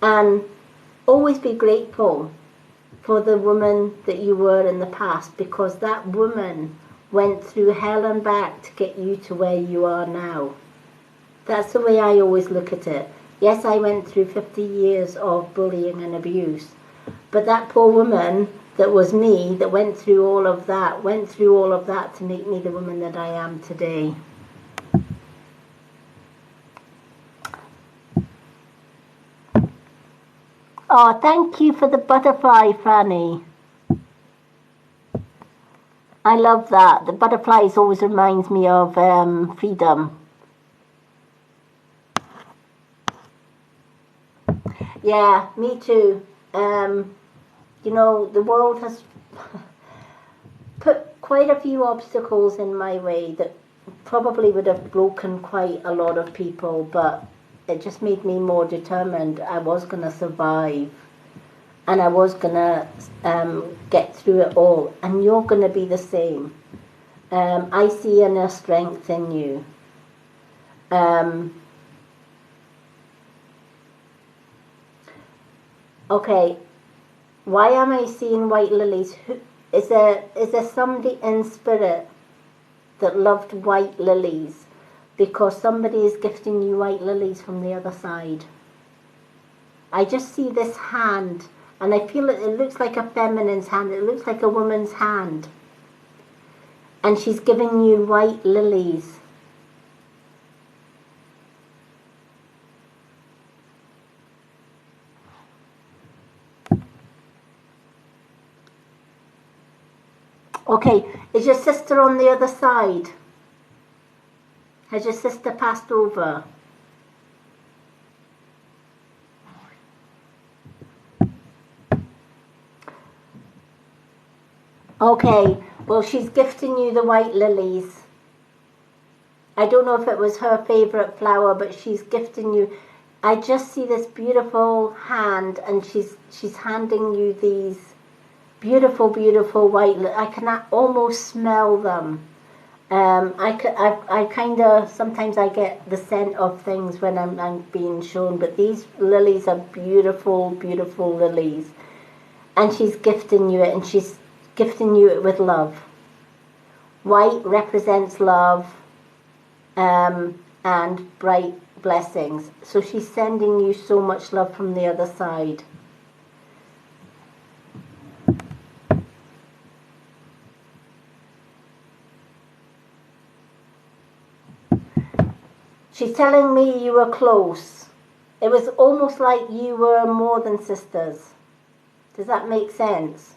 And always be grateful for the woman that you were in the past, because that woman went through hell and back to get you to where you are now. That's the way I always look at it. Yes, I went through 50 years of bullying and abuse, but that poor woman that was me, that went through all of that to make me the woman that I am today. Oh, thank you for the butterfly, Franny. I love that. The butterflies always reminds me of freedom. Yeah, me too. The world has put quite a few obstacles in my way that probably would have broken quite a lot of people, but it just made me more determined. I was going to survive, and I was going to get through it all, and you're going to be the same. I see inner strength in you. Okay, why am I seeing white lilies? Is there somebody in spirit that loved white lilies? Because somebody is gifting you white lilies from the other side. I just see this hand, and I feel it looks like a feminine's hand. It looks like a woman's hand. And she's giving you white lilies. Okay, is your sister on the other side? Has your sister passed over? Okay, well, she's gifting you the white lilies. I don't know if it was her favourite flower, but she's gifting you. I just see this beautiful hand, and she's handing you these beautiful, beautiful white lilies. I can almost smell them. I kind of, sometimes I get the scent of things when I'm being shown, but these lilies are beautiful, beautiful lilies. And she's gifting you it, and she's gifting you it with love. White represents love and bright blessings. So she's sending you so much love from the other side. She's telling me you were close. It was almost like you were more than sisters. Does that make sense?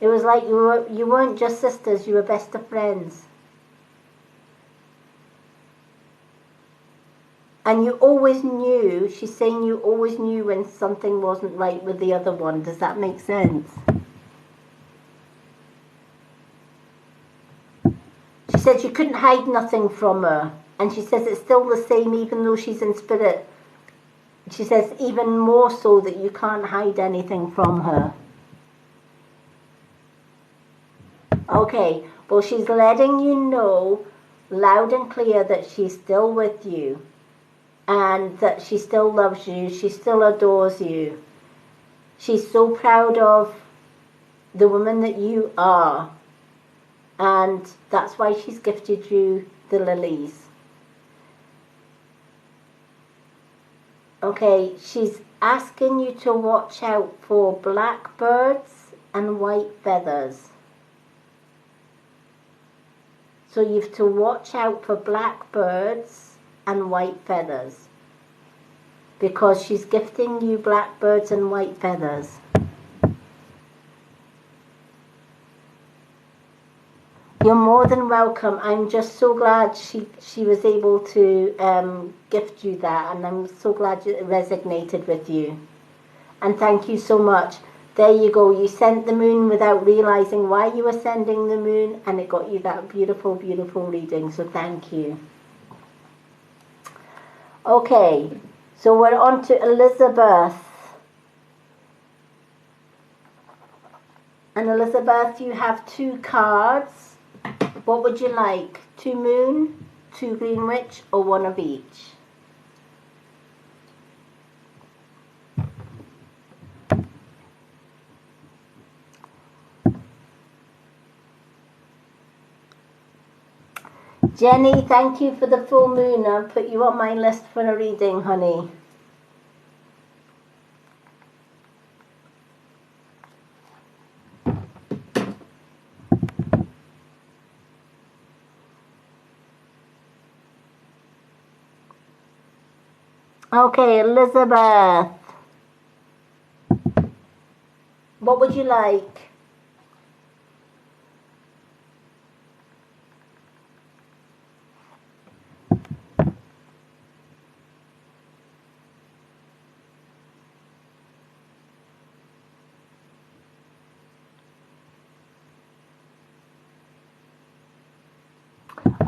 It was like you weren't just sisters, you were best of friends. And you always knew, she's saying you always knew when something wasn't right with the other one. Does that make sense? She said you couldn't hide nothing from her. And she says it's still the same even though she's in spirit. She says even more so that you can't hide anything from her. Okay, well, she's letting you know loud and clear that she's still with you. and that she still loves you, she still adores you. She's so proud of the woman that you are, and that's why she's gifted you the lilies. Okay, she's asking you to watch out for blackbirds and white feathers. So you have to watch out for blackbirds and white feathers, because she's gifting you blackbirds and white feathers. You're more than welcome. I'm just so glad she was able to gift you that, and I'm so glad it resonated with you. And thank you so much. There you go. You sent the moon without realizing why you were sending the moon, and it got you that beautiful, beautiful reading. So thank you. Okay, so we're on to Elizabeth. And Elizabeth, you have 2 cards. What would you like? 2 moon, 2 green witch, or 1 of each? Jenny, thank you for the full moon. I'll put you on my list for a reading, honey. Okay, Elizabeth. What would you like?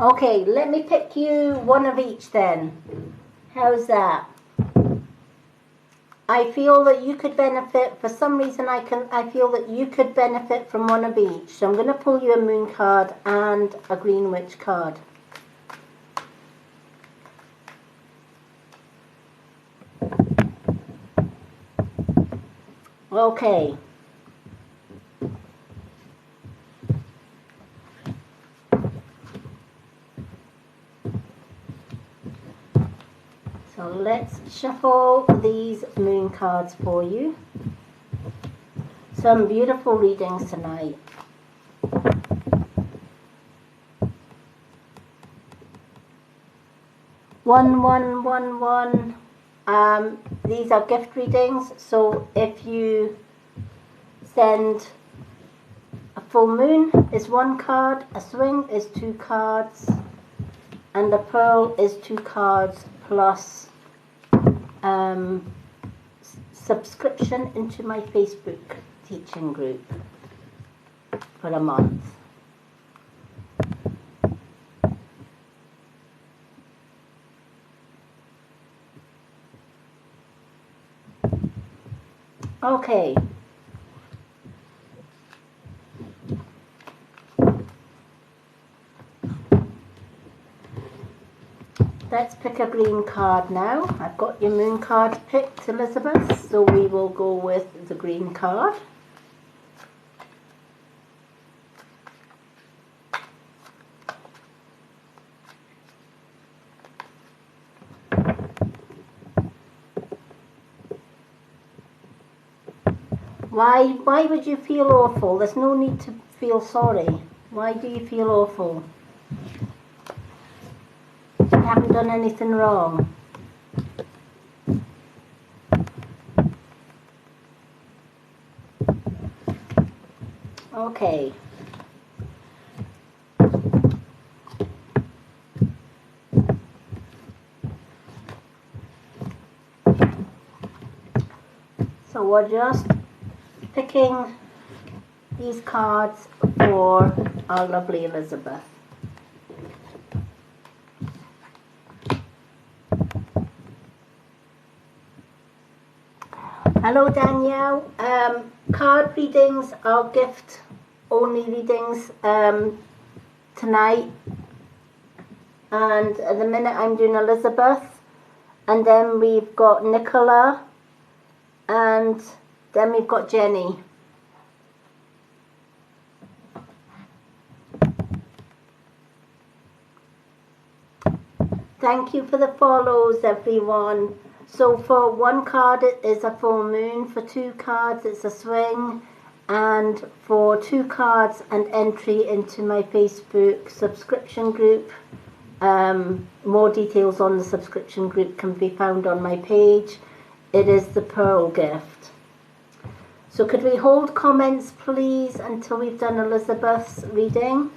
Okay, let me pick you 1 of each then. How's that? I feel that you could benefit, for some reason I feel that you could benefit from 1 of each. So I'm going to pull you a moon card and a green witch card. Okay. So let's shuffle these moon cards for you. Some beautiful readings tonight. One, one, one, one. These are gift readings. So if you send a full moon is 1 card, a swing is 2 cards, and a pearl is 2 cards plus subscription into my Facebook teaching group for a month. Okay. Let's pick a green card now. I've got your moon card picked, Elizabeth, so we will go with the green card. Why would you feel awful? There's no need to feel sorry. Why do you feel awful? You haven't done anything wrong. Okay. So we're just picking these cards for our lovely Elizabeth. Hello Danielle. Card readings are gift only readings tonight, and at the minute I'm doing Elizabeth. And then we've got Nicola, and then we've got Jenny. Thank you for the follows, everyone. So for one card it is a full moon, for two cards it's a swing, and for two cards an entry into my Facebook subscription group. More details on the subscription group can be found on my page. It is the Pearl Gift. So could we hold comments please until we've done Elizabeth's reading?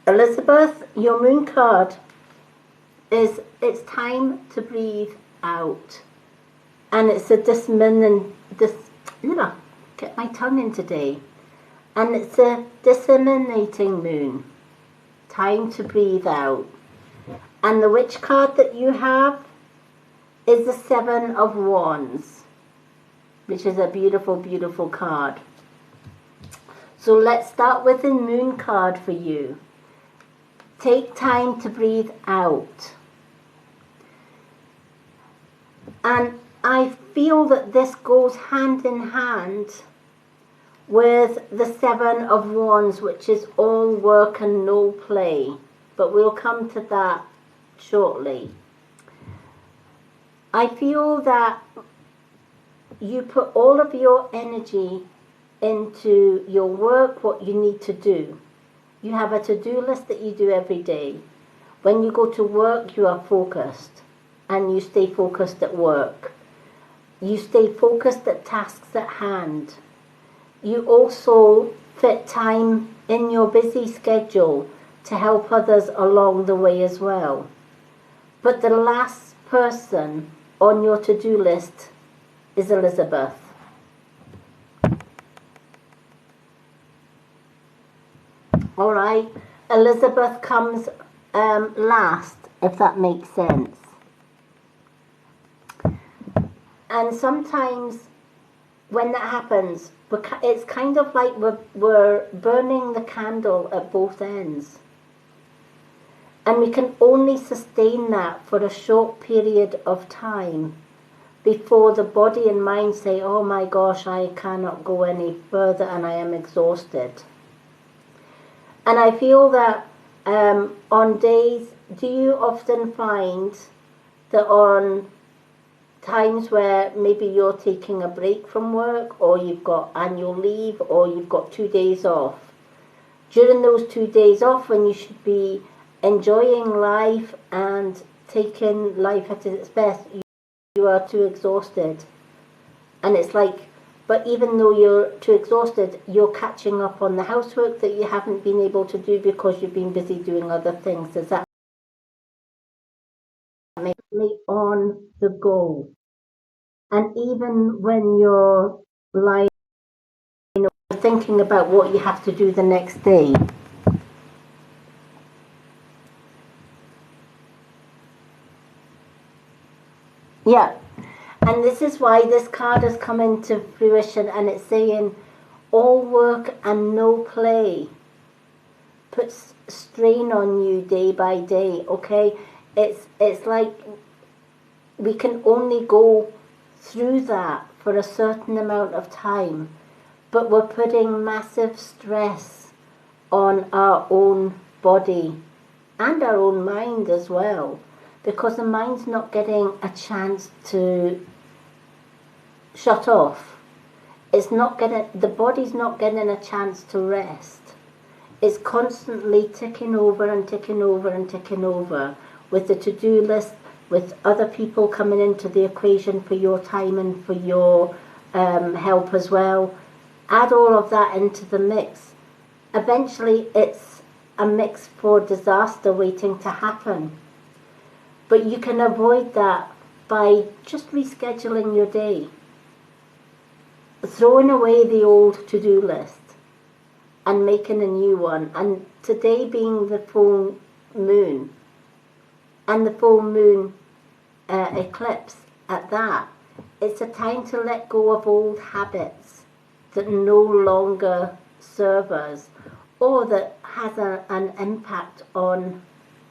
Elizabeth, your moon card is it's time to breathe out. And it's a get my tongue in today. And it's a disseminating moon. Time to breathe out. And the witch card that you have is the Seven of Wands, which is a beautiful, beautiful card. So let's start with the moon card for you. Take time to breathe out. And I feel that this goes hand in hand with the Seven of Wands, which is all work and no play. But we'll come to that shortly. I feel that you put all of your energy into your work, what you need to do. You have a to-do list that you do every day. When you go to work, you are focused and you stay focused at work. You stay focused at tasks at hand. You also fit time in your busy schedule to help others along the way as well. But the last person on your to-do list is Elizabeth. All right, Elizabeth comes last, if that makes sense. And sometimes when that happens, it's kind of like we're burning the candle at both ends. And we can only sustain that for a short period of time before the body and mind say, oh my gosh, I cannot go any further and I am exhausted. And I feel that on days, do you often find that on times where maybe you're taking a break from work, or you've got annual leave, or you've got 2 days off, during those 2 days off when you should be enjoying life and taking life at its best, you are too exhausted. And it's like, but even though you're too exhausted, you're catching up on the housework that you haven't been able to do because you've been busy doing other things. Does that make me on the go? And even when you're lying, thinking about what you have to do the next day. Yeah. And this is why this card has come into fruition, and it's saying all work and no play puts strain on you day by day, okay? It's like we can only go through that for a certain amount of time, but we're putting massive stress on our own body and our own mind as well, because the mind's not getting a chance to shut off. The body's not getting a chance to rest. It's constantly ticking over and ticking over and ticking over with the to-do list, with other people coming into the equation for your time and for your help as well. Add all of that into the mix. Eventually it's a mix for disaster waiting to happen. But you can avoid that by just rescheduling your day. Throwing away the old to-do list and making a new one. And today being the full moon, and the full moon eclipse at that, it's a time to let go of old habits that no longer serve us, or that has an impact on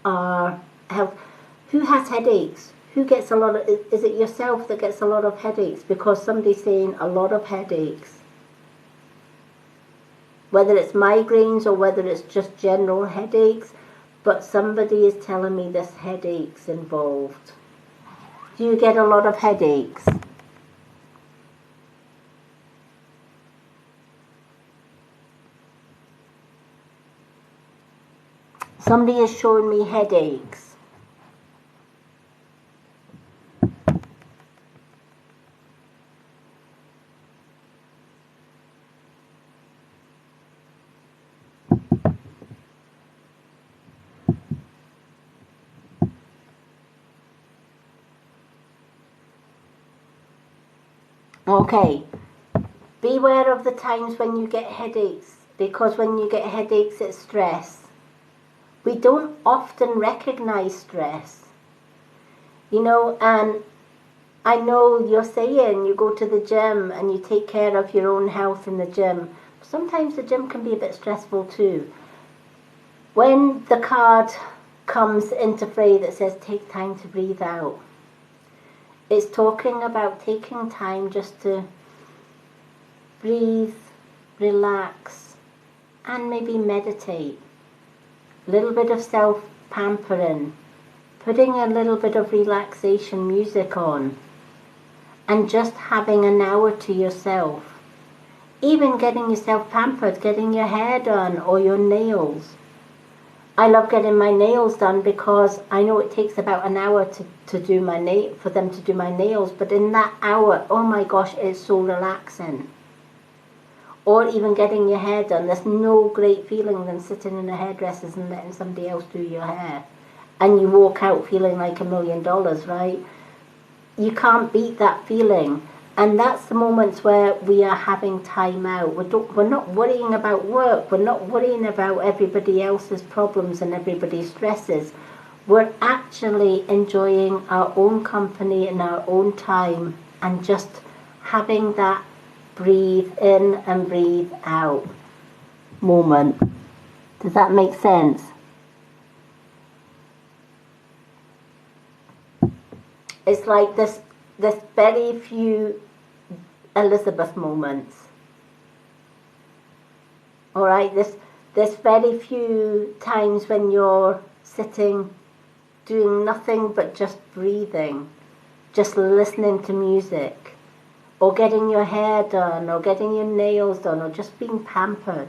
our health. Who has headaches? Who gets a lot of, is it yourself that gets a lot of headaches because somebody's saying a lot of headaches? Whether it's migraines or whether it's just general headaches, but somebody is telling me there's headaches involved. Do you get a lot of headaches? Somebody is showing me headaches. Okay, beware of the times when you get headaches, because when you get headaches it's stress. We don't often recognize stress, you know, and I know you're saying you go to the gym and you take care of your own health in the gym. Sometimes the gym can be a bit stressful too. When the card comes into play that says take time to breathe out, it's talking about taking time just to breathe, relax, and maybe meditate. A little bit of self-pampering, putting a little bit of relaxation music on, and just having an hour to yourself. Even getting yourself pampered, getting your hair done or your nails. I love getting my nails done because I know it takes about an hour to do for them to do my nails, but in that hour, oh my gosh, it's so relaxing. Or even getting your hair done. There's no great feeling than sitting in a hairdresser's and letting somebody else do your hair. And you walk out feeling like $1 million, right? You can't beat that feeling. And that's the moments where we are having time out. We're not worrying about work. We're not worrying about everybody else's problems and everybody's stresses. We're actually enjoying our own company and our own time and just having that breathe in and breathe out moment. Does that make sense? It's like there's very few Elizabeth moments. All right, there's very few times when you're sitting doing nothing but just breathing, just listening to music, or getting your hair done, or getting your nails done, or just being pampered,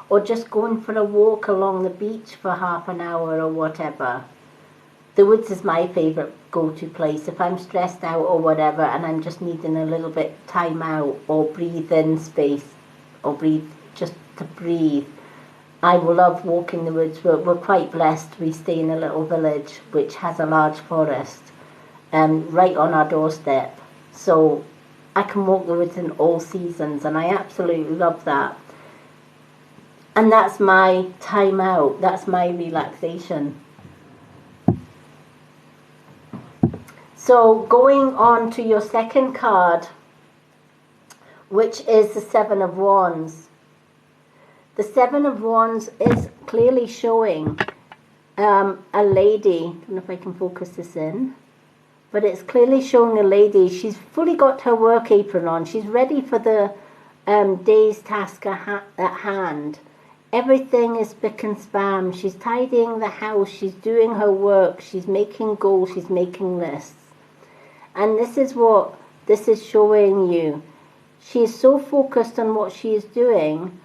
or just going for a walk along the beach for half an hour or whatever. The woods is my favourite go-to place. If I'm stressed out or whatever and I'm just needing a little bit time out or breathe in space or just to breathe, I will love walking the woods. We're quite blessed. We stay in a little village which has a large forest right on our doorstep. So I can walk the woods in all seasons and I absolutely love that. And that's my time out. That's my relaxation. So going on to your second card, which is the Seven of Wands. The Seven of Wands is clearly showing a lady. I don't know if I can focus this in, but it's clearly showing a lady. She's fully got her work apron on. She's ready for the day's task at hand. Everything is spick and span. She's tidying the house. She's doing her work. She's making goals. She's making lists. And this is what this is showing you. She is so focused on what she is doing,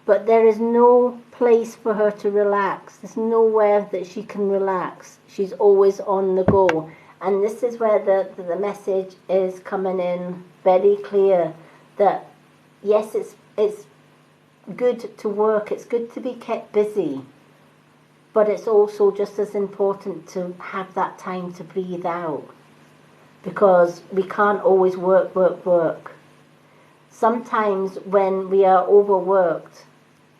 but there is no place for her to relax. There's nowhere that she can relax. She's always on the go. And this is where the message is coming in very clear that, yes, it's good to work. It's good to be kept busy. But it's also just as important to have that time to breathe out. Because we can't always work. Sometimes when we are overworked,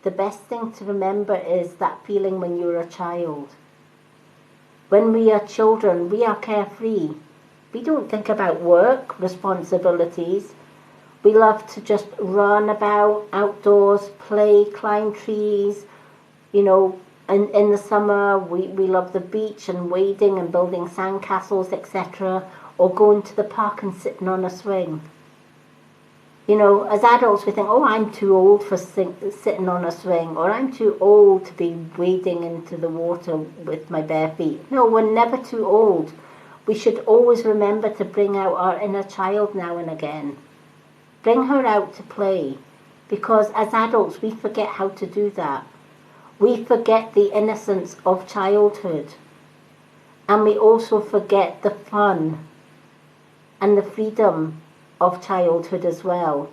the best thing to remember is that feeling when you were a child. When we are children, we are carefree. We don't think about work, responsibilities. We love to just run about outdoors, play, climb trees, in the summer, we love the beach and wading and building sandcastles, etc., or going to the park and sitting on a swing. You know, as adults, we think, oh, I'm too old for sitting on a swing, or I'm too old to be wading into the water with my bare feet. No, we're never too old. We should always remember to bring out our inner child now and again. Bring her out to play, because as adults, we forget how to do that. We forget the innocence of childhood, and we also forget the fun and the freedom of childhood as well.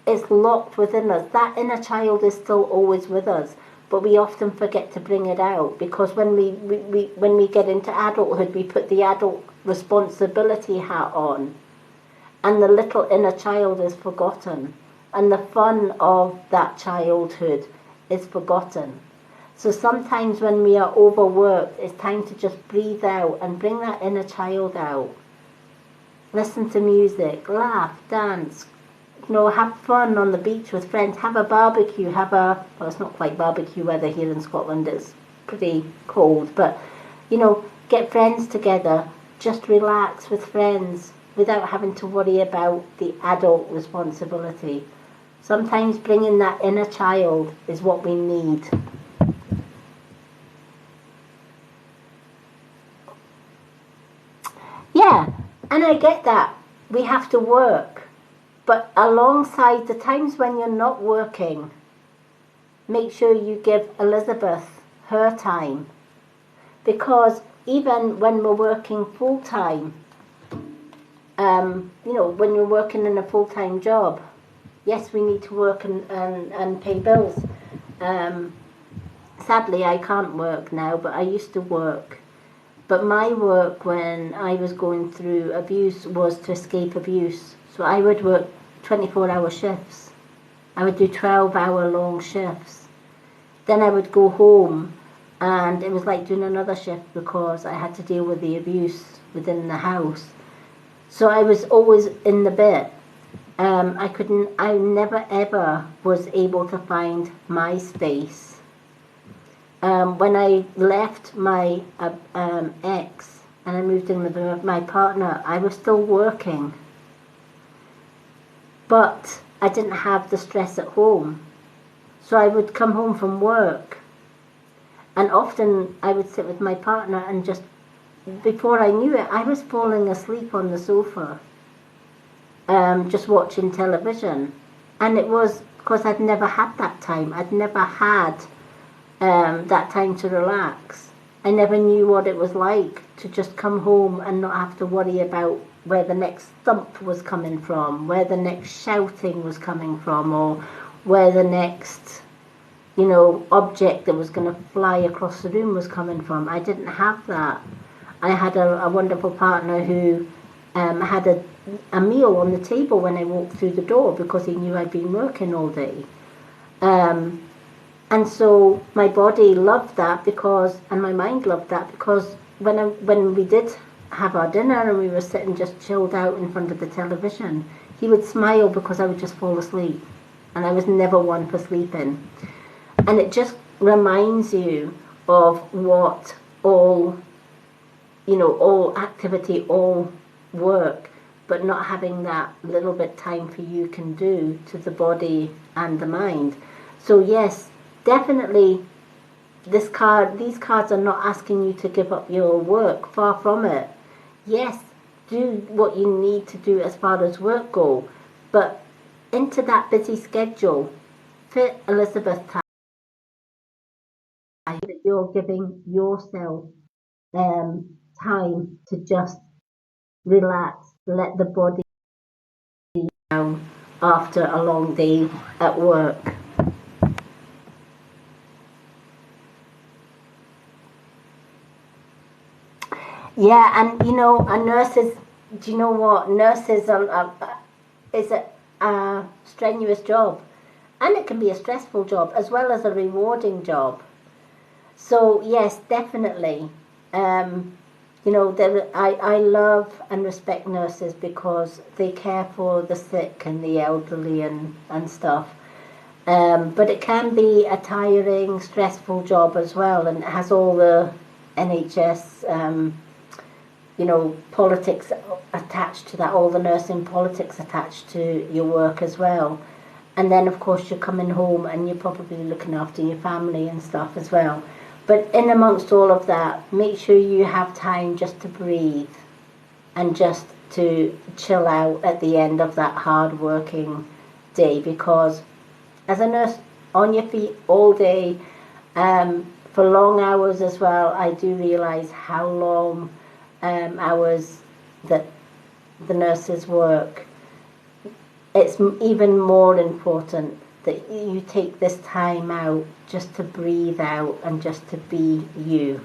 It's locked within us. That inner child is still always with us, but we often forget to bring it out, because when we get into adulthood, we put the adult responsibility hat on, and the little inner child is forgotten, and the fun of that childhood is forgotten. So sometimes when we are overworked, it's time to just breathe out and bring that inner child out. Listen to music, laugh, dance, you know, have fun on the beach with friends, have a barbecue, well, it's not quite barbecue weather here in Scotland, it's pretty cold, but, you know, get friends together, just relax with friends without having to worry about the adult responsibility. Sometimes bringing that inner child is what we need. Yeah, and I get that. We have to work. But alongside the times when you're not working, make sure you give Elizabeth her time. Because even when we're working full-time, you know, when you're working in a full-time job, yes, we need to work and pay bills. Sadly, I can't work now, but I used to work. But my work when I was going through abuse was to escape abuse. So I would work 24-hour shifts. I would do 12-hour long shifts. Then I would go home, and it was like doing another shift because I had to deal with the abuse within the house. So I was always in the bit. I never ever was able to find my space. When I left my ex and I moved in with my partner, I was still working, but I didn't have the stress at home. So I would come home from work, and often I would sit with my partner, and just before I knew it, I was falling asleep on the sofa, just watching television. And it was because I'd never had that time. I'd never had that time to relax. I never knew what it was like to just come home and not have to worry about where the next thump was coming from, where the next shouting was coming from, or where the next, you know, object that was going to fly across the room was coming from. I didn't have that. I had a wonderful partner who had a meal on the table when I walked through the door because he knew I'd been working all day. And so my body loved that and my mind loved that, because when we did have our dinner and we were sitting just chilled out in front of the television, he would smile because I would just fall asleep. And I was never one for sleeping. And it just reminds you of what all activity, all work, but not having that little bit time for you can do to the body and the mind. So yes, definitely these cards are not asking you to give up your work, far from it. Yes, do what you need to do as far as work go, but into that busy schedule, fit Elizabeth time that you're giving yourself time to just relax, let the body down after a long day at work. Yeah, and you know, a nurses, do you know what? Nurses is a strenuous job, and it can be a stressful job as well as a rewarding job. So yes, definitely. You know, I love and respect nurses because they care for the sick and the elderly and stuff. But it can be a tiring, stressful job as well, and it has all the NHS, politics attached to that, all the nursing politics attached to your work as well. And then, of course, you're coming home and you're probably looking after your family and stuff as well. But in amongst all of that, make sure you have time just to breathe and just to chill out at the end of that hard working day, because as a nurse on your feet all day, for long hours as well, I do realise how long hours that the nurses work. It's even more important that you take this time out just to breathe out and just to be you.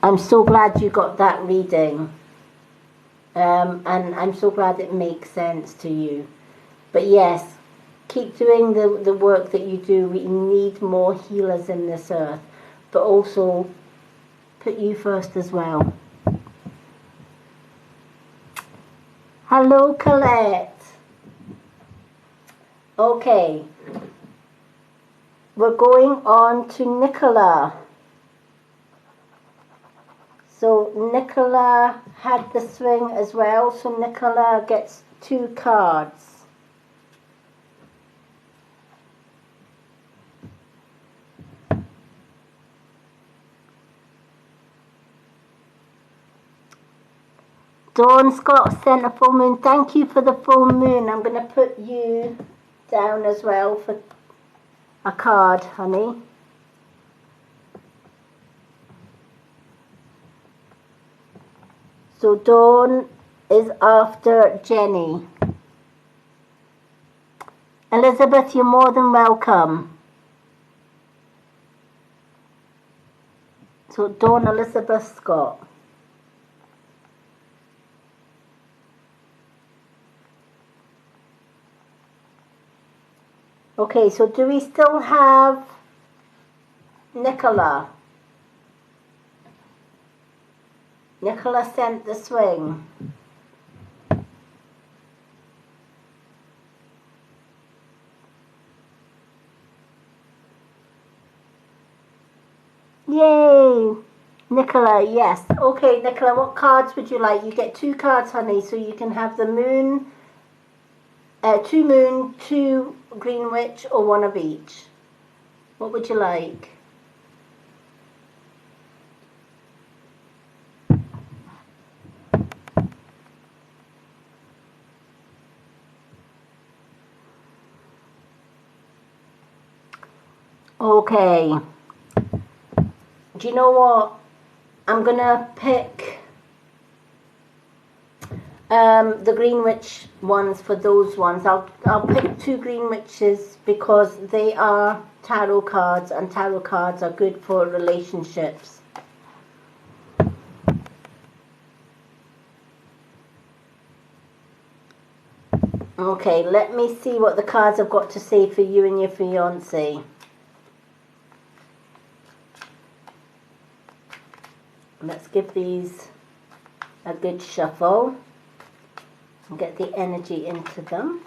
I'm so glad you got that reading, and I'm so glad it makes sense to you. But yes, keep doing the work that you do. We need more healers in this earth, but also put you first as well. Hello, Colette. Okay, we're going on to Nicola. So Nicola had the swing as well, so Nicola gets 2 cards. Dawn Scott sent a full moon. Thank you for the full moon. I'm going to put you down as well for a card, honey. So Dawn is after Jenny. Elizabeth, you're more than welcome. So Dawn Elizabeth Scott. Okay, so do we still have Nicola? Nicola sent the swing. Yay! Nicola, yes. Okay, Nicola, what cards would you like? You get 2 cards, honey, so you can have the moon, 2 moon, 2 green witch, or 1 of each. What would you like? Okay. Do you know what? I'm gonna pick the green witch ones for those ones. I'll pick 2 green witches because they are tarot cards, and tarot cards are good for relationships. Okay, let me see what the cards have got to say for you and your fiancé. Let's give these a good shuffle and get the energy into them.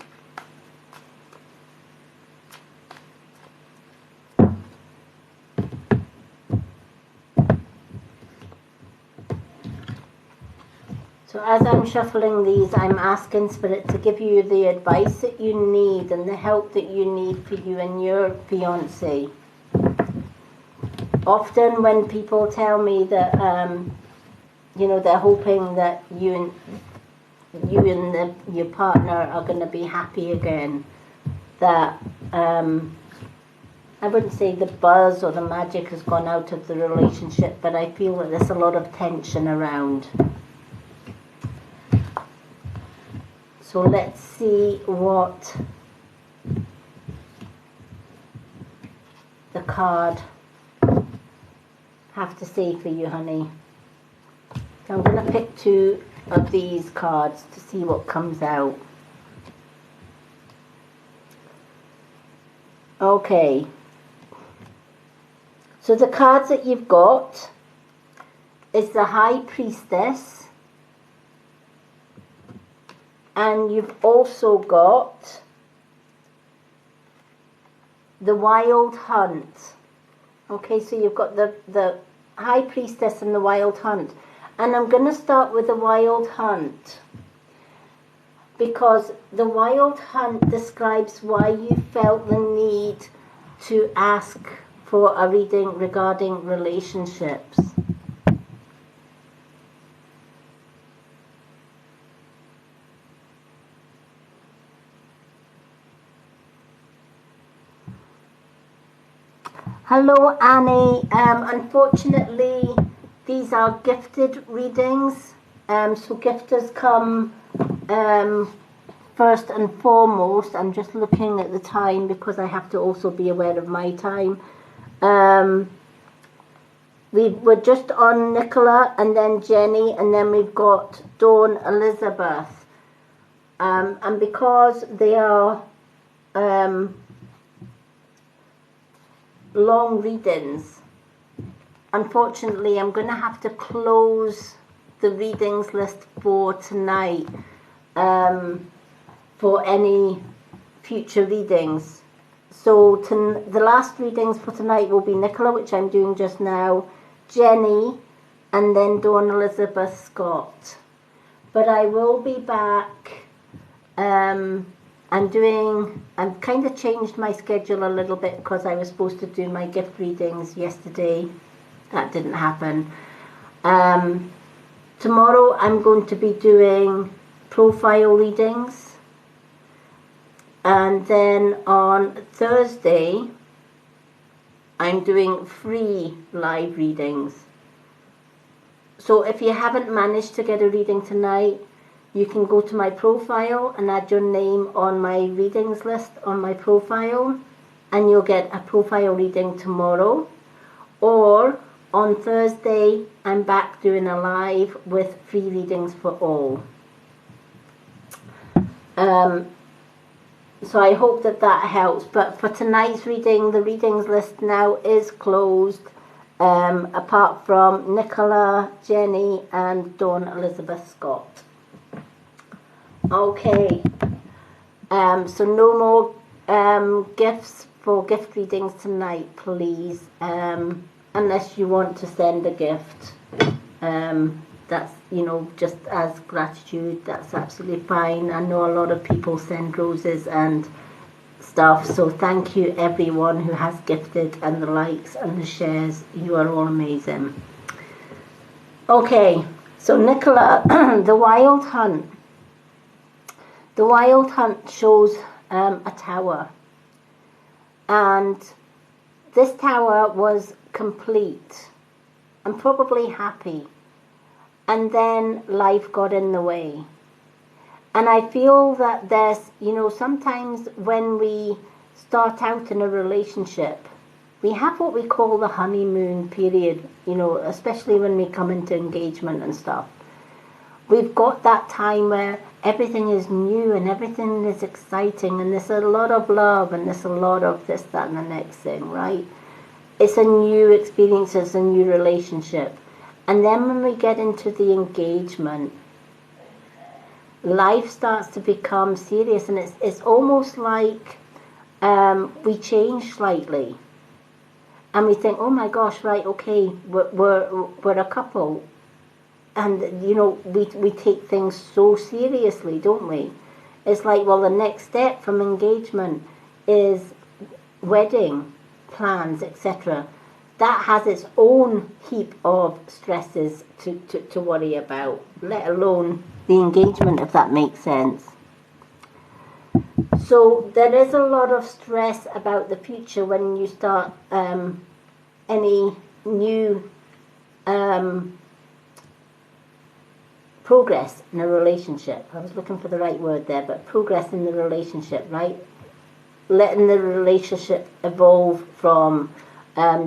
So as I'm shuffling these, I'm asking Spirit to give you the advice that you need and the help that you need for you and your fiancé. Often when people tell me that, they're hoping that you and your partner are going to be happy again, that I wouldn't say the buzz or the magic has gone out of the relationship, but I feel that there's a lot of tension around. So let's see what the card have to say for you, honey. So I'm going to pick 2 of these cards to see what comes out. Okay. So the cards that you've got is the High Priestess, And you've also got the Wild Hunt. Okay, so you've got the High Priestess and the Wild Hunt. And I'm going to start with the Wild Hunt, because the Wild Hunt describes why you felt the need to ask for a reading regarding relationships. Hello, Annie. Unfortunately, these are gifted readings. So gifters come first and foremost. I'm just looking at the time because I have to also be aware of my time. We were just on Nicola and then Jenny, and then we've got Dawn Elizabeth. And because they are long readings, unfortunately I'm going to have to close the readings list for tonight for any future readings. So the last readings for tonight will be Nicola, which I'm doing just now, Jenny, and then Dawn Elizabeth Scott. But I will be back. I've kind of changed my schedule a little bit because I was supposed to do my gift readings yesterday. That didn't happen. Tomorrow I'm going to be doing profile readings. And then on Thursday, I'm doing free live readings. So if you haven't managed to get a reading tonight, you can go to my profile and add your name on my readings list on my profile, and you'll get a profile reading tomorrow. Or on Thursday, I'm back doing a live with free readings for all. So I hope that helps. But for tonight's reading, the readings list now is closed, apart from Nicola, Jenny, and Dawn Elizabeth Scott. Okay, so no more gifts for gift readings tonight, please, unless you want to send a gift. That's, just as gratitude, that's absolutely fine. I know a lot of people send roses and stuff, so thank you everyone who has gifted, and the likes and the shares. You are all amazing. Okay, so Nicola, the Wild Hunt. The Wild Hunt shows a tower, and this tower was complete and probably happy, and then life got in the way. And I feel that there's, sometimes when we start out in a relationship, we have what we call the honeymoon period, especially when we come into engagement and stuff. We've got that time where everything is new and everything is exciting, and there's a lot of love, and there's a lot of this, that, and the next thing, right? It's a new experience, it's a new relationship. And then when we get into the engagement, life starts to become serious, and it's almost like we change slightly. And we think, oh my gosh, right, okay, we're a couple. And, we take things so seriously, don't we? It's like, well, the next step from engagement is wedding plans, etc. That has its own heap of stresses to worry about, let alone the engagement, if that makes sense. So there is a lot of stress about the future when you start any new progress in a relationship. I was looking for the right word there, but progress in the relationship, right? Letting the relationship evolve from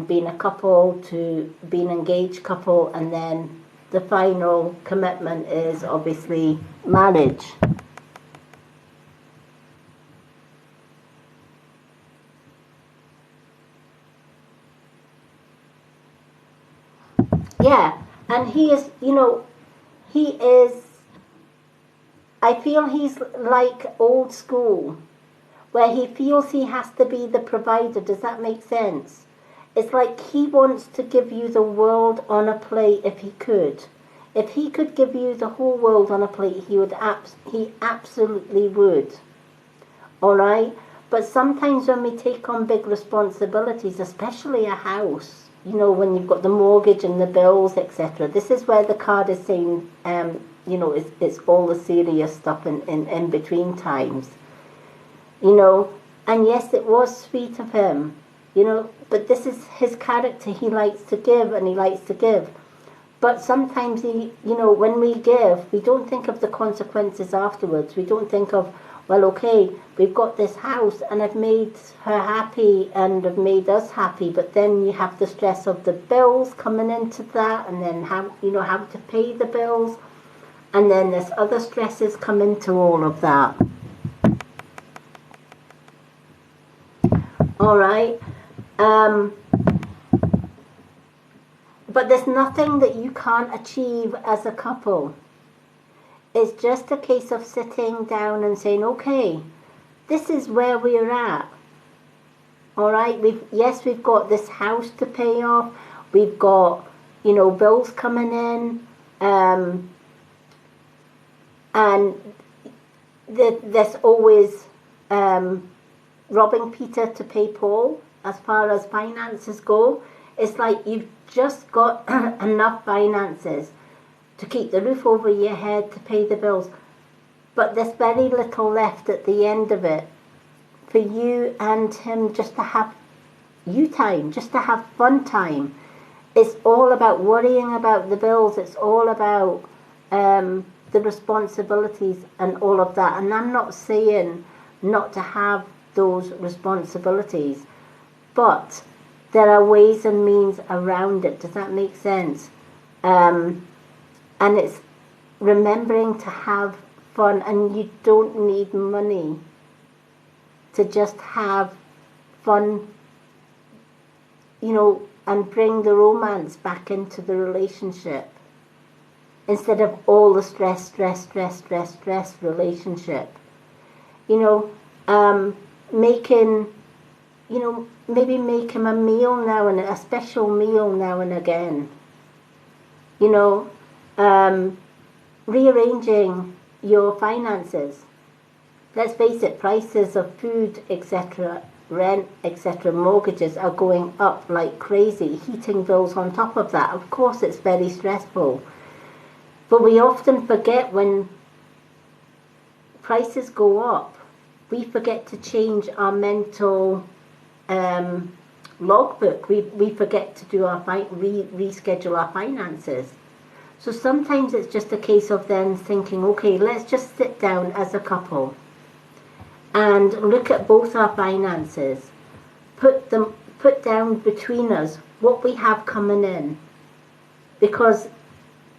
being a couple to being an engaged couple, and then the final commitment is obviously marriage. Yeah, and he is, he is I feel he's like old school, where he feels he has to be the provider. Does that make sense? It's like he wants to give you the world on a plate if he could. If he could give you the whole world on a plate, he absolutely would. All right? But sometimes when we take on big responsibilities, especially a house, you know, when you've got the mortgage and the bills, etc., this is where the card is saying, you know, it's all the serious stuff in between times. You know, and yes, it was sweet of him, you know, but this is his character. He likes to give and he likes to give. But sometimes, you know, when we give, we don't think of the consequences afterwards. We don't think of, well, okay, we've got this house and I've made her happy and I've made us happy, but then you have the stress of the bills coming into that, and then how to pay the bills, and then there's other stresses come into all of that. All right. But there's nothing that you can't achieve as a couple. It's just a case of sitting down and saying, okay, this is where we're at. All right. We've got this house to pay off. We've got, you know, bills coming in, and there's always robbing Peter to pay Paul as far as finances go. It's like you've just got enough finances to keep the roof over your head, to pay the bills, but there's very little left at the end of it for you and him just to have you time, just to have fun time. It's all about worrying about the bills. It's all about the responsibilities and all of that. And I'm not saying not to have those responsibilities, but there are ways and means around it. Does that make sense? And it's remembering to have fun, and you don't need money to just have fun, you know, and bring the romance back into the relationship instead of all the stress relationship. You know, making, you know, maybe make him a meal now and a special meal now and again. You know, rearranging your finances. Let's face it, prices of food, etc., rent, etc., mortgages are going up like crazy. Heating bills on top of that. Of course, it's very stressful. But we often forget when prices go up, we forget to change our mental logbook. We forget to do our reschedule our finances. So sometimes it's just a case of then thinking, okay, let's just sit down as a couple and look at both our finances, put down between us what we have coming in, because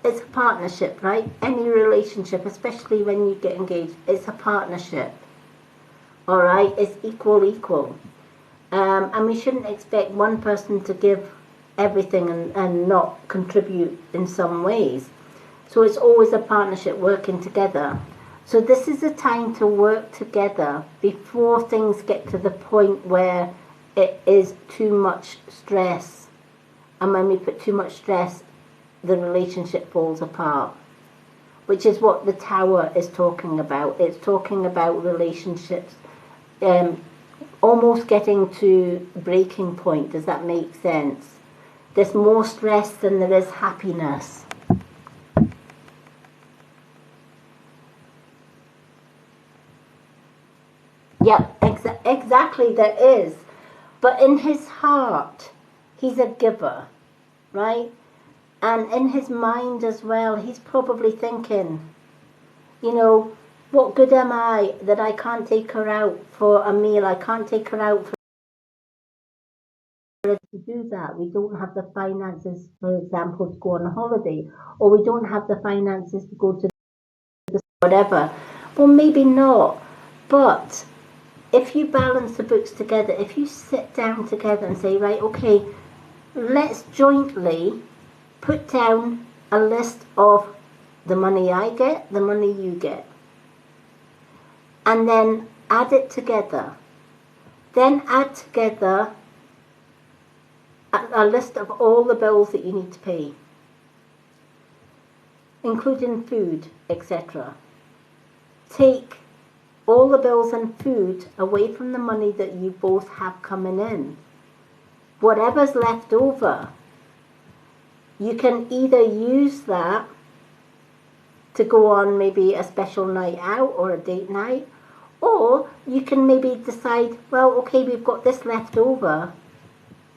it's a partnership, right? Any relationship, especially when you get engaged, it's a partnership. All right, it's equal. And we shouldn't expect one person to give everything and not contribute in some ways. So it's always a partnership working together. So this is a time to work together before things get to the point where it is too much stress. And when we put too much stress, the relationship falls apart, which is what the Tower is talking about. It's talking about relationships almost getting to breaking point. Does that make sense? There's more stress than there is happiness. Yeah, exactly, there is. But in his heart, he's a giver, right? And in his mind as well, he's probably thinking, you know, what good am I that I can't take her out for a meal? I can't take her out for her to do that. We don't have the finances, for example, to go on a holiday, or we don't have the finances to go to the whatever. Well, maybe not. But if you balance the books together, if you sit down together and say, right, okay, let's jointly put down a list of the money I get, the money you get. and then add it together. Then add together a list of all the bills that you need to pay, including food, etc. Take all the bills and food away from the money that you both have coming in. Whatever's left over, you can either use that to go on maybe a special night out or a date night, or you can maybe decide, well, okay, we've got this left over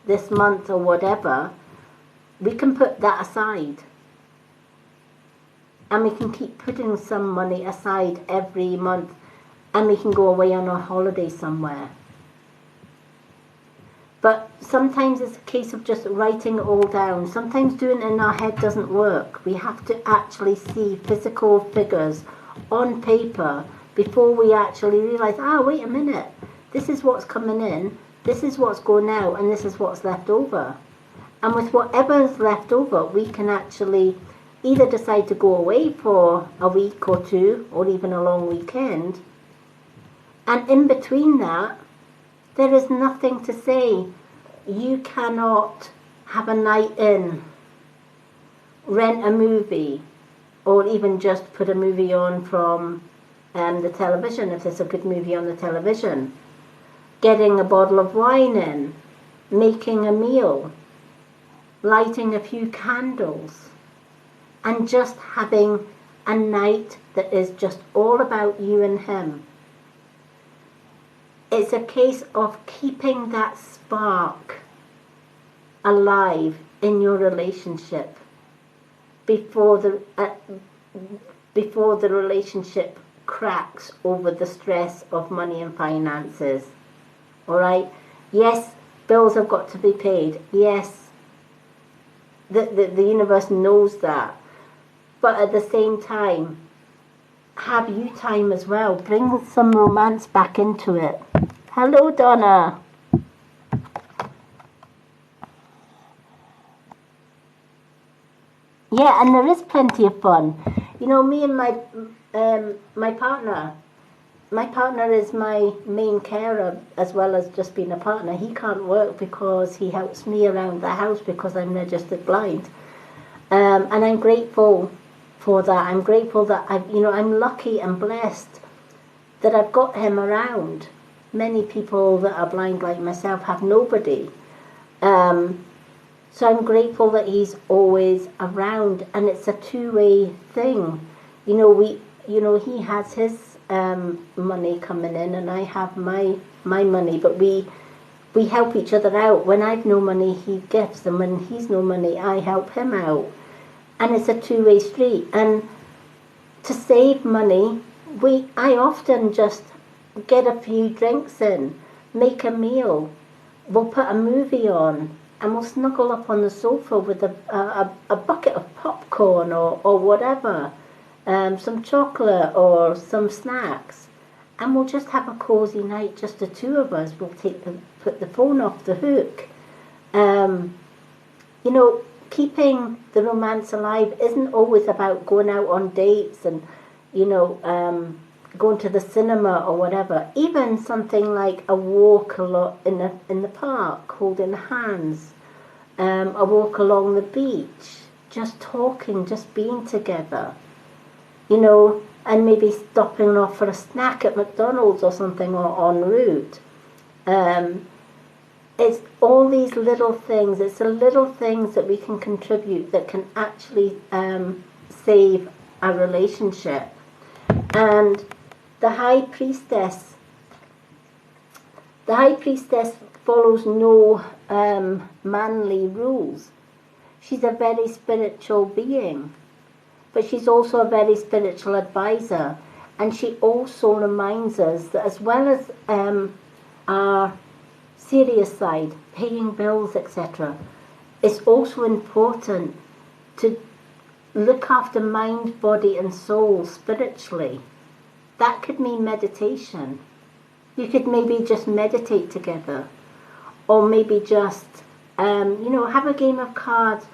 this month or whatever, we can put that aside. And we can keep putting some money aside every month, and we can go away on a holiday somewhere. But sometimes it's a case of just writing it all down. Sometimes doing it in our head doesn't work. We have to actually see physical figures on paper before we actually realise, wait a minute, this is what's coming in, this is what's going out, and this is what's left over. And with whatever's left over, we can actually either decide to go away for a week or two, or even a long weekend. And in between that, there is nothing to say. You cannot have a night in, rent a movie, or even just put a movie on from the television, if there's a good movie on the television. Getting a bottle of wine in, making a meal, lighting a few candles, and just having a night that is just all about you and him. It's a case of keeping that spark alive in your relationship before the relationship cracks over the stress of money and finances. All right? Yes, bills have got to be paid. Yes, the universe knows that. But at the same time, have you time as well. Bring some romance back into it. Hello, Donna. Yeah, and there is plenty of fun. You know, me and my partner is my main carer as well as just being a partner. He can't work because he helps me around the house because I'm registered blind. And I'm grateful for that. I'm grateful that I'm lucky and blessed that I've got him around. Many people that are blind like myself have nobody. So I'm grateful that he's always around, and it's a two-way thing. He has his money coming in, and I have my money, but we help each other out. When I've no money, he gives, and when he's no money, I help him out. And it's a two-way street. And to save money, I often just get a few drinks in, make a meal, we'll put a movie on, and we'll snuggle up on the sofa with a bucket of popcorn or whatever, some chocolate or some snacks, and we'll just have a cosy night, just the two of us. We'll put the phone off the hook. Keeping the romance alive isn't always about going out on dates and, going to the cinema or whatever. Even something like a walk in the park, holding hands, a walk along the beach, just talking, just being together, and maybe stopping off for a snack at McDonald's or something or en route. It's all these little things. It's the little things that we can contribute that can actually save a relationship. And the High Priestess follows no manly rules. She's a very spiritual being, but she's also a very spiritual advisor. And she also reminds us that as well as our serious side, paying bills, etc., it's also important to look after mind, body and soul spiritually. That could mean meditation. You could maybe just meditate together, or maybe just have a game of cards,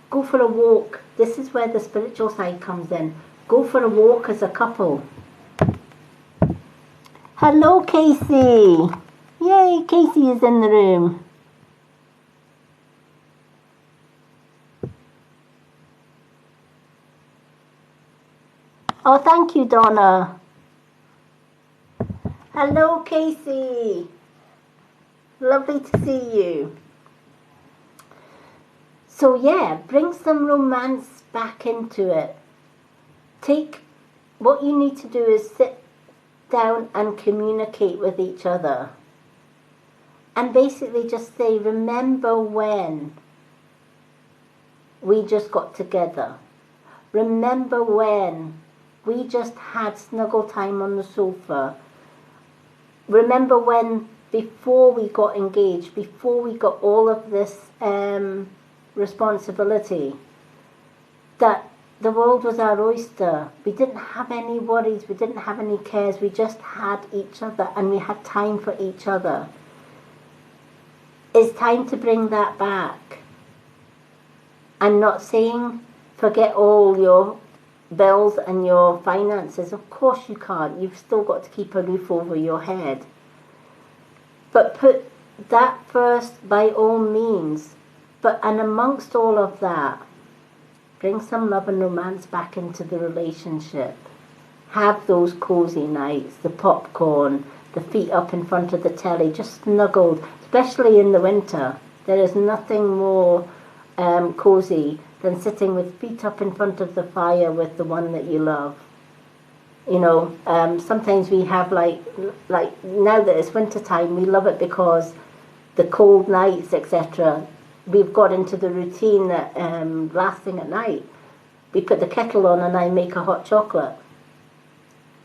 go for a walk. This is where the spiritual side comes in. Go for a walk as a couple. Hello, Casey. Yay, Casey is in the room. Oh, thank you, Donna. Hello, Casey. Lovely to see you. So yeah, bring some romance back into it. What you need to do is sit down and communicate with each other. And basically just say, remember when we just got together. Remember when we just had snuggle time on the sofa. Remember when, before we got engaged, before we got all of this responsibility, that the world was our oyster. We didn't have any worries, we didn't have any cares, we just had each other and we had time for each other. It's time to bring that back. I'm not saying forget all your bills and your finances. Of course you can't. You've still got to keep a roof over your head. But put that first by all means. And amongst all of that, bring some love and romance back into the relationship. Have those cozy nights, the popcorn, the feet up in front of the telly, just snuggled, especially in the winter. There is nothing more cozy than sitting with feet up in front of the fire with the one that you love. You know, sometimes we have like now that it's winter time, we love it because the cold nights, etc. We've got into the routine that last thing at night, we put the kettle on and I make a hot chocolate.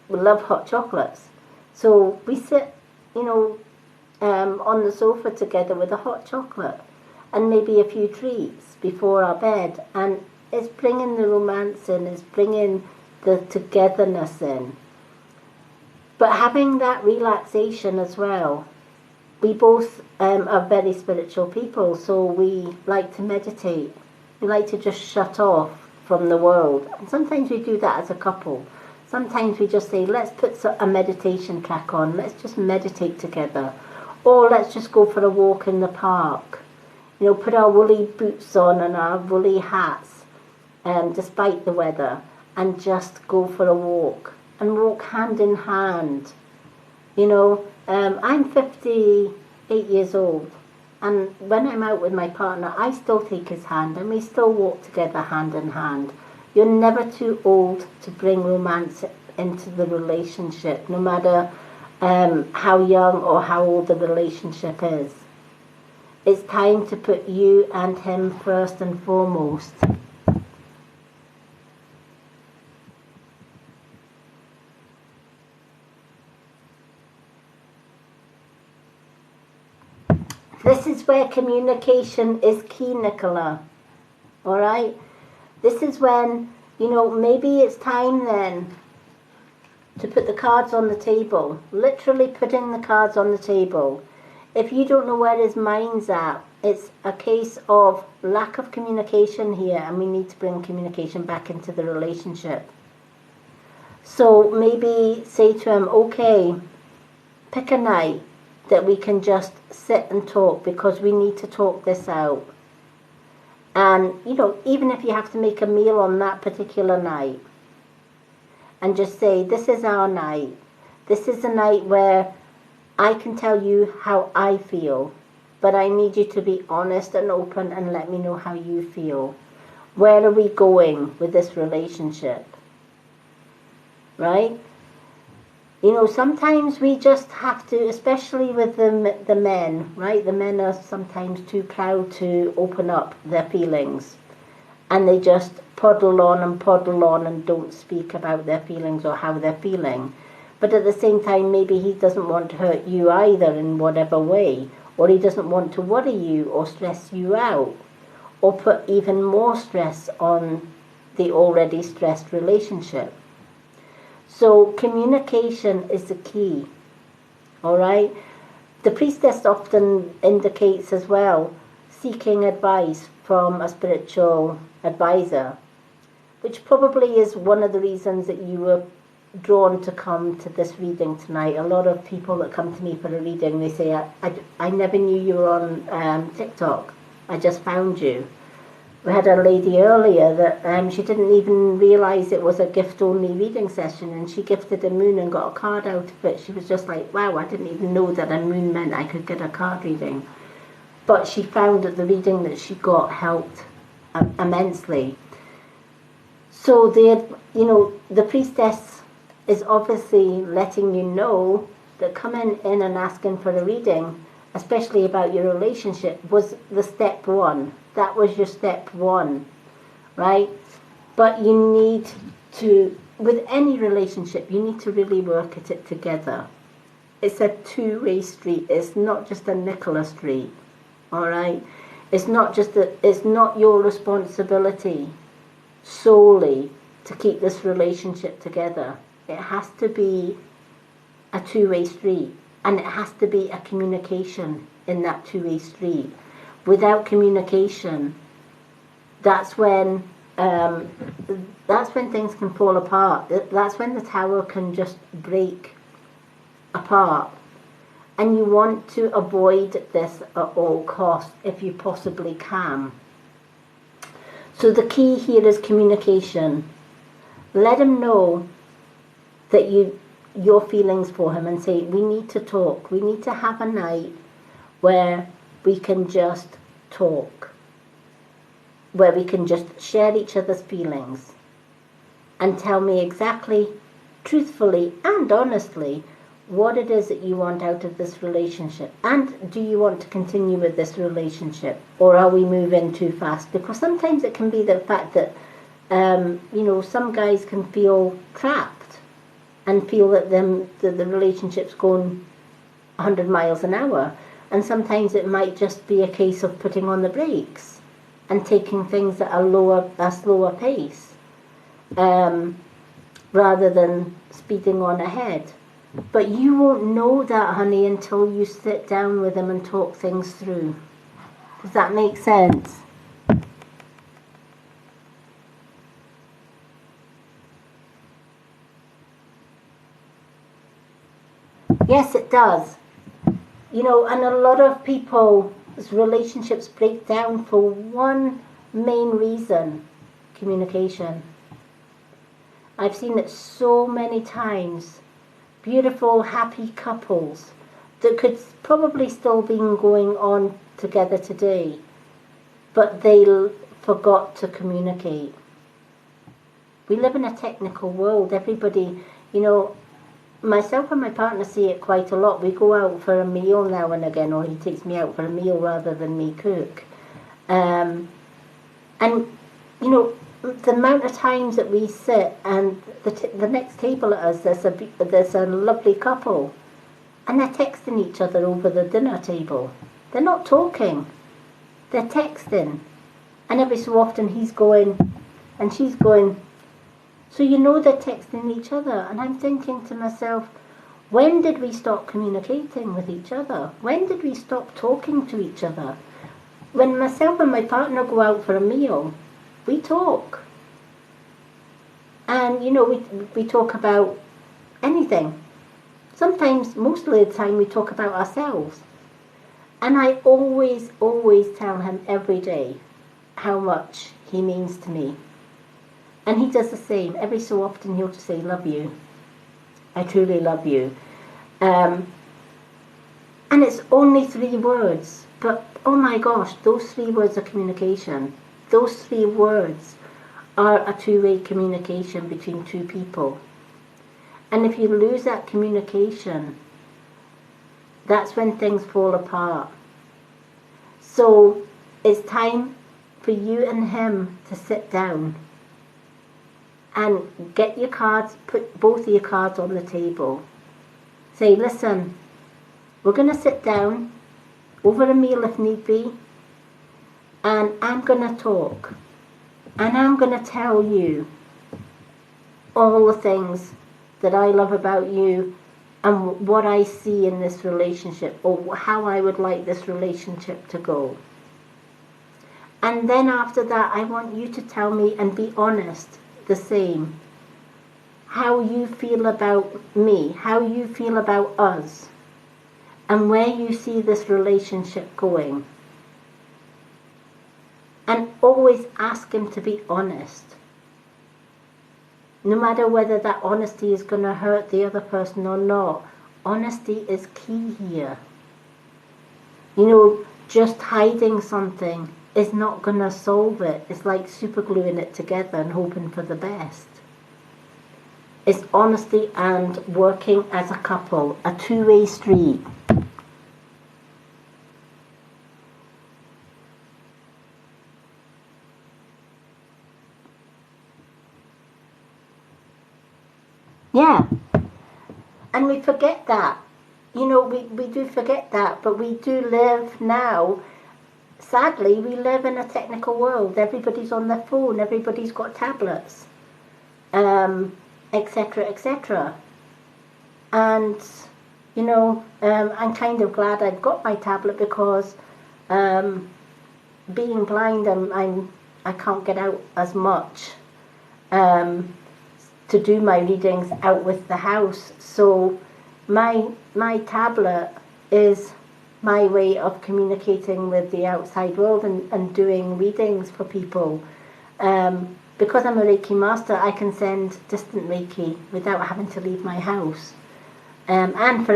We love hot chocolates. So we sit, you know, on the sofa together with a hot chocolate and maybe a few treats before our bed. And it's bringing the romance in, it's bringing the togetherness in. But having that relaxation as well. We both are very spiritual people, so we like to meditate. We like to just shut off from the world. And sometimes we do that as a couple. Sometimes we just say, let's put a meditation track on. Let's just meditate together. Or let's just go for a walk in the park. You know, put our woolly boots on and our woolly hats, despite the weather, and just go for a walk. And walk hand in hand. You know, I'm 58 years old, and when I'm out with my partner, I still take his hand, and we still walk together hand in hand. You're never too old to bring romance into the relationship, no matter how young or how old the relationship is. It's time to put you and him first and foremost. This is where communication is key, Nicola. All right? This is when, you know, maybe it's time then to put the cards on the table. Literally putting the cards on the table. If you don't know where his mind's at, it's a case of lack of communication here, and we need to bring communication back into the relationship. So maybe say to him, okay, pick a night that we can just sit and talk, because we need to talk this out. And, you know, even if you have to make a meal on that particular night, and just say, this is our night. This is a night where I can tell you how I feel, but I need you to be honest and open and let me know how you feel. Where are we going with this relationship? Right? You know, sometimes we just have to, especially with the men, right? The men are sometimes too proud to open up their feelings. And they just poddle on and don't speak about their feelings or how they're feeling. But at the same time, maybe he doesn't want to hurt you either in whatever way. Or he doesn't want to worry you or stress you out. Or put even more stress on the already stressed relationship. So communication is the key, all right? The priestess often indicates as well seeking advice from a spiritual advisor, which probably is one of the reasons that you were drawn to come to this reading tonight. A lot of people that come to me for a reading, they say, I never knew you were on TikTok. I just found you. We had a lady earlier that she didn't even realise it was a gift-only reading session, and she gifted a moon and got a card out of it. She was just like, wow, I didn't even know that a moon meant I could get a card reading. But she found that the reading that she got helped immensely. So the priestess is obviously letting you know that coming in and asking for a reading, especially about your relationship, was the step one. That was your step one, right? But you need to, with any relationship, you need to really work at it together. It's a two-way street. It's not just a Nicola Street, all right? It's not your responsibility solely to keep this relationship together. It has to be a two-way street, and it has to be a communication in that two-way street. Without communication, that's when things can fall apart. That's when the tower can just break apart. And you want to avoid this at all costs if you possibly can. So the key here is communication. Let him know that your feelings for him, and say, we need to talk. We need to have a night where we can just talk, where we can just share each other's feelings, and tell me exactly, truthfully and honestly, what it is that you want out of this relationship. And do you want to continue with this relationship, or are we moving too fast? Because sometimes it can be the fact that some guys can feel trapped and feel that the relationship's going 100 miles an hour. And sometimes it might just be a case of putting on the brakes and taking things at a slower pace, rather than speeding on ahead. But you won't know that, honey, until you sit down with him and talk things through. Does that make sense? Yes, it does. And a lot of people's relationships break down for one main reason: communication. I've seen it so many times. Beautiful, happy couples that could probably still be going on together today, but they forgot to communicate. We live in a technical world. Everybody, myself and my partner see it quite a lot. We go out for a meal now and again, or he takes me out for a meal rather than me cook. And the amount of times that we sit and the next table at us, there's a lovely couple, and they're texting each other over the dinner table. They're not talking. They're texting. And every so often he's going and she's going, so they're texting each other. And I'm thinking to myself, when did we stop communicating with each other? When did we stop talking to each other? When myself and my partner go out for a meal, we talk. And, we talk about anything. Sometimes, most of the time, we talk about ourselves. And I always, always tell him every day how much he means to me. And he does the same. Every so often he'll just say, love you. I truly love you. And it's only 3 words. But, oh my gosh, those 3 words are communication. Those 3 words are a two-way communication between 2 people. And if you lose that communication, that's when things fall apart. So it's time for you and him to sit down and get your cards, put both of your cards on the table. Say, listen, we're going to sit down over a meal if need be, and I'm going to talk. And I'm going to tell you all the things that I love about you and what I see in this relationship, or how I would like this relationship to go. And then after that, I want you to tell me and be honest the same. how you feel about me, how you feel about us, and where you see this relationship going. And always ask him to be honest. No matter whether that honesty is going to hurt the other person or not, honesty is key here. You know, just hiding something is not going to solve it. It's like supergluing it together and hoping for the best. It's honesty and working as a couple, a two-way street. Yeah. And we forget that. You know, we do forget that, but we do live now. Sadly, we live in a technical world. Everybody's on their phone, everybody's got tablets, etc., etc. And, you know, I'm kind of glad I've got my tablet because being blind, I can't get out as much to do my readings out with the house. So my tablet is my way of communicating with the outside world and doing readings for people. Because I'm a Reiki master, I can send distant Reiki without having to leave my house. And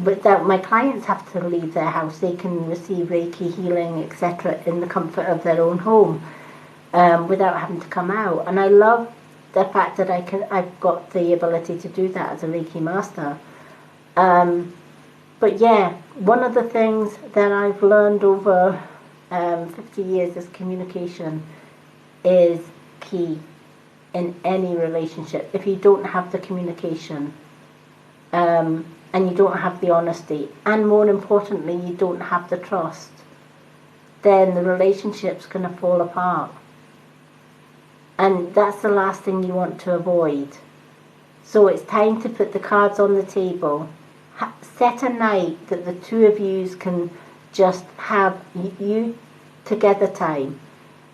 without my clients have to leave their house, they can receive Reiki healing, etc., in the comfort of their own home, without having to come out. And I love the fact that I've got the ability to do that as a Reiki master. But yeah, one of the things that I've learned over 50 years is communication is key in any relationship. If you don't have the communication, and you don't have the honesty, and more importantly, you don't have the trust, then the relationship's going to fall apart. And that's the last thing you want to avoid. So it's time to put the cards on the table. Set a night that the two of you can just have you together time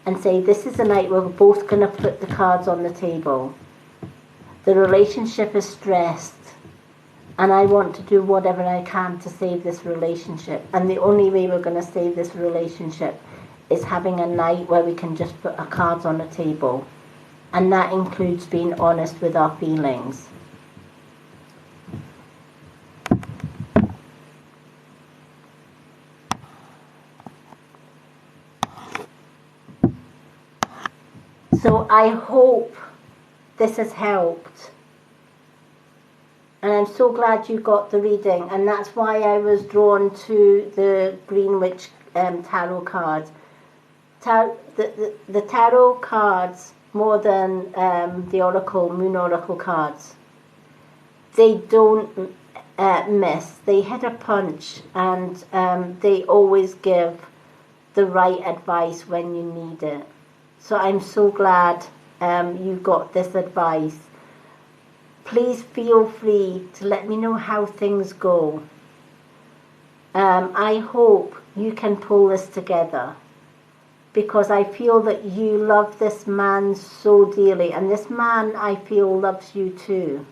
and say, this is the night we're both going to put the cards on the table. The relationship is stressed and I want to do whatever I can to save this relationship. And the only way we're going to save this relationship is having a night where we can just put our cards on the table. And that includes being honest with our feelings. So I hope this has helped. And I'm so glad you got the reading. And that's why I was drawn to the Green Witch tarot cards. The tarot cards, more than the Oracle, Moon Oracle cards, they don't miss. They hit a punch, and they always give the right advice when you need it. So I'm so glad you got this advice. Please feel free to let me know how things go. I hope you can pull this together, because I feel that you love this man so dearly, and this man, I feel, loves you too.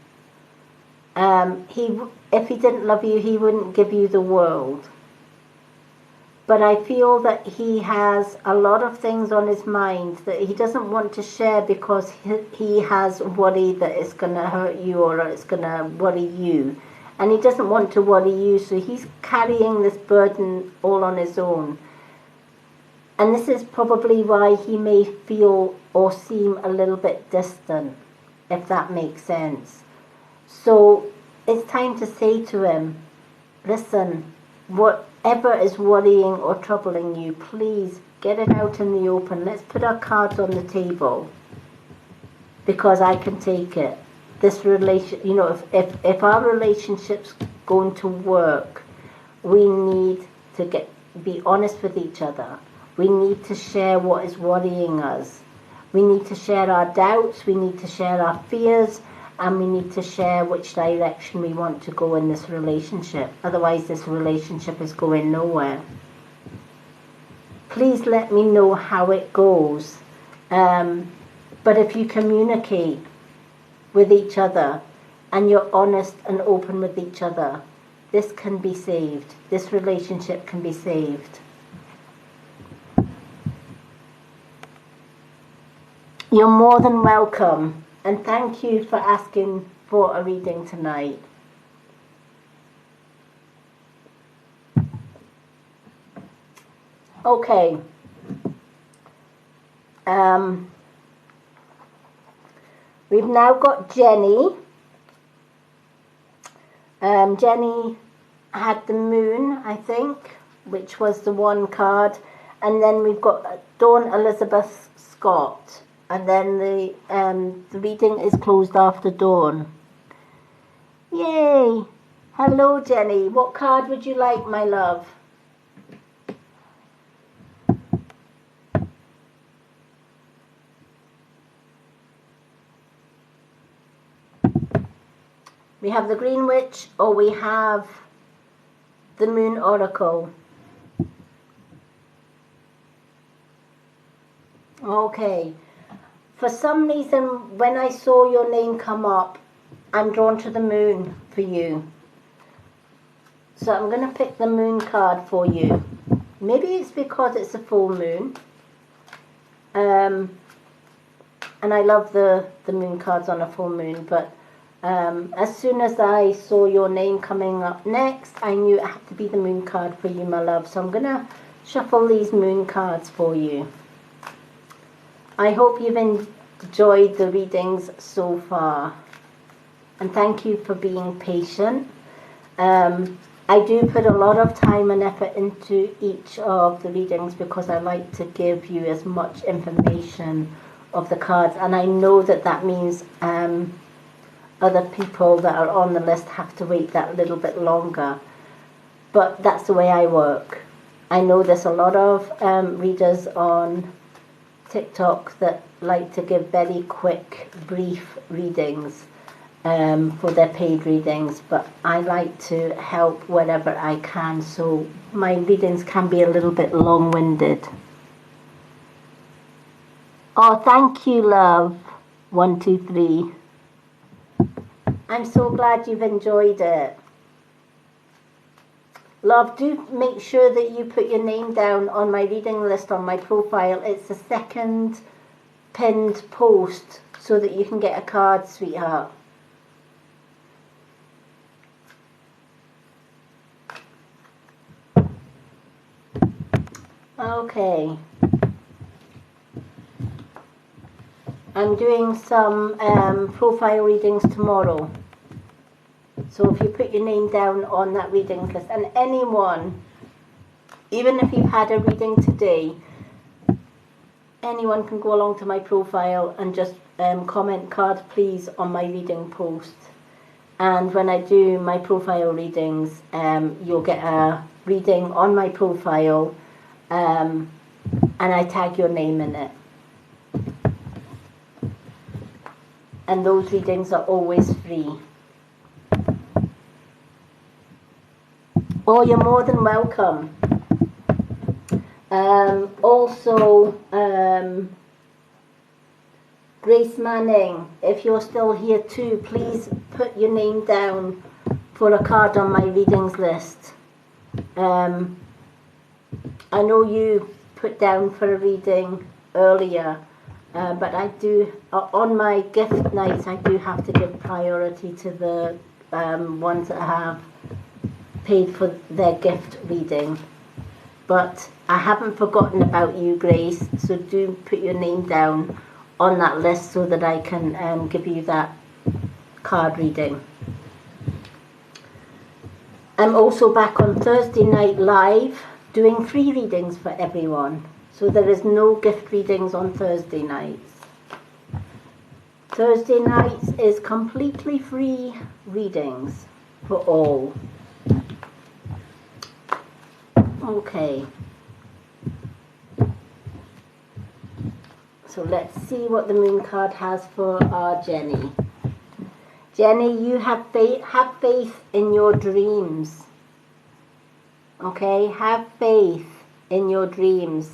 If he didn't love you, he wouldn't give you the world. But I feel that he has a lot of things on his mind that he doesn't want to share because he has worry that it's going to hurt you or it's going to worry you. And he doesn't want to worry you, so he's carrying this burden all on his own. And this is probably why he may feel or seem a little bit distant, if that makes sense. So it's time to say to him, listen, whatever is worrying or troubling you, please get it out in the open. Let's put our cards on the table, because I can take it. This relation, you know, if our relationship's going to work, we need to be honest with each other. We need to share what is worrying us. We need to share our doubts, we need to share our fears, and we need to share which direction we want to go in this relationship. Otherwise, this relationship is going nowhere. Please let me know how it goes. But if you communicate, with each other and you're honest and open with each other, this can be saved. This relationship can be saved. You're more than welcome, and thank you for asking for a reading tonight. Okay. We've now got Jenny. Jenny had the moon, I think, which was the one card, and then we've got Dawn Elizabeth Scott, and then the reading is closed after Dawn. Yay! Hello, Jenny. What card would you like, my love? We have the Green Witch, or we have the Moon Oracle. Okay. For some reason, when I saw your name come up, I'm drawn to the moon for you. So I'm going to pick the moon card for you. Maybe it's because it's a full moon. And I love the moon cards on a full moon, but as soon as I saw your name coming up next, I knew it had to be the moon card for you, my love. So I'm going to shuffle these moon cards for you. I hope you've enjoyed the readings so far. And thank you for being patient. I do put a lot of time and effort into each of the readings because I like to give you as much information of the cards. And I know that that means other people that are on the list have to wait that little bit longer. But that's the way I work. I know there's a lot of readers on TikTok that like to give very quick, brief readings for their paid readings, but I like to help wherever I can, so my readings can be a little bit long-winded. Oh, thank you, love. 1, 2, 3. I'm so glad you've enjoyed it. Love, do make sure that you put your name down on my reading list on my profile. It's the second pinned post so that you can get a card, sweetheart. Okay. I'm doing some profile readings tomorrow. So if you put your name down on that reading list, and anyone, even if you've had a reading today, anyone can go along to my profile and just comment card please on my reading post. And when I do my profile readings, you'll get a reading on my profile and I tag your name in it. And those readings are always free. Oh, you're more than welcome. Also, Grace Manning, if you're still here too, please put your name down for a card on my readings list. I know you put down for a reading earlier, but I do, on my gift nights, I do have to give priority to the ones that have paid for their gift reading. But I haven't forgotten about you, Grace, so do put your name down on that list so that I can give you that card reading. I'm also back on Thursday night live doing free readings for everyone. So there is no gift readings on Thursday nights. Thursday nights is completely free readings for all. Okay. So let's see what the moon card has for our Jenny. Jenny, you have faith in your dreams. Okay, have faith in your dreams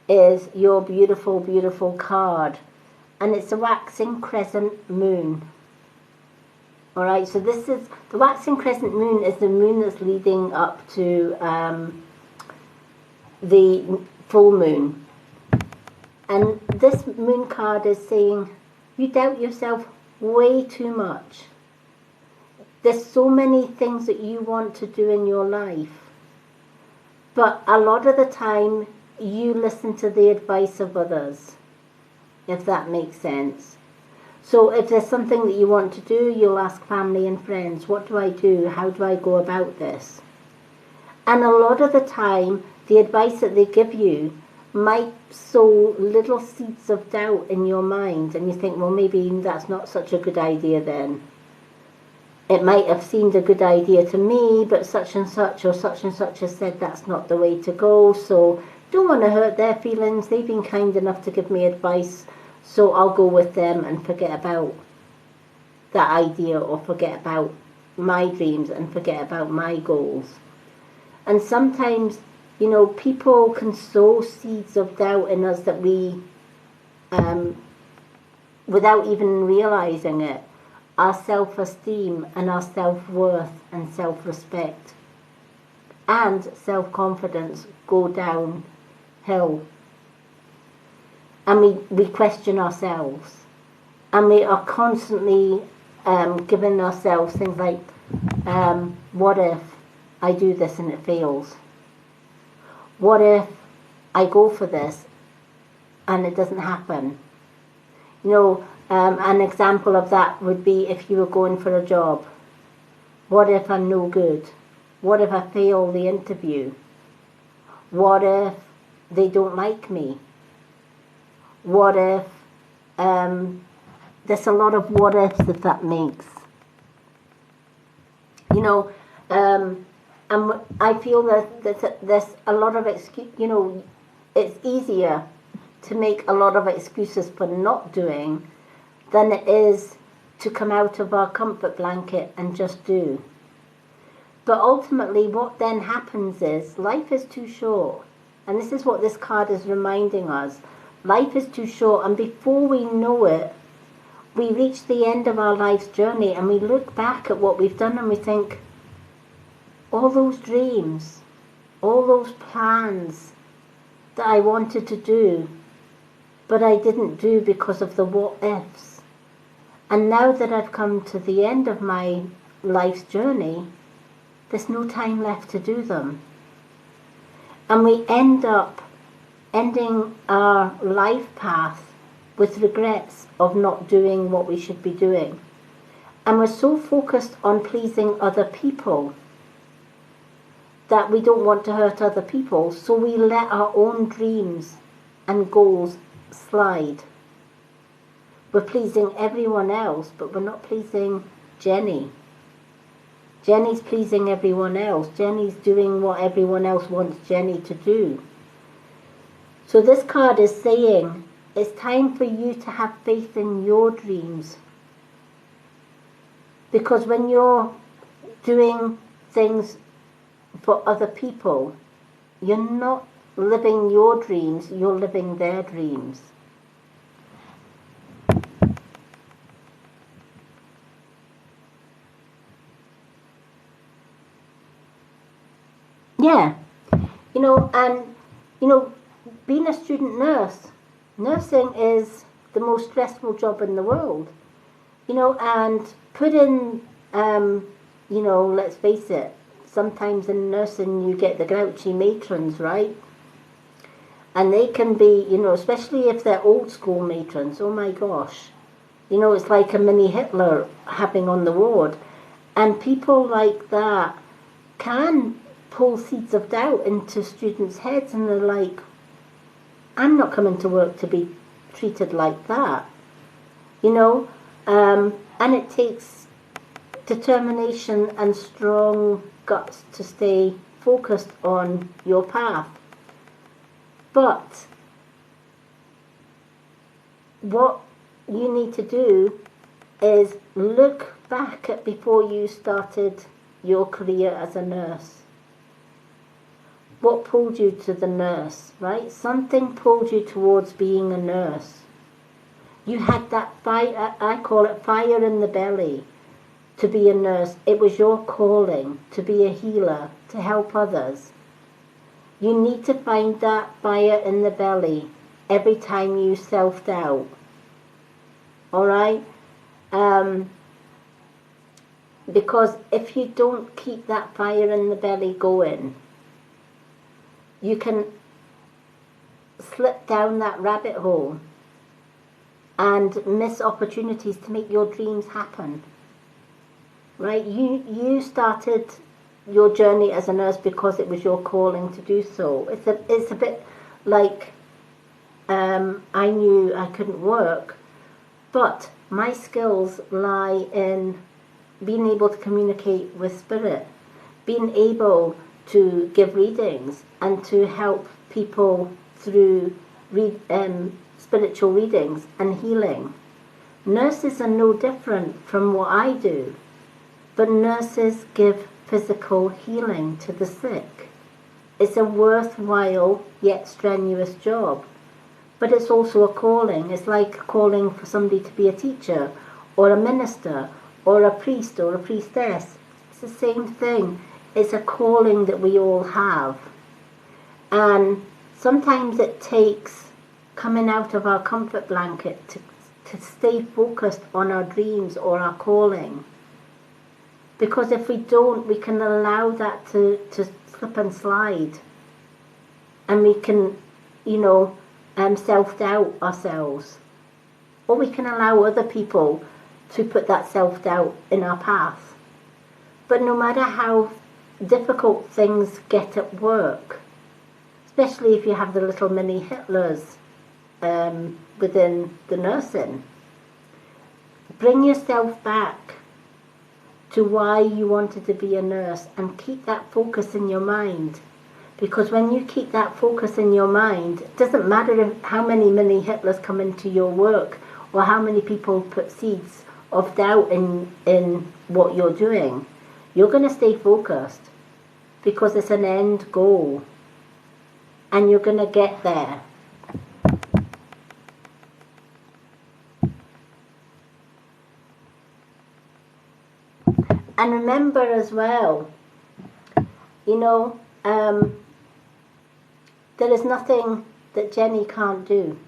is your beautiful, beautiful card. and it's a waxing crescent moon. Alright, so this is, the waxing crescent moon is the moon that's leading up to the full moon. And this moon card is saying, you doubt yourself way too much. There's so many things that you want to do in your life. But a lot of the time, you listen to the advice of others, if that makes sense. So if there's something that you want to do, you'll ask family and friends, what do I do? How do I go about this? And a lot of the time, the advice that they give you might sow little seeds of doubt in your mind, and you think, well, maybe that's not such a good idea then. It might have seemed a good idea to me, but such and such or such and such has said that's not the way to go, so don't want to hurt their feelings. They've been kind enough to give me advice, so I'll go with them and forget about that idea, or forget about my dreams and forget about my goals. And sometimes, you know, people can sow seeds of doubt in us that we, without even realizing it, our self-esteem and our self-worth and self-respect and self-confidence go downhill. And we question ourselves. And we are constantly giving ourselves things like, what if I do this and it fails? What if I go for this and it doesn't happen? You know, an example of that would be if you were going for a job. What if I'm no good? What if I fail the interview? What if they don't like me? What if, there's a lot of what ifs, if that makes. You know, and I feel that there's a lot of excuse, you know, it's easier to make a lot of excuses for not doing than it is to come out of our comfort blanket and just do. But ultimately what then happens is life is too short. And this is what this card is reminding us. Life is too short, and before we know it, we reach the end of our life's journey and we look back at what we've done and we think, all those dreams, all those plans that I wanted to do, but I didn't do because of the what ifs. And now that I've come to the end of my life's journey, there's no time left to do them. And we end up ending our life path with regrets of not doing what we should be doing. And we're so focused on pleasing other people that we don't want to hurt other people, so we let our own dreams and goals slide. We're pleasing everyone else, but we're not pleasing Jenny. Jenny's pleasing everyone else. Jenny's doing what everyone else wants Jenny to do. So this card is saying, it's time for you to have faith in your dreams. Because when you're doing things for other people, you're not living your dreams, you're living their dreams. Yeah, you know, and, you know, being a student nurse, nursing is the most stressful job in the world, you know, and put in, you know, let's face it, sometimes in nursing you get the grouchy matrons, right? And they can be, you know, especially if they're old school matrons, oh my gosh, you know, it's like a mini Hitler happening on the ward. And people like that can pull seeds of doubt into students' heads, and they're like, I'm not coming to work to be treated like that, you know, and it takes determination and strong guts to stay focused on your path. But what you need to do is look back at before you started your career as a nurse. What pulled you to the nurse, right? Something pulled you towards being a nurse. You had that fire, I call it fire in the belly, to be a nurse. It was your calling to be a healer, to help others. You need to find that fire in the belly every time you self-doubt. All right? Because if you don't keep that fire in the belly going, you can slip down that rabbit hole and miss opportunities to make your dreams happen. Right? You started your journey as a nurse because it was your calling to do so. It's a bit like I knew I couldn't work, but my skills lie in being able to communicate with spirit, being able to give readings and to help people through spiritual readings and healing. Nurses are no different from what I do, but nurses give physical healing to the sick. It's a worthwhile yet strenuous job, but it's also a calling. It's like a calling for somebody to be a teacher or a minister or a priest or a priestess. It's the same thing. It's a calling that we all have. And sometimes it takes coming out of our comfort blanket to stay focused on our dreams or our calling. Because if we don't, we can allow that to slip and slide. And we can, self-doubt ourselves. Or we can allow other people to put that self-doubt in our path. But no matter how difficult things get at work, especially if you have the little mini Hitlers within the nursing, bring yourself back to why you wanted to be a nurse and keep that focus in your mind. Because when you keep that focus in your mind, it doesn't matter how many mini Hitlers come into your work or how many people put seeds of doubt in what you're doing. You're going to stay focused because it's an end goal and you're going to get there. And remember as well, there is nothing that Jenny can't do.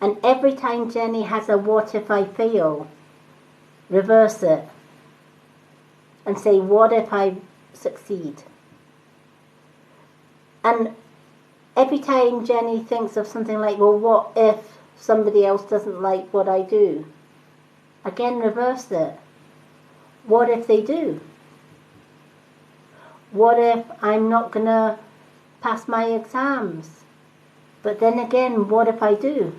And every time Jenny has a what if I fail, reverse it and say, what if I succeed? And every time Jenny thinks of something like, well, what if somebody else doesn't like what I do? Again, reverse it. What if they do? What if I'm not going to pass my exams? But then again, what if I do?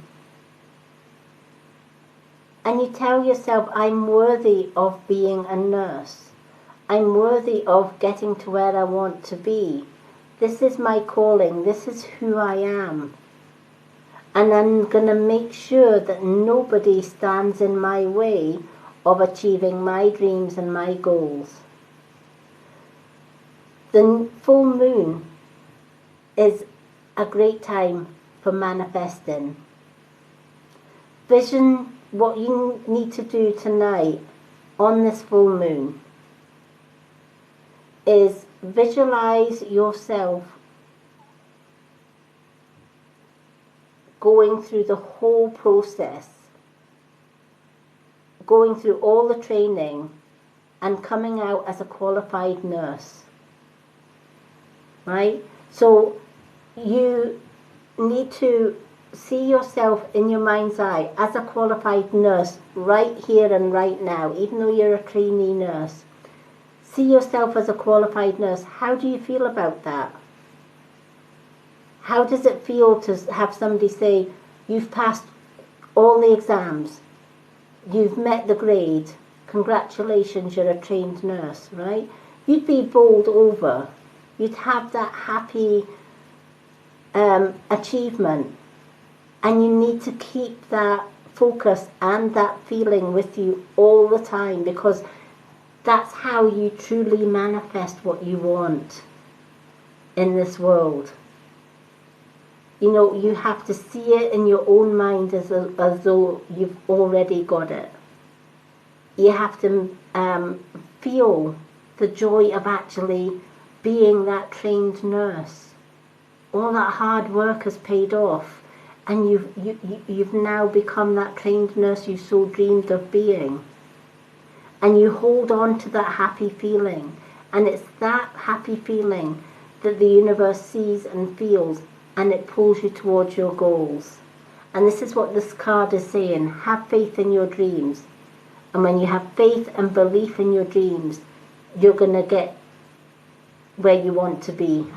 And you tell yourself, I'm worthy of being a nurse. I'm worthy of getting to where I want to be. This is my calling. This is who I am. And I'm going to make sure that nobody stands in my way of achieving my dreams and my goals. The full moon is a great time for manifesting. Vision what you need to do tonight on this full moon is visualize yourself going through the whole process, going through all the training and coming out as a qualified nurse, right? So you need to see yourself in your mind's eye as a qualified nurse right here and right now, even though you're a trainee nurse. See yourself as a qualified nurse. How do you feel about that? How does it feel to have somebody say, you've passed all the exams, you've met the grade, congratulations, you're a trained nurse, right? You'd be bowled over. You'd have that happy achievement. And you need to keep that focus and that feeling with you all the time, because that's how you truly manifest what you want in this world. You know, you have to see it in your own mind as though you've already got it. You have to feel the joy of actually being that trained nurse. All that hard work has paid off, and you've now become that trained nurse you so dreamed of being. And you hold on to that happy feeling, and it's that happy feeling that the universe sees and feels, and it pulls you towards your goals. And this is what this card is saying: have faith in your dreams. And when you have faith and belief in your dreams, you're going to get where you want to be.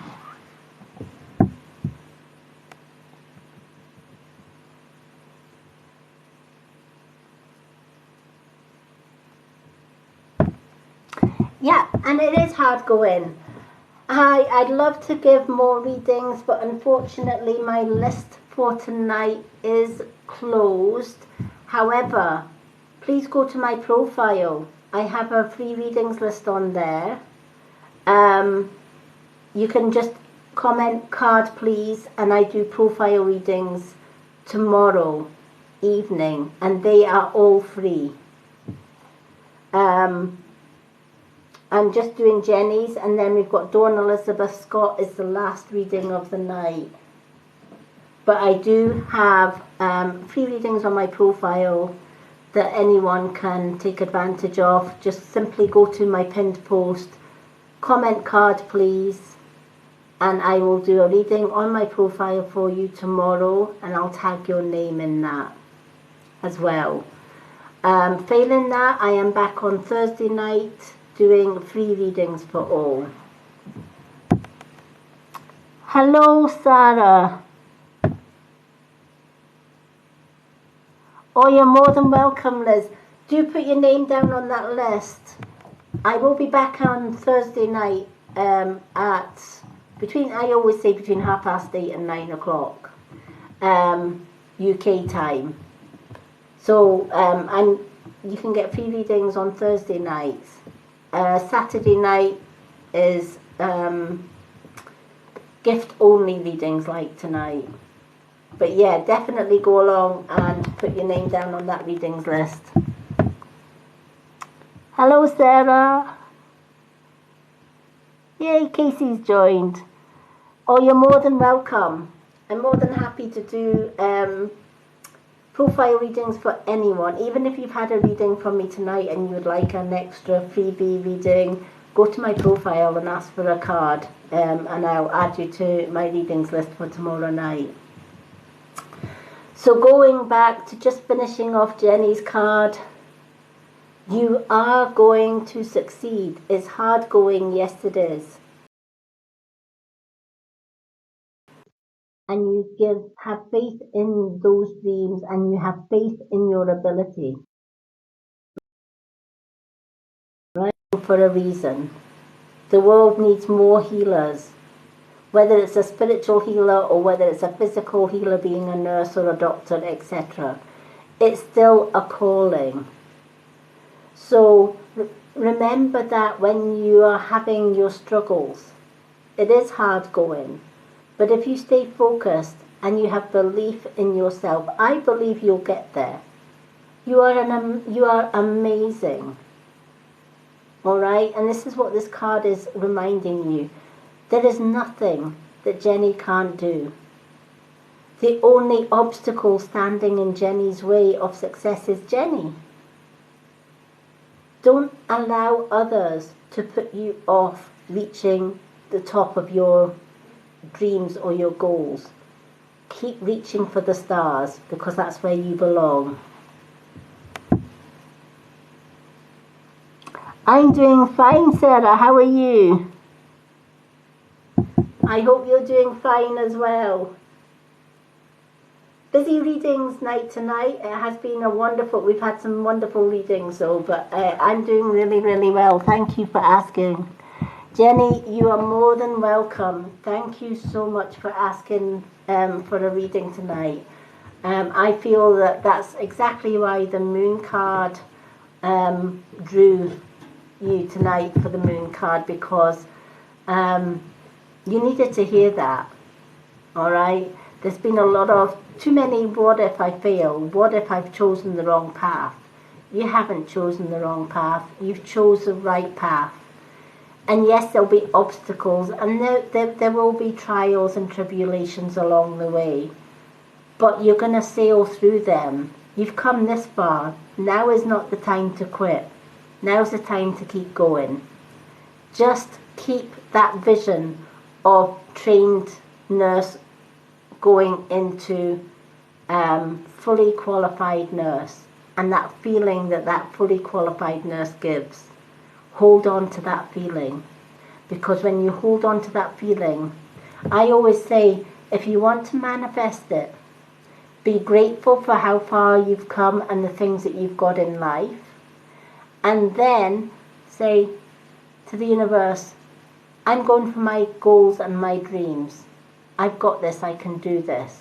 Yeah, and it is hard going. I'd love to give more readings, but unfortunately my list for tonight is closed. However, please go to my profile. I have a free readings list on there. You can just comment card please, and I do profile readings tomorrow evening, and they are all free. I'm just doing Jenny's, and then we've got Dawn Elizabeth Scott is the last reading of the night. But I do have free readings on my profile that anyone can take advantage of. Just simply go to my pinned post, comment card please, and I will do a reading on my profile for you tomorrow, and I'll tag your name in that as well. Failing that, I am back on Thursday night doing free readings for all. Hello, Sarah. Oh, you're more than welcome, Liz. Do put your name down on that list. I will be back on Thursday night at between 8:30 and 9 o'clock UK time. So you can get free readings on Thursday nights. Saturday night is gift only readings like tonight. But yeah, definitely go along and put your name down on that readings list. Hello, Sarah. Yay, Casey's joined. Oh, you're more than welcome. I'm more than happy to do profile readings for anyone. Even if you've had a reading from me tonight and you would like an extra freebie reading, go to my profile and ask for a card, and I'll add you to my readings list for tomorrow night. So going back to just finishing off Jenny's card, you are going to succeed. It's hard going, yes it is. And you have faith in those dreams, and you have faith in your ability. Right? For a reason. The world needs more healers. Whether it's a spiritual healer or whether it's a physical healer, being a nurse or a doctor, etc. It's still a calling. So remember that when you are having your struggles, it is hard going. But if you stay focused and you have belief in yourself, I believe you'll get there. You are amazing. All right? And this is what this card is reminding you. There is nothing that Jenny can't do. The only obstacle standing in Jenny's way of success is Jenny. Don't allow others to put you off reaching the top of your dreams or your goals. Keep reaching for the stars, because that's where you belong. I'm doing fine, Sarah. How are you? I hope you're doing fine as well. Busy readings night tonight. It has been we've had some wonderful readings though, but I'm doing really, really well. Thank you for asking. Jenny, you are more than welcome. Thank you so much for asking for a reading tonight. I feel that that's exactly why the moon card drew you tonight for the moon card, because you needed to hear that. All right, There's been a lot of too many what if I fail, what if I've chosen the wrong path. You haven't chosen the wrong path, you've chosen the right path. And yes, there'll be obstacles, and there will be trials and tribulations along the way. But you're going to sail through them. You've come this far. Now is not the time to quit. Now's the time to keep going. Just keep that vision of trained nurse going into fully qualified nurse, and that feeling that that fully qualified nurse gives. Hold on to that feeling, because when you hold on to that feeling, I always say, if you want to manifest it, be grateful for how far you've come and the things that you've got in life, and then say to the universe, I'm going for my goals and my dreams. I've got this, I can do this.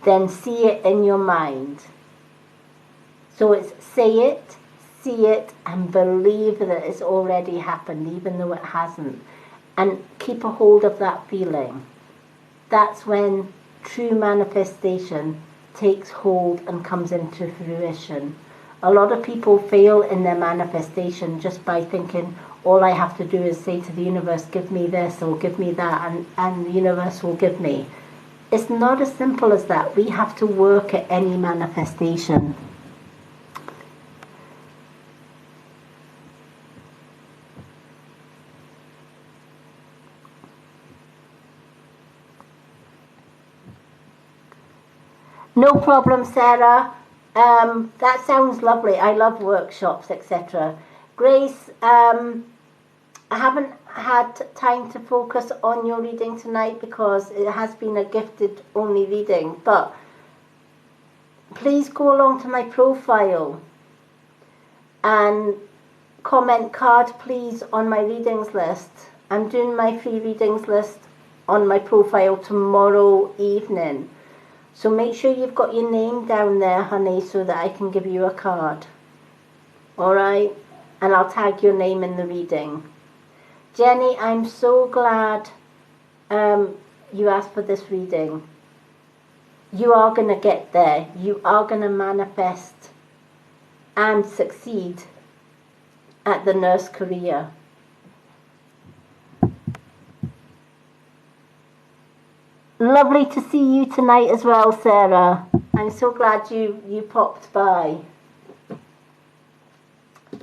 Then see it in your mind. So it's say it, see it, and believe that it's already happened, even though it hasn't. And keep a hold of that feeling. That's when true manifestation takes hold and comes into fruition. A lot of people fail in their manifestation just by thinking, all I have to do is say to the universe, give me this or give me that, and the universe will give me. It's not as simple as that. We have to work at any manifestation. No problem, Sarah. That sounds lovely. I love workshops, etc. Grace, I haven't had time to focus on your reading tonight because it has been a gifted only reading, but please go along to my profile and comment card please on my readings list. I'm doing my free readings list on my profile tomorrow evening. So make sure you've got your name down there, honey, so that I can give you a card. Alright? And I'll tag your name in the reading. Jenny, I'm so glad you asked for this reading. You are going to get there. You are going to manifest and succeed at the nurse career. Lovely to see you tonight as well, Sarah. I'm so glad you popped by.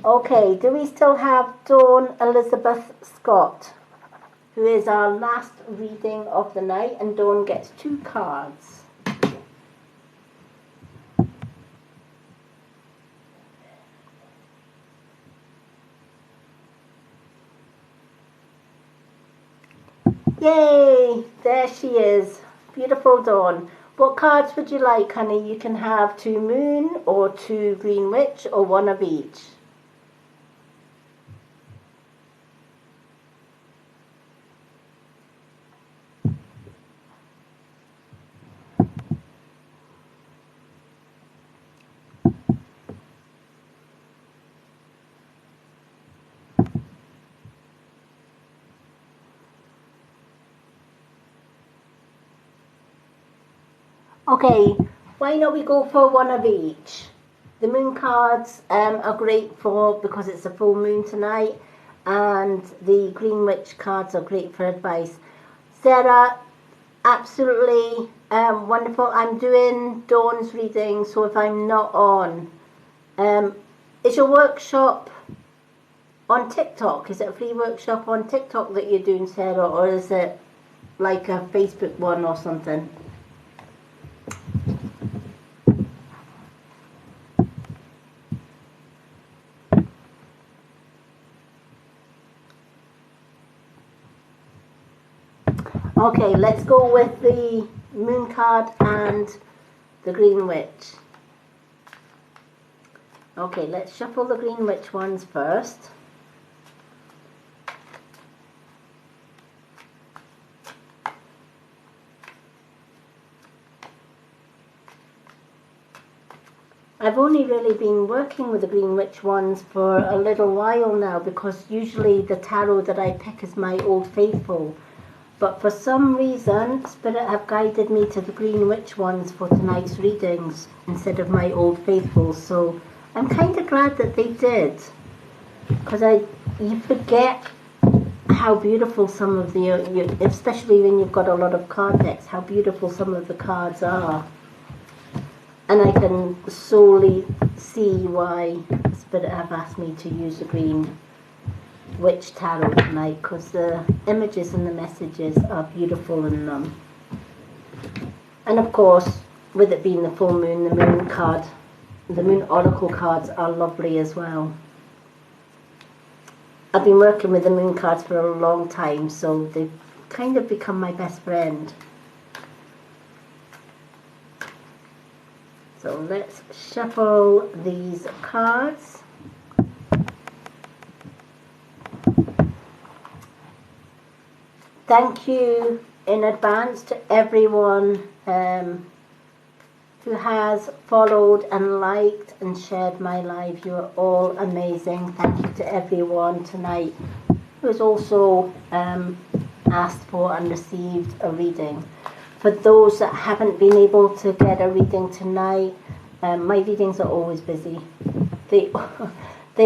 Okay, do we still have Dawn Elizabeth Scott, who is our last reading of the night, and Dawn gets 2 cards. Yay! There she is. Beautiful Dawn. What cards would you like, honey? You can have 2 Moon or 2 Green Witch or 1 of each. Okay, why not we go for 1 of each? The moon cards are great for because it's a full moon tonight, and the Green Witch cards are great for advice. Sarah, absolutely wonderful. I'm doing Dawn's reading, so if I'm not on, is your workshop on TikTok? Is it a free workshop on TikTok that you're doing, Sarah, or is it like a Facebook one or something? Okay, let's go with the moon card and the Green Witch. Okay, let's shuffle the Green Witch ones first. I've only really been working with the Green Witch ones for a little while now, because usually the tarot that I pick is my Old Faithful. But for some reason, Spirit have guided me to the Green Witch ones for tonight's readings instead of my Old Faithfuls. So I'm kind of glad that they did, because you forget how beautiful some of the, especially when you've got a lot of card decks, how beautiful some of the cards are. And I can solely see why Spirit have asked me to use the Green Witch Tarot tonight, because the images and the messages are beautiful in them. And of course, with it being the full moon, the moon card, the moon oracle cards are lovely as well. I've been working with the moon cards for a long time, so they've kind of become my best friend. So let's shuffle these cards. Thank you in advance to everyone who has followed and liked and shared my live. You are all amazing. Thank you to everyone tonight who has also asked for and received a reading. For those that haven't been able to get a reading tonight, my readings are always busy. They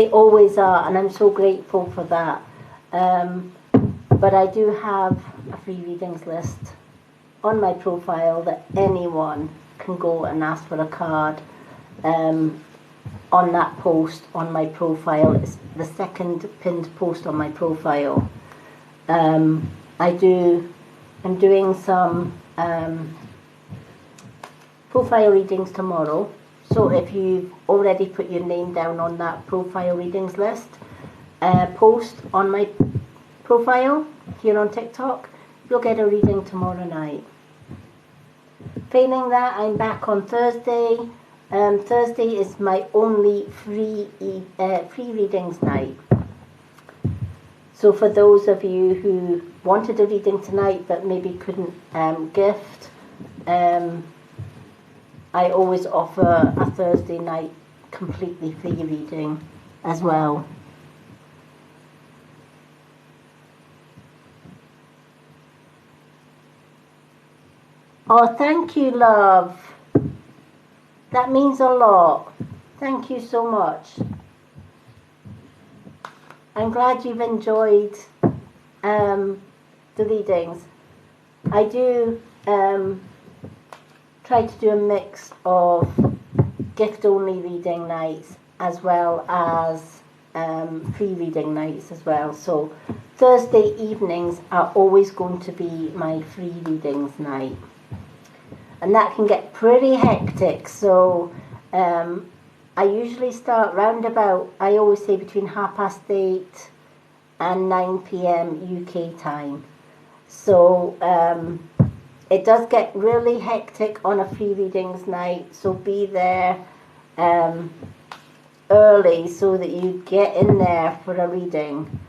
always are, and I'm so grateful for that. But I do have a free readings list on my profile that anyone can go and ask for a card on that post on my profile. It's the second pinned post on my profile. I'm doing some profile readings tomorrow. So if you've already put your name down on that profile readings list, post on my profile here on TikTok, you'll get a reading tomorrow night. Failing that, I'm back on Thursday. Thursday is my only free readings night. So for those of you who wanted a reading tonight but maybe couldn't gift, I always offer a Thursday night completely free reading as well. Oh, thank you, love. That means a lot. Thank you so much. I'm glad you've enjoyed the readings. I do try to do a mix of gift-only reading nights as well as free reading nights as well. So Thursday evenings are always going to be my free readings night. And that can get pretty hectic, so I usually start round about, I always say between 8:30 and 9 p.m. UK time. So it does get really hectic on a free readings night, so be there early so that you get in there for a reading.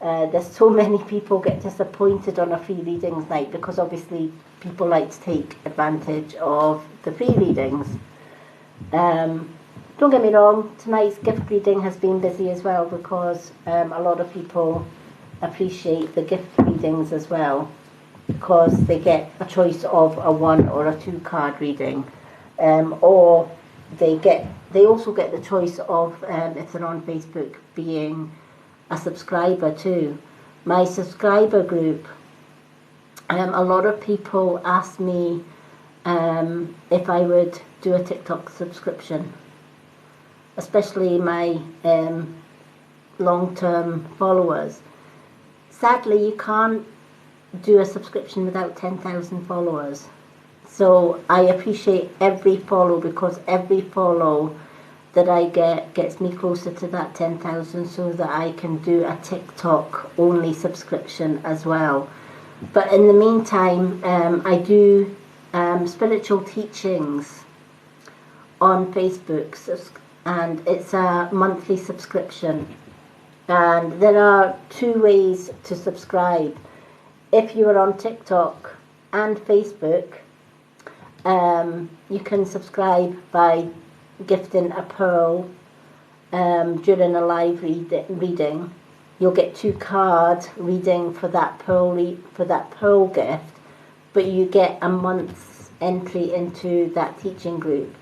There's so many people get disappointed on a free readings night because obviously people like to take advantage of the free readings. Don't get me wrong, tonight's gift reading has been busy as well because a lot of people appreciate the gift readings as well because they get a choice of a 1 or a 2 card reading, or they also get the choice of, if they're on Facebook, being a subscriber too. My subscriber group, a lot of people ask me if I would do a TikTok subscription, especially my long-term followers. Sadly, you can't do a subscription without 10,000 followers. So I appreciate every follow because every follow that I get gets me closer to that 10,000 so that I can do a TikTok only subscription as well. But in the meantime, I do spiritual teachings on Facebook, and it's a monthly subscription. And there are 2 ways to subscribe. If you are on TikTok and Facebook, you can subscribe by gifting a pearl during a live reading, you'll get 2 card reading for that pearl gift, but you get a month's entry into that teaching group.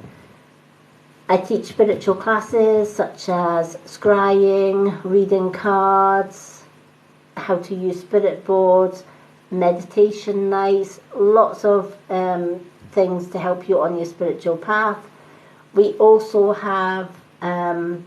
I teach spiritual classes such as scrying, reading cards, how to use spirit boards, meditation nights, lots of things to help you on your spiritual path. We also have a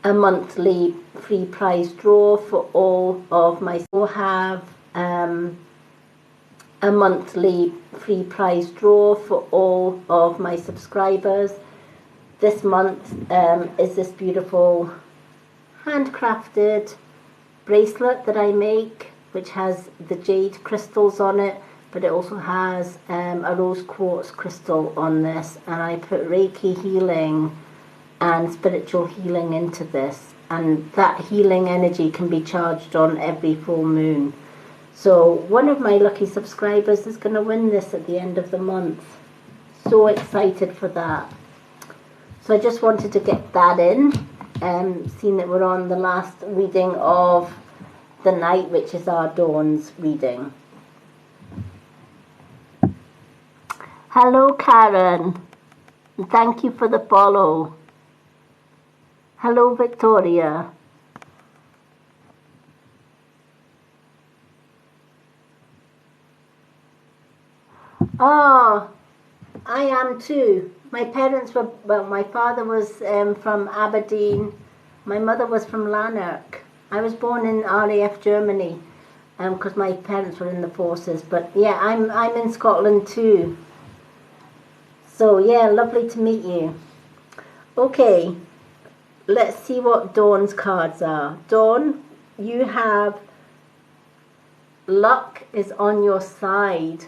monthly free prize draw for all of my. We'll have a monthly free prize draw for all of my subscribers. This month is this beautiful handcrafted bracelet that I make, which has the jade crystals on it, but it also has a rose quartz crystal on this, and I put Reiki healing and spiritual healing into this, and that healing energy can be charged on every full moon. So one of my lucky subscribers is going to win this at the end of the month. So excited for that. So I just wanted to get that in, seeing that we're on the last reading of the night, which is our Dawn's reading. Hello, Karen. Thank you for the follow. Hello, Victoria. Oh, I am too. My parents were, well, my father was from Aberdeen. My mother was from Lanark. I was born in RAF Germany because my parents were in the forces. But yeah, I'm in Scotland too. So yeah, lovely to meet you. Okay, let's see what Dawn's cards are. Dawn, you have luck is on your side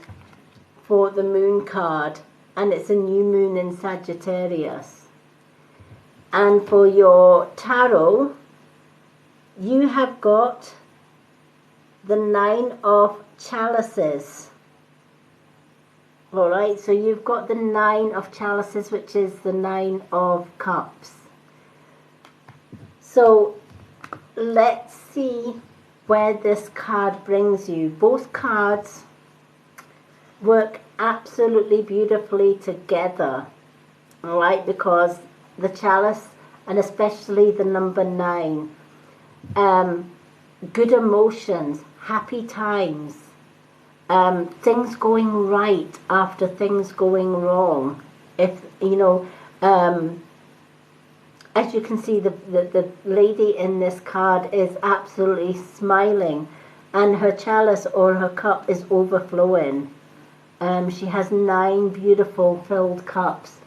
for the moon card, and it's a new moon in Sagittarius. And for your tarot, you have got the 9 of chalices. All right, so you've got the 9 of chalices, which is the 9 of cups. So let's see where this card brings you. Both cards work absolutely beautifully together, all right, because the chalice, and especially the number 9, good emotions, happy times, things going right after things going wrong. If you know, as you can see, the lady in this card is absolutely smiling, and her chalice or her cup is overflowing. She has 9 beautiful filled cups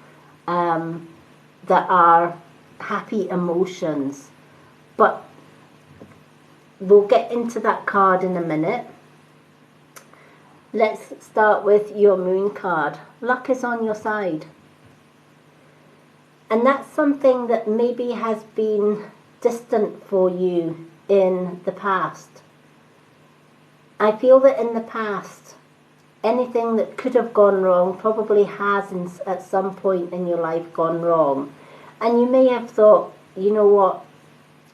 that are happy emotions. But we'll get into that card in a minute. Let's start with your moon card. Luck is on your side. And that's something that maybe has been distant for you in the past. I feel that in the past, anything that could have gone wrong probably has at some point in your life gone wrong. And you may have thought, you know what,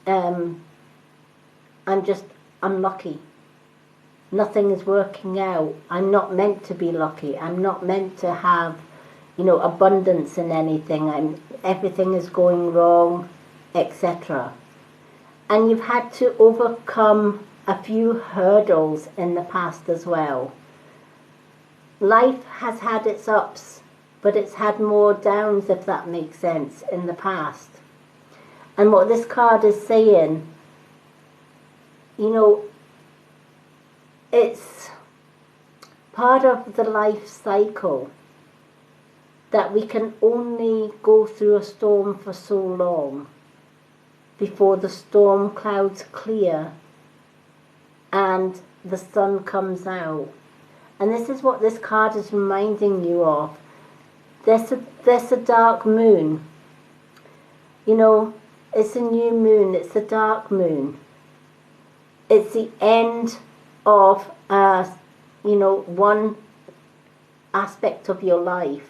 I'm just unlucky. Nothing is working out. I'm not meant to be lucky. I'm not meant to have, you know, abundance in anything. Everything is going wrong, etc. And you've had to overcome a few hurdles in the past as well. Life has had its ups, but it's had more downs, if that makes sense, in the past. And what this card is saying, you know, it's part of the life cycle that we can only go through a storm for so long before the storm clouds clear and the sun comes out. And this is what this card is reminding you of. There's a dark moon. You know, it's a new moon, it's a dark moon. It's the end of, you know, one aspect of your life.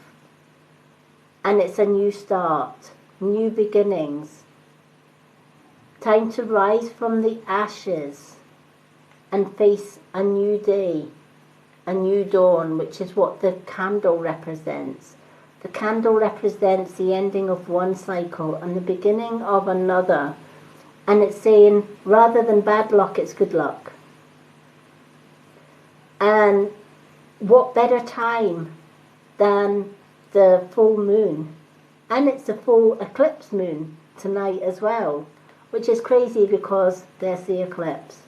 And it's a new start, new beginnings. Time to rise from the ashes and face a new day, a new dawn, which is what the candle represents. The candle represents the ending of one cycle and the beginning of another. And it's saying, rather than bad luck, it's good luck. And what better time than the full moon? And it's a full eclipse moon tonight as well, which is crazy because there's the eclipse.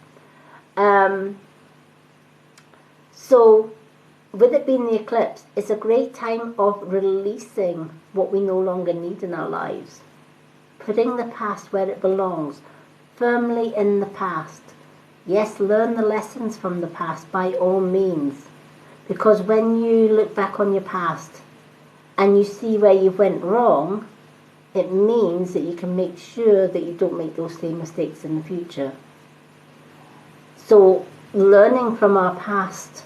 So with it being the eclipse, it's a great time of releasing what we no longer need in our lives. Putting the past where it belongs, firmly in the past. Yes, learn the lessons from the past by all means. Because when you look back on your past and you see where you went wrong, it means that you can make sure that you don't make those same mistakes in the future. So learning from our past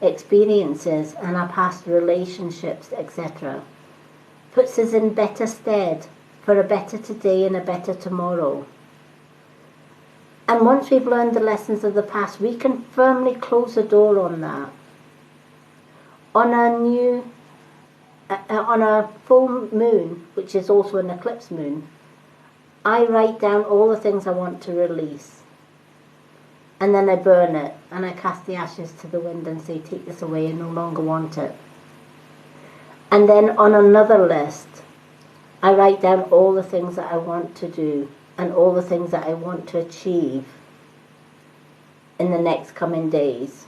experiences and our past relationships, etc., puts us in better stead for a better today and a better tomorrow. And once we've learned the lessons of the past, we can firmly close the door on that. On a full moon, which is also an eclipse moon, I write down all the things I want to release. And then I burn it, and I cast the ashes to the wind and say, take this away, I no longer want it. And then on another list, I write down all the things that I want to do and all the things that I want to achieve in the next coming days.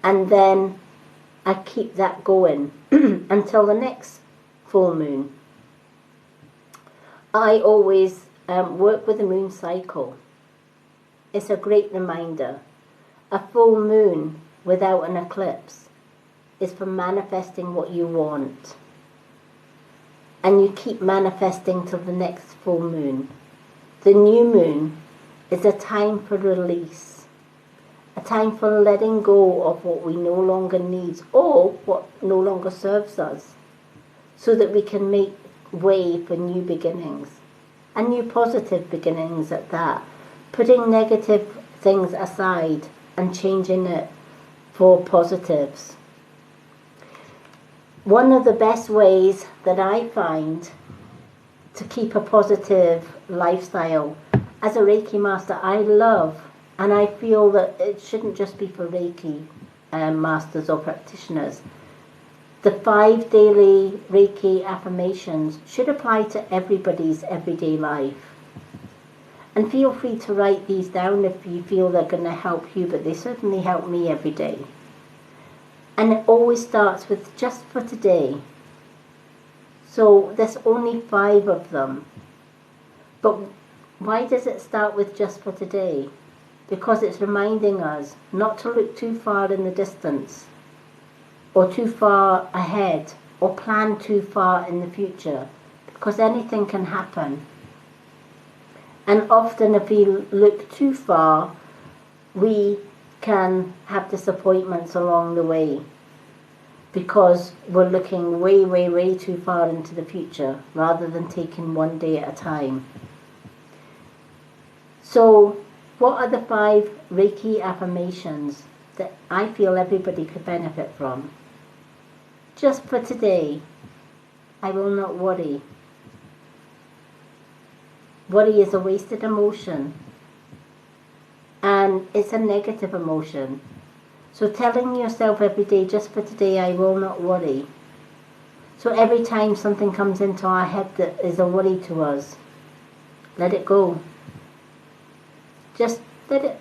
And then I keep that going until the next full moon. I always work with the moon cycle. It's a great reminder. A full moon without an eclipse is for manifesting what you want. And you keep manifesting till the next full moon. The new moon is a time for release, a time for letting go of what we no longer need or what no longer serves us, so that we can make way for new beginnings, and new positive beginnings at that, putting negative things aside and changing it for positives. One of the best ways that I find to keep a positive lifestyle as a Reiki master, I love, and I feel that it shouldn't just be for Reiki masters or practitioners. The 5 daily Reiki affirmations should apply to everybody's everyday life. And feel free to write these down if you feel they're going to help you, but they certainly help me every day. And it always starts with just for today. So there's only 5 of them. But why does it start with just for today? Because it's reminding us not to look too far in the distance, or too far ahead, or plan too far in the future, because anything can happen. And often if we look too far, we can have disappointments along the way, because we're looking way, way, way too far into the future, rather than taking one day at a time. So, what are the 5 Reiki affirmations that I feel everybody could benefit from? Just for today, I will not worry. Worry is a wasted emotion, and it's a negative emotion. So telling yourself every day, just for today, I will not worry. So every time something comes into our head that is a worry to us, let it go. Just let it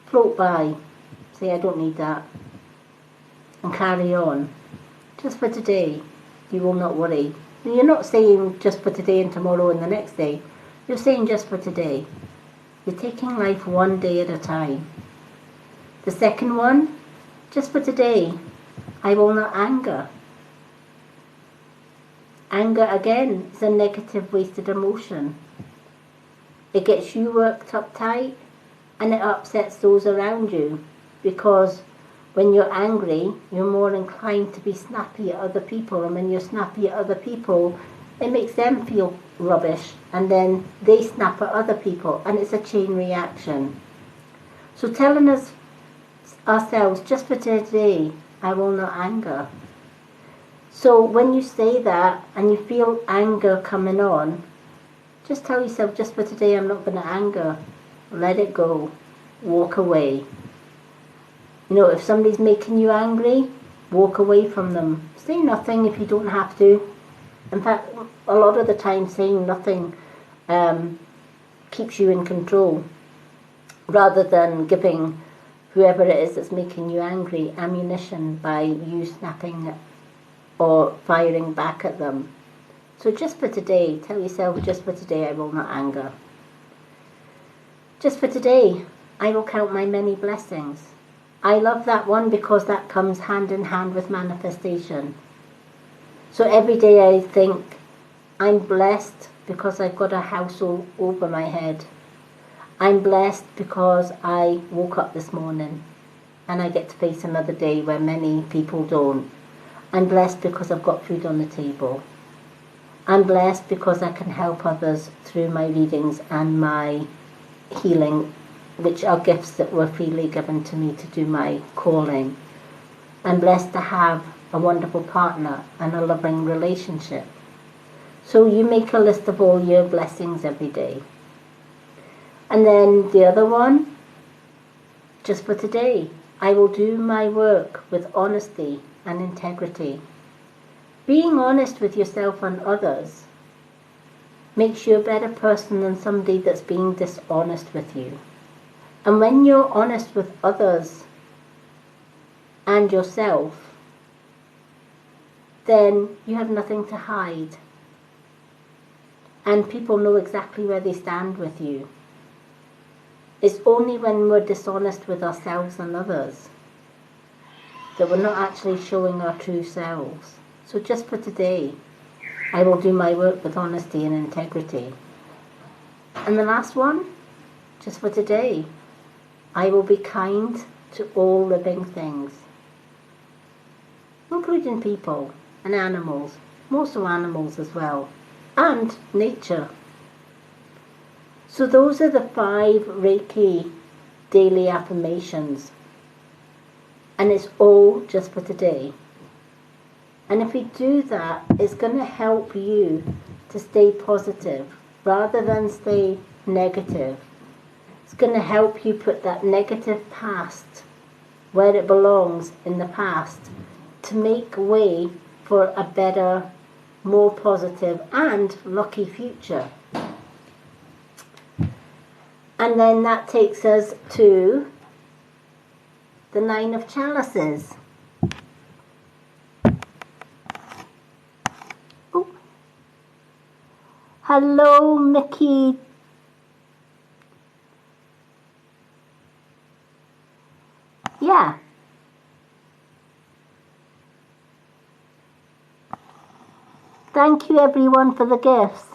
float by. Say, I don't need that. And carry on. Just for today, you will not worry. And you're not saying just for today and tomorrow and the next day. You're saying just for today. You're taking life one day at a time. The second one, just for today, I will not anger. Anger, again, is a negative, wasted emotion. It gets you worked up tight, and it upsets those around you, because when you're angry, you're more inclined to be snappy at other people, and when you're snappy at other people, it makes them feel rubbish, and then they snap at other people, and it's a chain reaction. So telling ourselves, just for today, I will not anger. So when you say that and you feel anger coming on, just tell yourself, just for today, I'm not going to anger. Let it go. Walk away. You know, if somebody's making you angry, walk away from them. Say nothing if you don't have to. In fact, a lot of the time saying nothing keeps you in control, rather than giving whoever it is that's making you angry ammunition by you snapping or firing back at them. So just for today, tell yourself, just for today I will not anger. Just for today, I will count my many blessings. I love that one because that comes hand in hand with manifestation. So every day I think, I'm blessed because I've got a house over my head. I'm blessed because I woke up this morning and I get to face another day where many people don't. I'm blessed because I've got food on the table. I'm blessed because I can help others through my readings and my healing, which are gifts that were freely given to me to do my calling. I'm blessed to have a wonderful partner and a loving relationship. So you make a list of all your blessings every day. And then the other one, just for today, I will do my work with honesty and integrity. Being honest with yourself and others makes you a better person than somebody that's being dishonest with you. And when you're honest with others and yourself, then you have nothing to hide. And people know exactly where they stand with you. It's only when we're dishonest with ourselves and others that we're not actually showing our true selves. So just for today, I will do my work with honesty and integrity. And the last one, just for today, I will be kind to all living things, including people and animals, most of animals as well, and nature. So those are the 5 Reiki daily affirmations. And it's all just for today. And if we do that, it's going to help you to stay positive rather than stay negative. It's going to help you put that negative past where it belongs in the past to make way for a better, more positive and lucky future. And then that takes us to the 9 of Chalices. Oh. Hello, Mickey. Yeah. Thank you everyone for the gifts.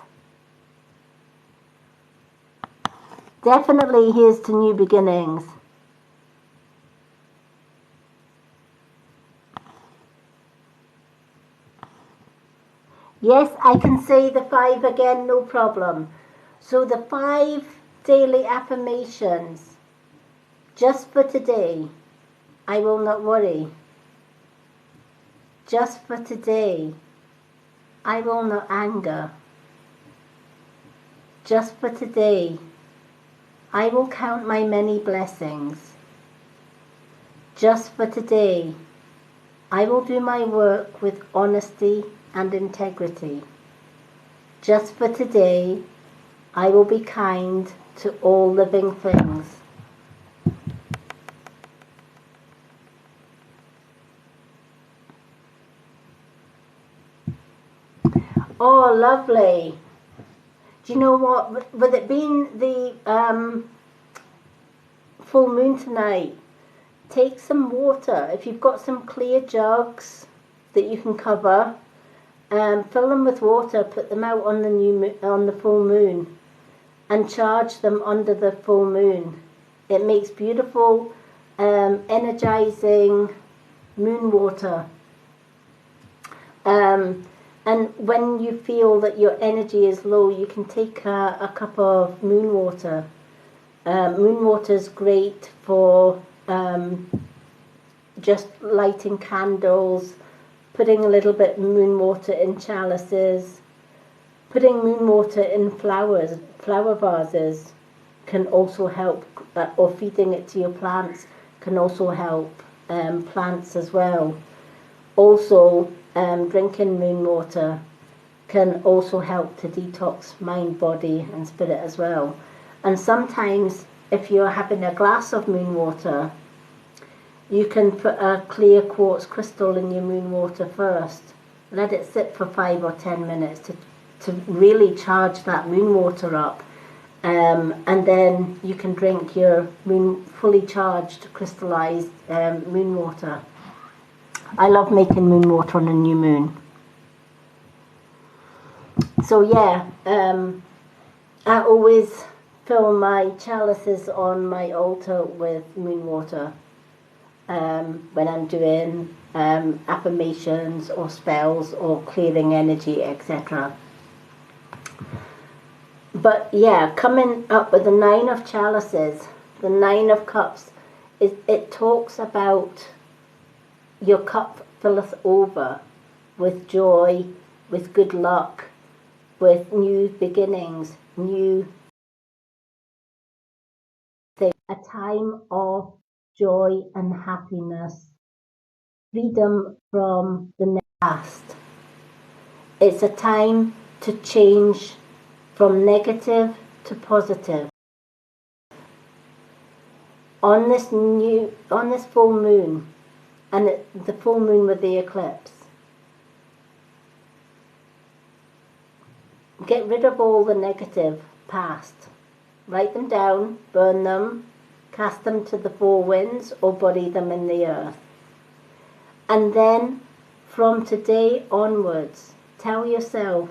Definitely here's to new beginnings. Yes, I can say the 5 again, no problem. So the 5 daily affirmations, just for today, I will not worry. Just for today, I will not anger. Just for today, I will count my many blessings. Just for today, I will do my work with honesty and integrity. Just for today, I will be kind to all living things. Oh, lovely. Do you know what? With it being the full moon tonight, take some water. If you've got some clear jugs that you can cover, fill them with water, put them out on the full moon, and charge them under the full moon. It makes beautiful, energizing moon water. And when you feel that your energy is low, you can take a cup of moon water. Moon water is great for just lighting candles, putting a little bit moon water in chalices, putting moon water in flower vases can also help, or feeding it to your plants can also help plants as well. Also, drinking moon water can also help to detox mind, body and spirit as well. And sometimes if you're having a glass of moon water, you can put a clear quartz crystal in your moon water first. Let it sit for 5 or 10 minutes to really charge that moon water up. And then you can drink your fully charged, crystallized moon water. I love making moon water on a new moon. So yeah, I always fill my chalices on my altar with moon water. When I'm doing affirmations or spells or clearing energy, etc. But yeah, coming up with the 9 of chalices, the 9 of cups, it talks about your cup filleth over with joy, with good luck, with new beginnings, new things, a time of joy and happiness, freedom from the past. It's a time to change from negative to positive. On this full moon, and the full moon with the eclipse, get rid of all the negative past. Write them down, burn them, cast them to the four winds or bury them in the earth. And then from today onwards, tell yourself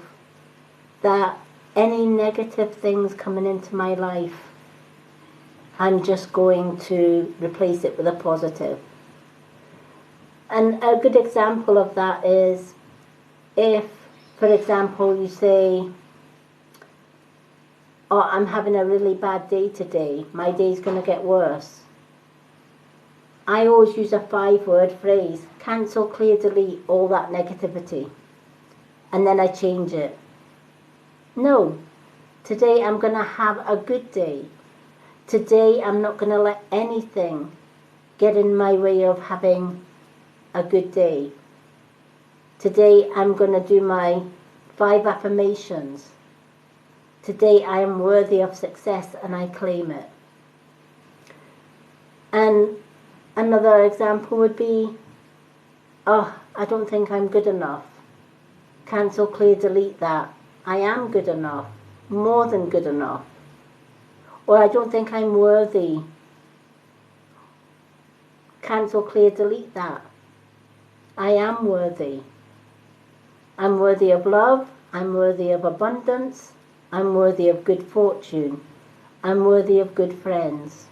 that any negative things coming into my life, I'm just going to replace it with a positive. And a good example of that is if, for example, you say, oh, I'm having a really bad day today, my day's going to get worse. I always use a 5-word phrase, cancel, clear, delete all that negativity. And then I change it. No, today I'm going to have a good day. Today I'm not going to let anything get in my way of having a good day. Today I'm going to do my 5 affirmations. Today I am worthy of success and I claim it. And another example would be, oh, I don't think I'm good enough. Cancel, clear, delete that. I am good enough, more than good enough. Or I don't think I'm worthy. Cancel, clear, delete that. I am worthy. I'm worthy of love. I'm worthy of abundance. I'm worthy of good fortune. I'm worthy of good friends.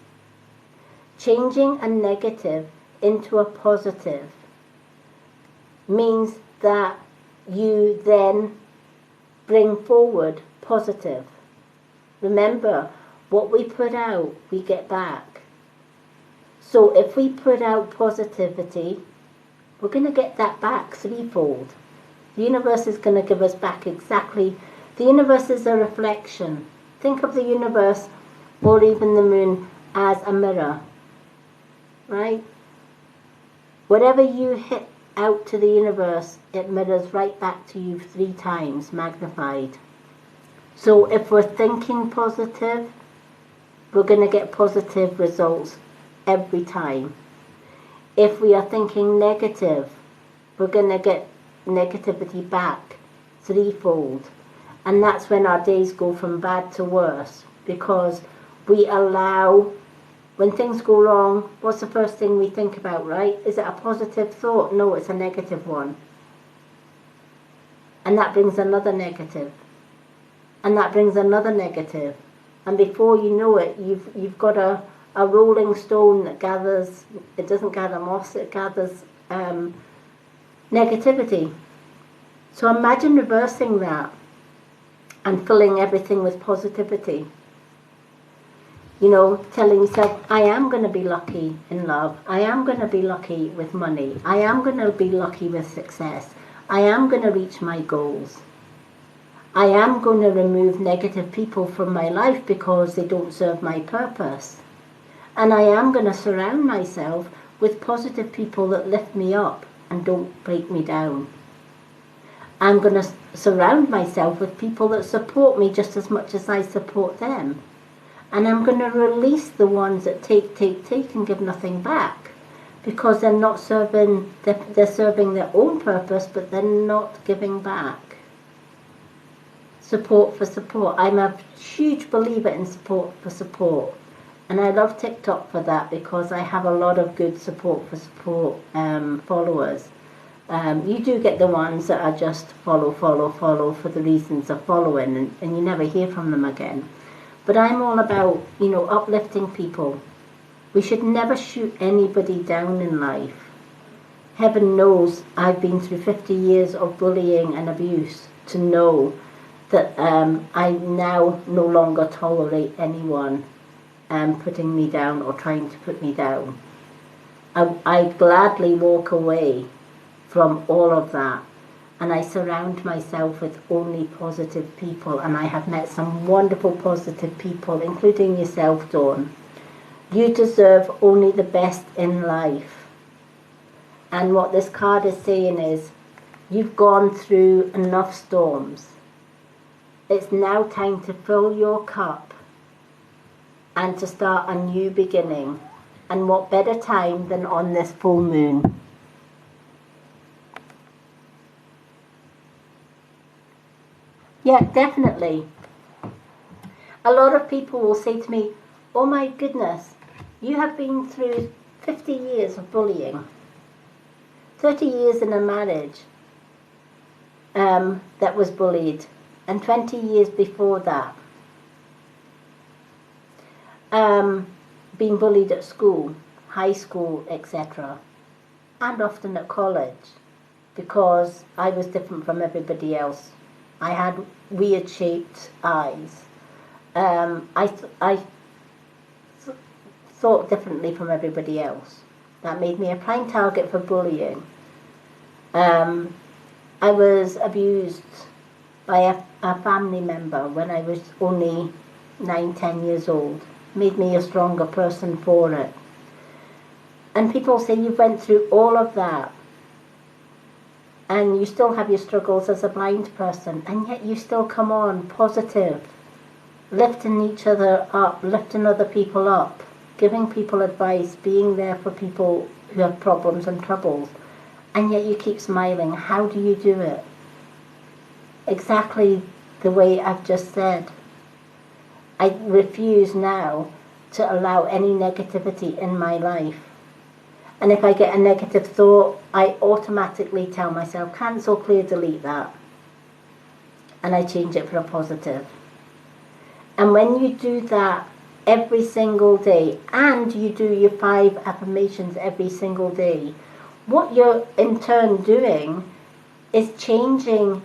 Changing a negative into a positive means that you then bring forward positive. Remember, what we put out, we get back. So if we put out positivity, we're going to get that back threefold. The universe is going to give us back exactly. The universe is a reflection. Think of the universe or even the moon as a mirror, right? Whatever you hit out to the universe, it mirrors right back to you 3 times, magnified. So if we're thinking positive, we're going to get positive results every time. If we are thinking negative, we're going to get negativity back threefold. And that's when our days go from bad to worse, because we allow, when things go wrong, what's the first thing we think about, right? Is it a positive thought? No, it's a negative one. And that brings another negative. And that brings another negative. And before you know it, you've got a rolling stone that gathers, it doesn't gather moss, it gathers negativity. So imagine reversing that and filling everything with positivity. You know, telling yourself, I am going to be lucky in love. I am going to be lucky with money. I am going to be lucky with success. I am going to reach my goals. I am going to remove negative people from my life because they don't serve my purpose. And I am going to surround myself with positive people that lift me up and don't break me down. I'm going to surround myself with people that support me just as much as I support them. And I'm going to release the ones that take and give nothing back, because they're not serving, they're serving their own purpose, but they're not giving back. Support for support. I'm a huge believer in support for support. And I love TikTok for that, because I have a lot of good support for support followers. You do get the ones that are just follow for the reasons of following, and you never hear from them again. But I'm all about, you know, uplifting people. We should never shoot anybody down in life. Heaven knows I've been through 50 years of bullying and abuse to know that I now no longer tolerate anyone putting me down or trying to put me down. I gladly walk away from all of that, and I surround myself with only positive people, and I have met some wonderful positive people, including yourself, Dawn. You deserve only the best in life. And what this card is saying is, you've gone through enough storms. It's now time to fill your cup and to start a new beginning. And what better time than on this full moon? Yeah, definitely. A lot of people will say to me, oh my goodness, you have been through 50 years of bullying, 30 years in a marriage that was bullied, and 20 years before that being bullied at school, high school, etc., and often at college, because I was different from everybody else. I had weird shaped eyes. I thought differently from everybody else. That made me a prime target for bullying. I was abused by a family member when I was only 9-10 years old. Made me a stronger person for it. And people say you went through all of that, and you still have your struggles as a blind person, and yet you still come on positive, lifting each other up, lifting other people up, giving people advice, being there for people who have problems and troubles, and yet you keep smiling. How do you do it? Exactly the way I've just said. I refuse now to allow any negativity in my life. And if I get a negative thought, I automatically tell myself, cancel, clear, delete that. And I change it for a positive. And when you do that every single day, and you do your 5 affirmations every single day, what you're in turn doing is changing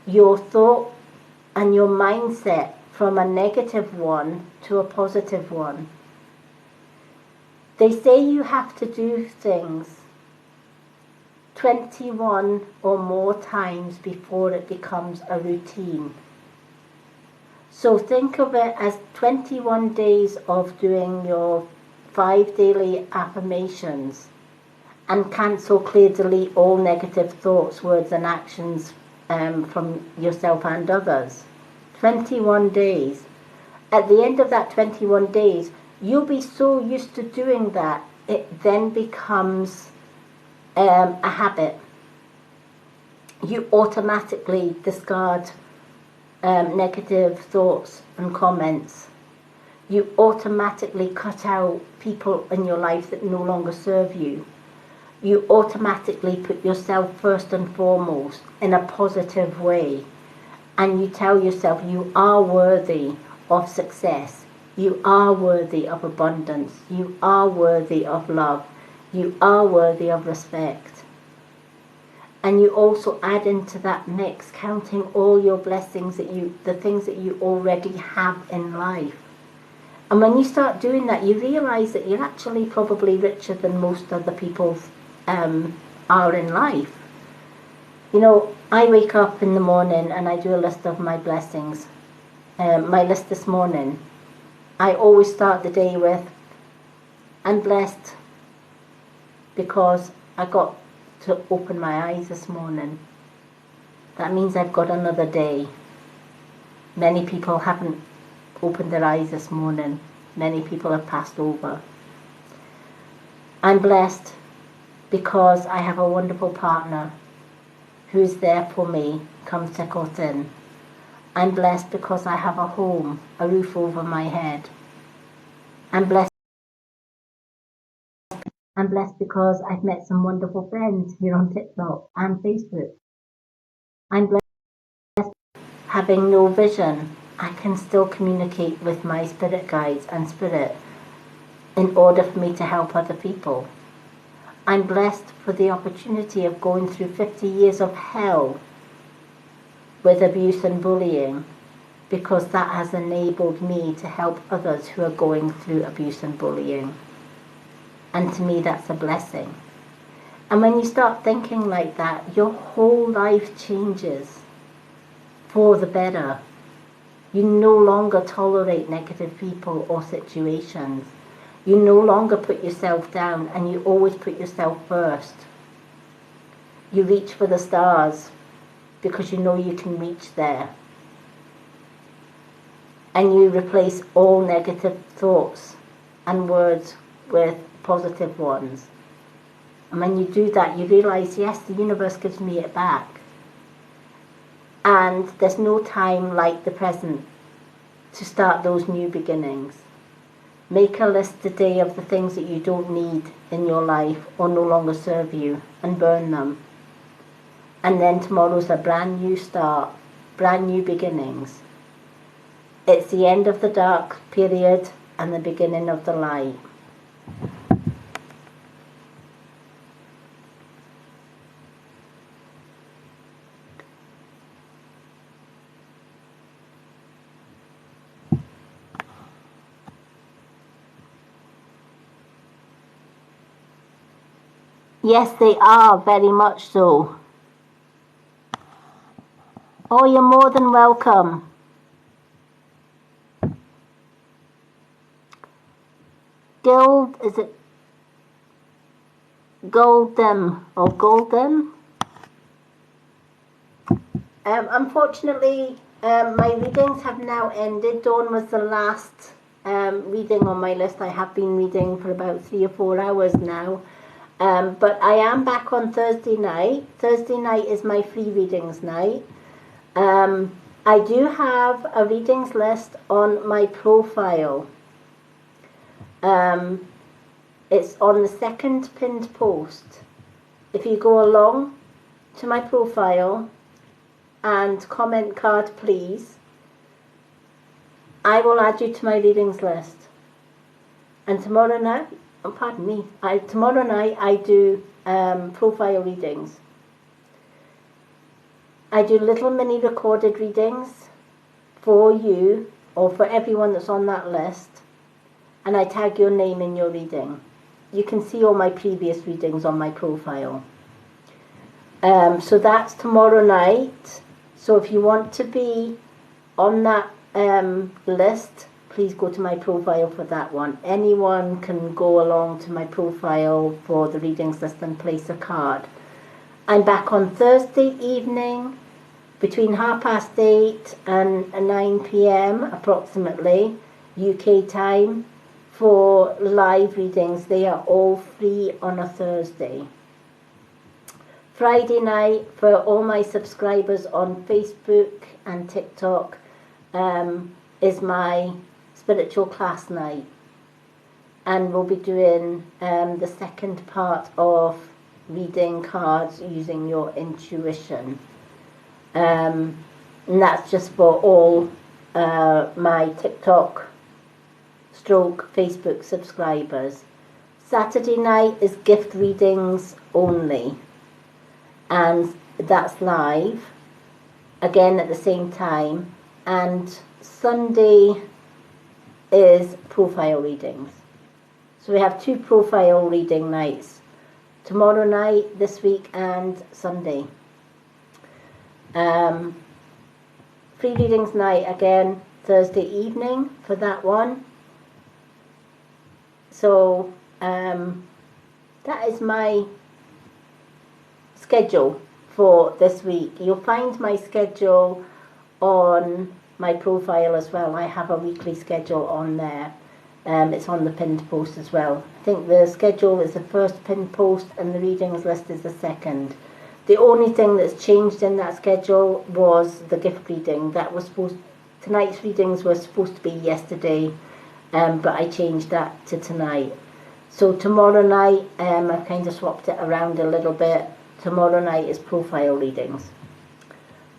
your thought and your mindset from a negative one to a positive one. They say you have to do things 21 or more times before it becomes a routine. So think of it as 21 days of doing your 5 daily affirmations, and cancel, clear, delete all negative thoughts, words and actions from yourself and others. 21 days. At the end of that 21 days, you'll be so used to doing that, it then becomes a habit. You automatically discard negative thoughts and comments. You automatically cut out people in your life that no longer serve you. You automatically put yourself first and foremost in a positive way. And you tell yourself you are worthy of success. You are worthy of abundance. You are worthy of love. You are worthy of respect. And you also add into that mix, counting all your blessings the things that you already have in life. And when you start doing that, you realize that you're actually probably richer than most other people are in life. You know, I wake up in the morning and I do a list of my blessings. My list this morning, I always start the day with, I'm blessed because I got to open my eyes this morning. That means I've got another day. Many people haven't opened their eyes this morning. Many people have passed over. I'm blessed because I have a wonderful partner who's there for me, come thick or thin. I'm blessed because I have a home, a roof over my head. I'm blessed because I've met some wonderful friends here on TikTok and Facebook. I'm blessed having no vision. I can still communicate with my spirit guides and spirit in order for me to help other people. I'm blessed for the opportunity of going through 50 years of hell with abuse and bullying, because that has enabled me to help others who are going through abuse and bullying. And to me, that's a blessing. And when you start thinking like that, your whole life changes for the better. You no longer tolerate negative people or situations. You no longer put yourself down, and you always put yourself first. You reach for the stars because you know you can reach there. And you replace all negative thoughts and words with positive ones. And when you do that, you realize, yes, the universe gives me it back. And there's no time like the present to start those new beginnings. Make a list today of the things that you don't need in your life or no longer serve you, and burn them. And then tomorrow's a brand new start, brand new beginnings. It's the end of the dark period and the beginning of the light. Yes, they are, very much so. Oh, you're more than welcome. Is it Golden or Golden? Unfortunately, my readings have now ended. Dawn was the last reading on my list. I have been reading for about 3 or 4 hours now. But I am back on Thursday night. Thursday night is my free readings night. I do have a readings list on my profile. It's on the second pinned post. If you go along to my profile and comment card please, I will add you to my readings list. And tomorrow night, tomorrow night I do profile readings. I do little mini recorded readings for you or for everyone that's on that list, and I tag your name in your reading. You can see all my previous readings on my profile. So that's tomorrow night. So if you want to be on that list, please go to my profile for that one. Anyone can go along to my profile for the readings list and place a card. I'm back on Thursday evening between 8:30 and 9 p.m. approximately UK time for live readings. They are all free on a Thursday. Friday night for all my subscribers on Facebook and TikTok is my spiritual class night, and we'll be doing the second part of reading cards using your intuition, and that's just for all my TikTok stroke Facebook subscribers. Saturday night is gift readings only. and that's live again at the same time. And Sunday is profile readings. So we have 2 profile reading nights, tomorrow night, this week, and Sunday. Free readings night again Thursday evening for that one. So that is my schedule for this week. You'll find my schedule on my profile as well. I have a weekly schedule on there. It's on the pinned post as well. I think the schedule is the first pinned post and the readings list is the second. The only thing that's changed in that schedule was the gift reading. Tonight's readings were supposed to be yesterday, but I changed that to tonight. So tomorrow night, I've kind of swapped it around a little bit. Tomorrow night is profile readings.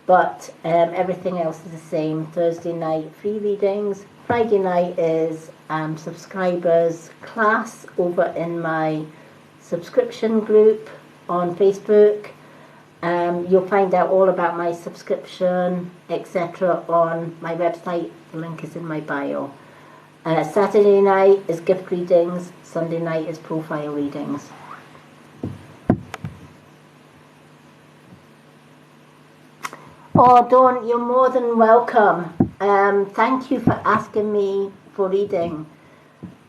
But everything else is the same. Thursday night, free readings. Friday night is subscribers class over in my subscription group on Facebook. You'll find out all about my subscription, etc. on my website. The link is in my bio. Saturday night is gift readings. Sunday night is profile readings. Oh, Dawn, you're more than welcome. Thank you for asking me for reading.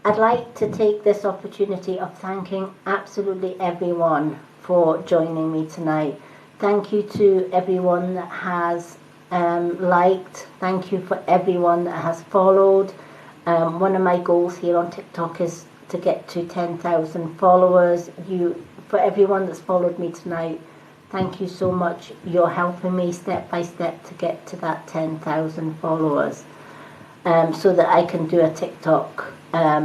I'd like to take this opportunity of thanking absolutely everyone for joining me tonight. Thank you to everyone that has liked. Thank you for everyone that has followed. One of my goals here on TikTok is to get to 10,000 followers. For everyone that's followed me tonight, thank you so much. You're helping me step by step to get to that 10,000 followers, so that I can do a TikTok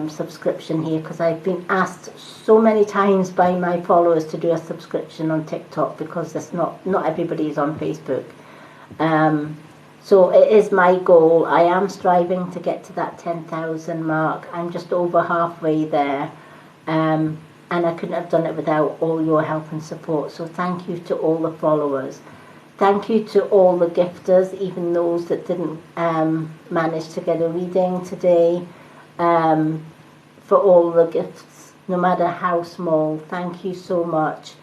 subscription here, because I've been asked so many times by my followers to do a subscription on TikTok, because that's not everybody is on Facebook. So it is my goal. I am striving to get to that 10,000 mark. I'm just over halfway there. And I couldn't have done it without all your help and support. So thank you to all the followers. Thank you to all the gifters, even those that didn't manage to get a reading today, for all the gifts, no matter how small. Thank you so much.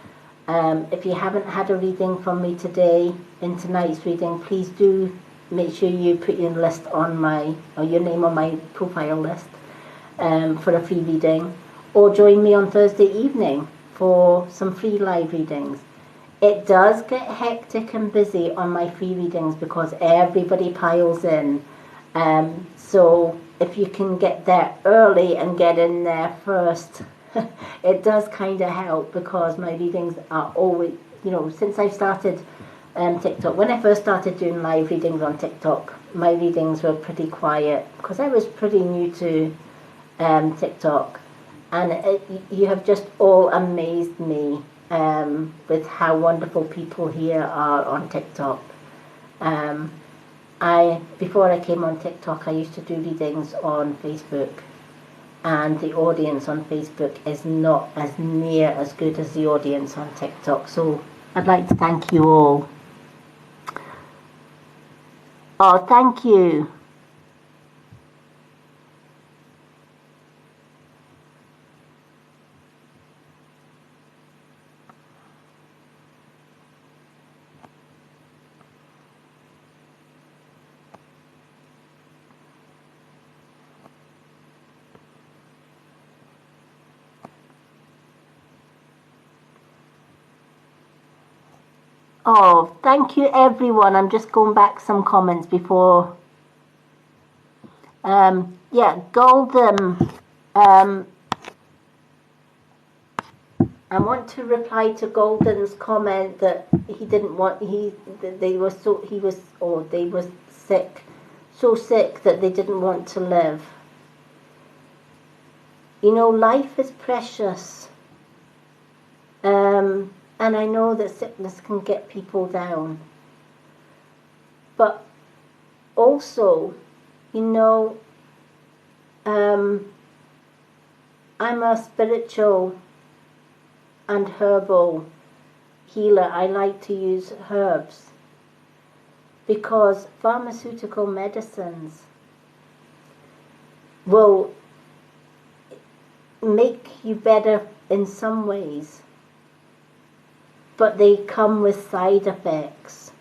If you haven't had a reading from me today, in tonight's reading, please do make sure you put your list on your name on my profile list for a free reading, or join me on Thursday evening for some free live readings. It does get hectic and busy on my free readings because everybody piles in. So if you can get there early and get in there first, it does kind of help, because my readings are always, since I've started TikTok, when I first started doing live readings on TikTok, my readings were pretty quiet because I was pretty new to TikTok. And you have just all amazed me with how wonderful people here are on TikTok. Before I came on TikTok, I used to do readings on Facebook, and the audience on Facebook is not as near as good as the audience on TikTok. So I'd like to thank you all. Oh, thank you. Oh, thank you everyone. I'm just going back some comments before. Yeah, Golden. I want to reply to Golden's comment that they were sick, so sick that they didn't want to live. Life is precious. And I know that sickness can get people down. But also, I'm a spiritual and herbal healer, I like to use herbs, because pharmaceutical medicines will make you better in some ways, but they come with side effects.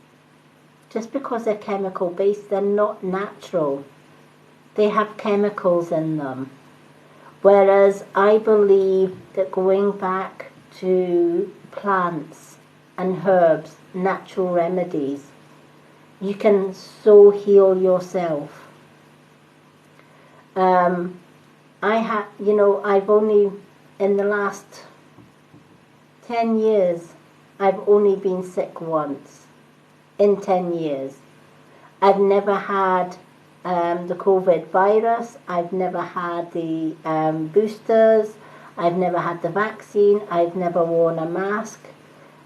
Just because they're chemical based, they're not natural. They have chemicals in them. Whereas I believe that going back to plants and herbs, natural remedies, you can so heal yourself. I've only, in the last 10 years, I've only been sick once in 10 years. I've never had the COVID virus, I've never had the boosters, I've never had the vaccine, I've never worn a mask,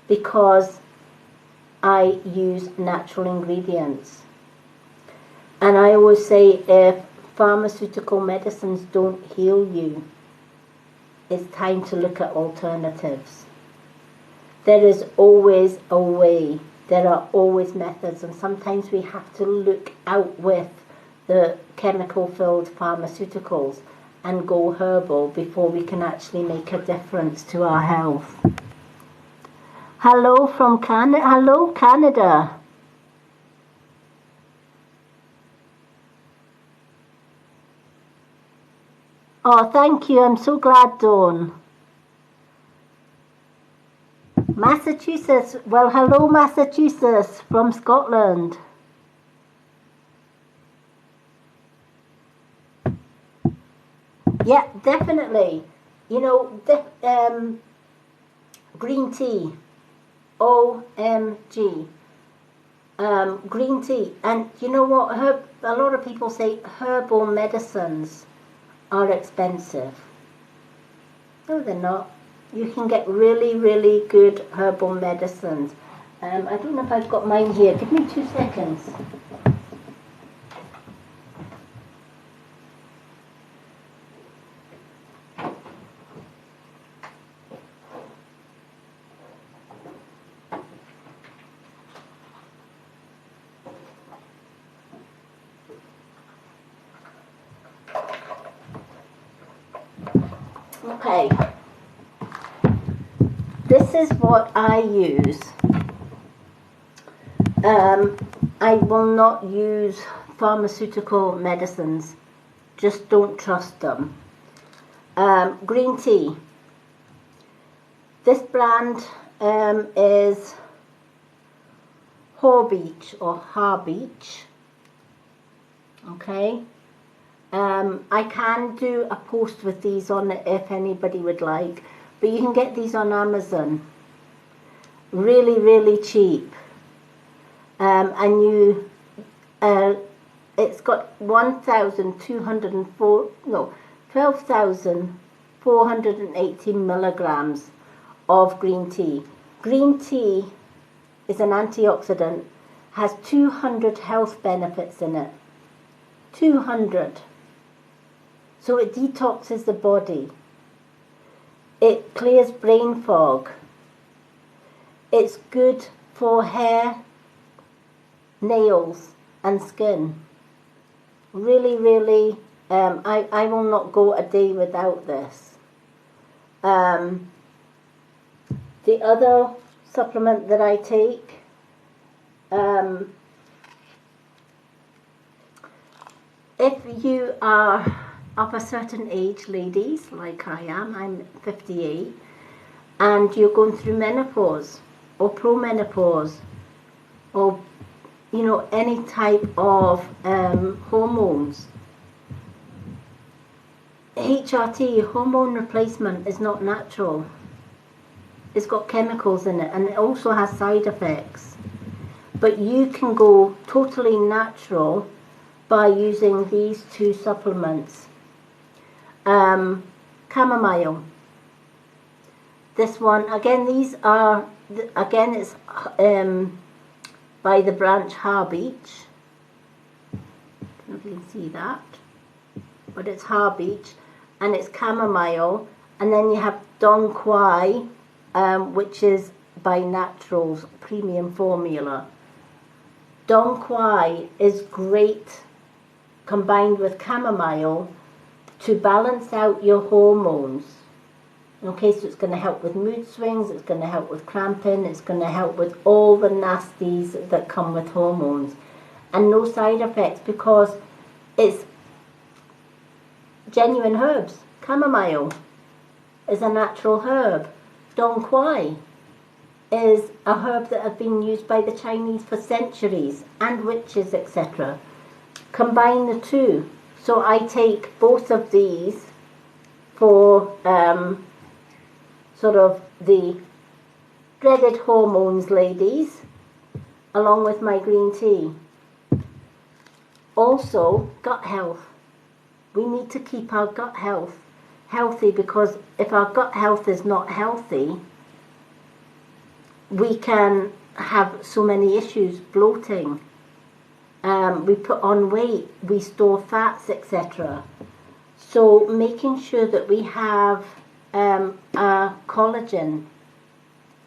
because I use natural ingredients. And I always say, if pharmaceutical medicines don't heal you, it's time to look at alternatives. There is always a way. There are always methods, and sometimes we have to look out with the chemical-filled pharmaceuticals and go herbal before we can actually make a difference to our health. Hello from Canada. Hello, Canada. Oh, thank you. I'm so glad, Dawn. Massachusetts. Well, hello, Massachusetts from Scotland. Yeah, definitely. You know, green tea. OMG. Green tea. And you know what? A lot of people say herbal medicines are expensive. No, they're not. You can get really, really good herbal medicines. I don't know if I've got mine here. Give me 2 seconds. Okay. This is what I use. I will not use pharmaceutical medicines. Just don't trust them. Green tea. This brand is Horbeach or Harbeach. Okay. I can do a post with these on it if anybody would like, but you can get these on Amazon. Really, really cheap. And it's got 12,418 milligrams of green tea. Green tea is an antioxidant, has 200 health benefits in it. 200. So it detoxes the body. It clears brain fog. It's good for hair, nails and skin. Really, really, I will not go a day without this. The other supplement that I take, if you are of a certain age, ladies, like I am, I'm 58, and you're going through menopause or promenopause or, you know, any type of hormones, HRT, hormone replacement, is not natural. It's got chemicals in it, and it also has side effects. But you can go totally natural by using these 2 supplements. Chamomile. This one, again, these are, again, it's by the branch Harbeach. I don't know if you can see that, but it's Harbeach, and it's chamomile. And then you have Dong Quai, which is by Naturals premium formula. Dong Quai is great combined with chamomile to balance out your hormones. Okay, so it's going to help with mood swings, it's going to help with cramping, it's going to help with all the nasties that come with hormones. And no side effects because it's genuine herbs. Chamomile is a natural herb. Dong Quai is a herb that has been used by the Chinese for centuries, and witches, etc. Combine the two. So I take both of these for sort of the dreaded hormones ladies, along with my green tea. Also, gut health. We need to keep our gut health healthy, because if our gut health is not healthy, we can have so many issues, bloating, we put on weight, we store fats, etc. So making sure that we have a collagen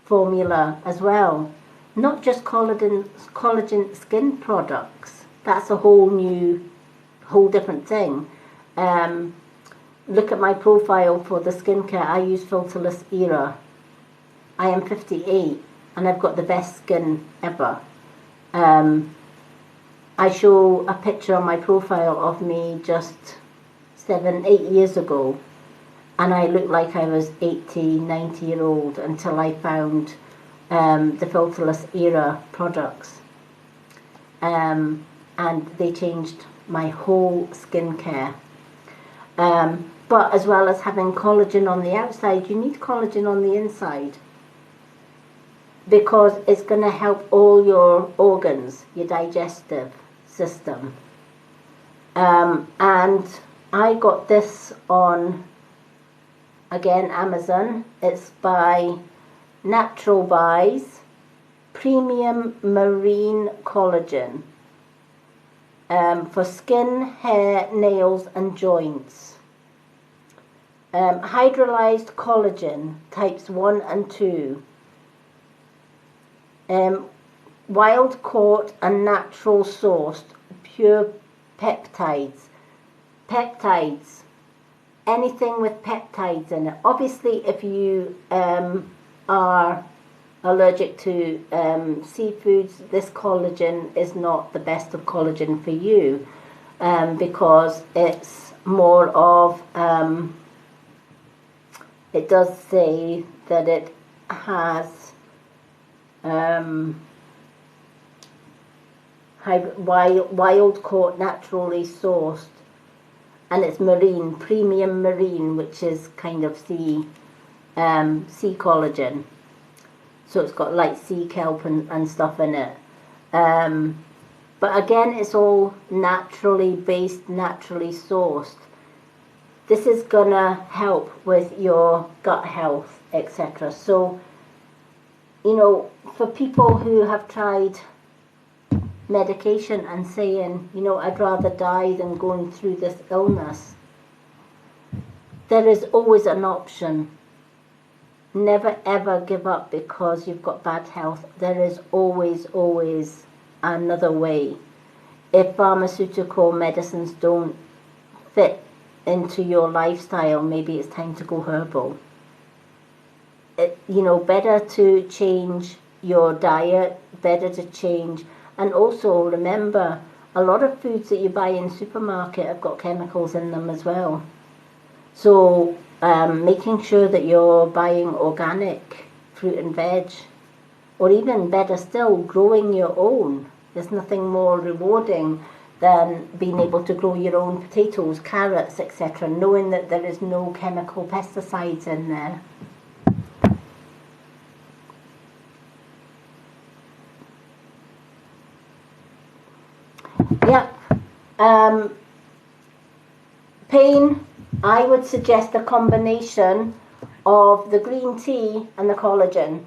formula as well, not just collagen skin products. That's a whole different thing. Look at my profile for the skincare. I use Filterless Era. I am 58 and I've got the best skin ever. I show a picture on my profile of me just 7-8 years ago, and I looked like I was 80-90 year old until I found the Filterless Era products, and they changed my whole skincare. But as well as having collagen on the outside, you need collagen on the inside, because it's going to help all your organs, your digestive system. And I got this on, again, Amazon. It's by Natural Buys, Premium Marine Collagen, for skin, hair, nails and joints. Hydrolyzed collagen types 1 and 2. Wild caught and natural sourced pure peptides. Peptides, anything with peptides in it. Obviously, if you are allergic to seafoods, this collagen is not the best of collagen for you, because it's more of, it does say that it has wild caught, naturally sourced, and it's marine, premium marine, which is kind of sea collagen. So it's got like sea kelp and stuff in it. But again, it's all naturally based, naturally sourced. This is gonna help with your gut health, etc. So, you know, for people who have tried medication and saying, you know, I'd rather die than going through this illness, there is always an option. Never ever give up because you've got bad health. There is always another way. If pharmaceutical medicines don't fit into your lifestyle, maybe it's time to go herbal. You know, better to change your diet, better to change. And also remember, a lot of foods that you buy in supermarket have got chemicals in them as well. So making sure that you're buying organic fruit and veg, or even better still, growing your own. There's nothing more rewarding than being able to grow your own potatoes, carrots, etc., knowing that there is no chemical pesticides in there. Yep. Pain, I would suggest a combination of the green tea and the collagen.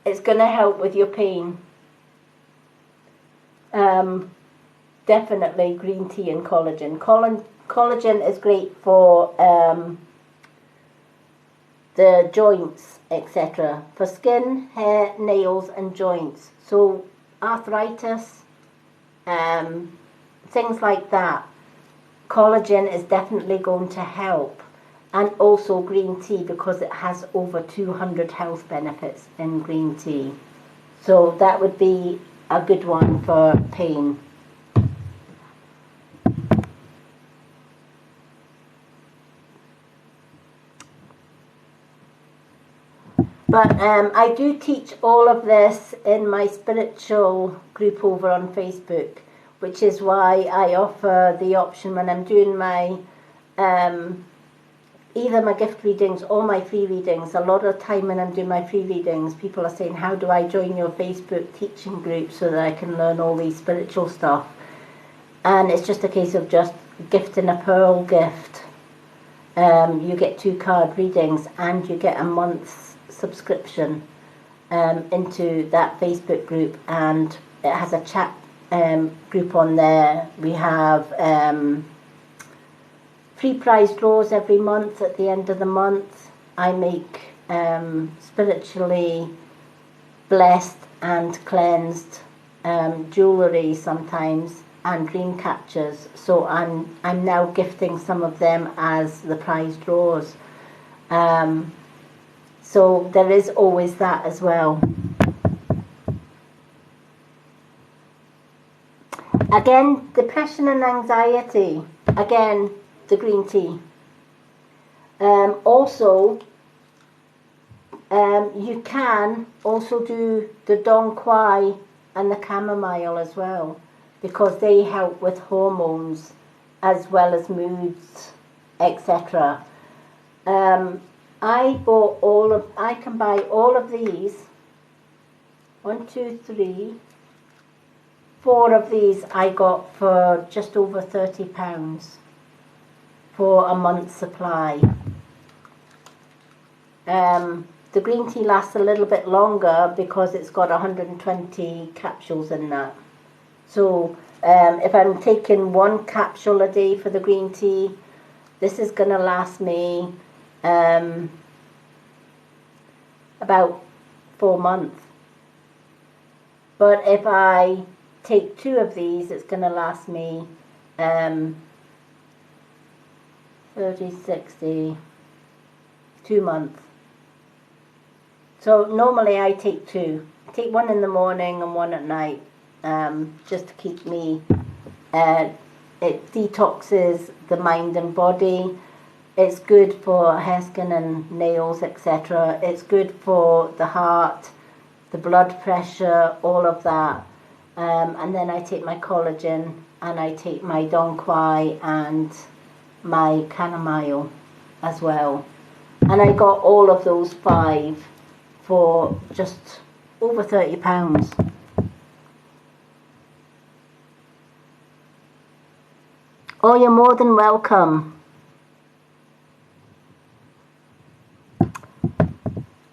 It's going to help with your pain. Definitely green tea and collagen. Collagen is great for the joints, etc. For skin, hair, nails and joints. So arthritis, things like that. Collagen is definitely going to help. And also green tea, because it has over 200 health benefits in green tea. So that would be a good one for pain. But I do teach all of this in my spiritual group over on Facebook, which is why I offer the option when I'm doing my either my gift readings or my free readings. A lot of time when I'm doing my free readings, people are saying, how do I join your Facebook teaching group so that I can learn all these spiritual stuff? And it's just a case of just gifting a pearl gift. You get 2 card readings and you get a month's subscription into that Facebook group, and it has a chat group on there. We have free prize draws every month. At the end of the month, I make spiritually blessed and cleansed jewellery sometimes, and dream catchers. So I'm now gifting some of them as the prize draws. So there is always that as well. Again, depression and anxiety. Again, the green tea. Also, you can also do the Dong Quai and the chamomile as well, because they help with hormones as well as moods, etc. I can buy all of these. 1, 2, 3, 4 of these I got for just over £30 for a month's supply. The green tea lasts a little bit longer because it's got 120 capsules in that. So if I'm taking 1 capsule a day for the green tea, this is going to last me about 4 months. But if I take 2 of these, it's going to last me 30, 60, 2 months. So normally I take 2. I take 1 in the morning and 1 at night, just to keep me, it detoxes the mind and body. It's good for hair, skin and nails, etc. It's good for the heart, the blood pressure, all of that. And then I take my collagen, and I take my Dong Quai and my chamomile as well. And I got all of those 5 for just over £30. Oh, you're more than welcome.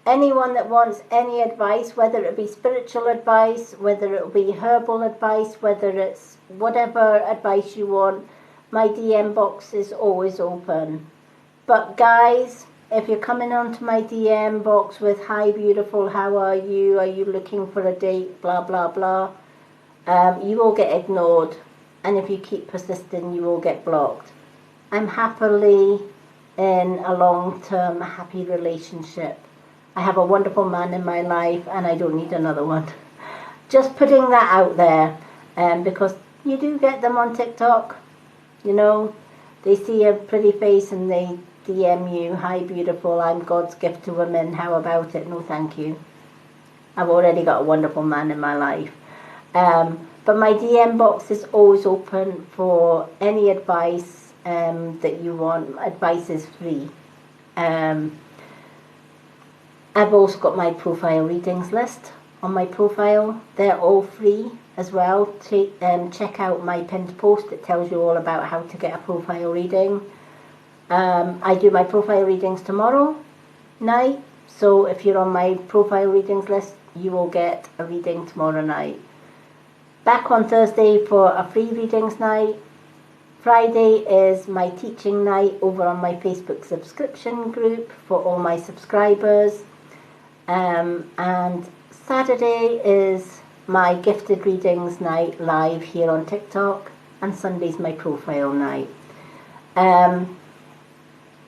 Anyone that wants any advice, whether it be spiritual advice, whether it be herbal advice, whether it's whatever advice you want, my DM box is always open. But guys, if you're coming onto my DM box with, hi beautiful, how are you looking for a date, blah blah blah, you will get ignored, and if you keep persisting you will get blocked. I'm happily in a long-term happy relationship. I have a wonderful man in my life and I don't need another one. Just putting that out there, because you do get them on TikTok, you know, they see a pretty face and they DM you, hi beautiful, I'm God's gift to women, how about it? No thank you. I've already got a wonderful man in my life. But my DM box is always open for any advice that you want. Advice is free. I've also got my profile readings list on my profile. They're all free as well. Check out my pinned post. It tells you all about how to get a profile reading. I do my profile readings tomorrow night. So if you're on my profile readings list, you will get a reading tomorrow night. Back on Thursday for a free readings night Friday is my teaching night over on my Facebook subscription group for all my subscribers. And Saturday is my gifted readings night live here on TikTok, and Sunday's my profile night.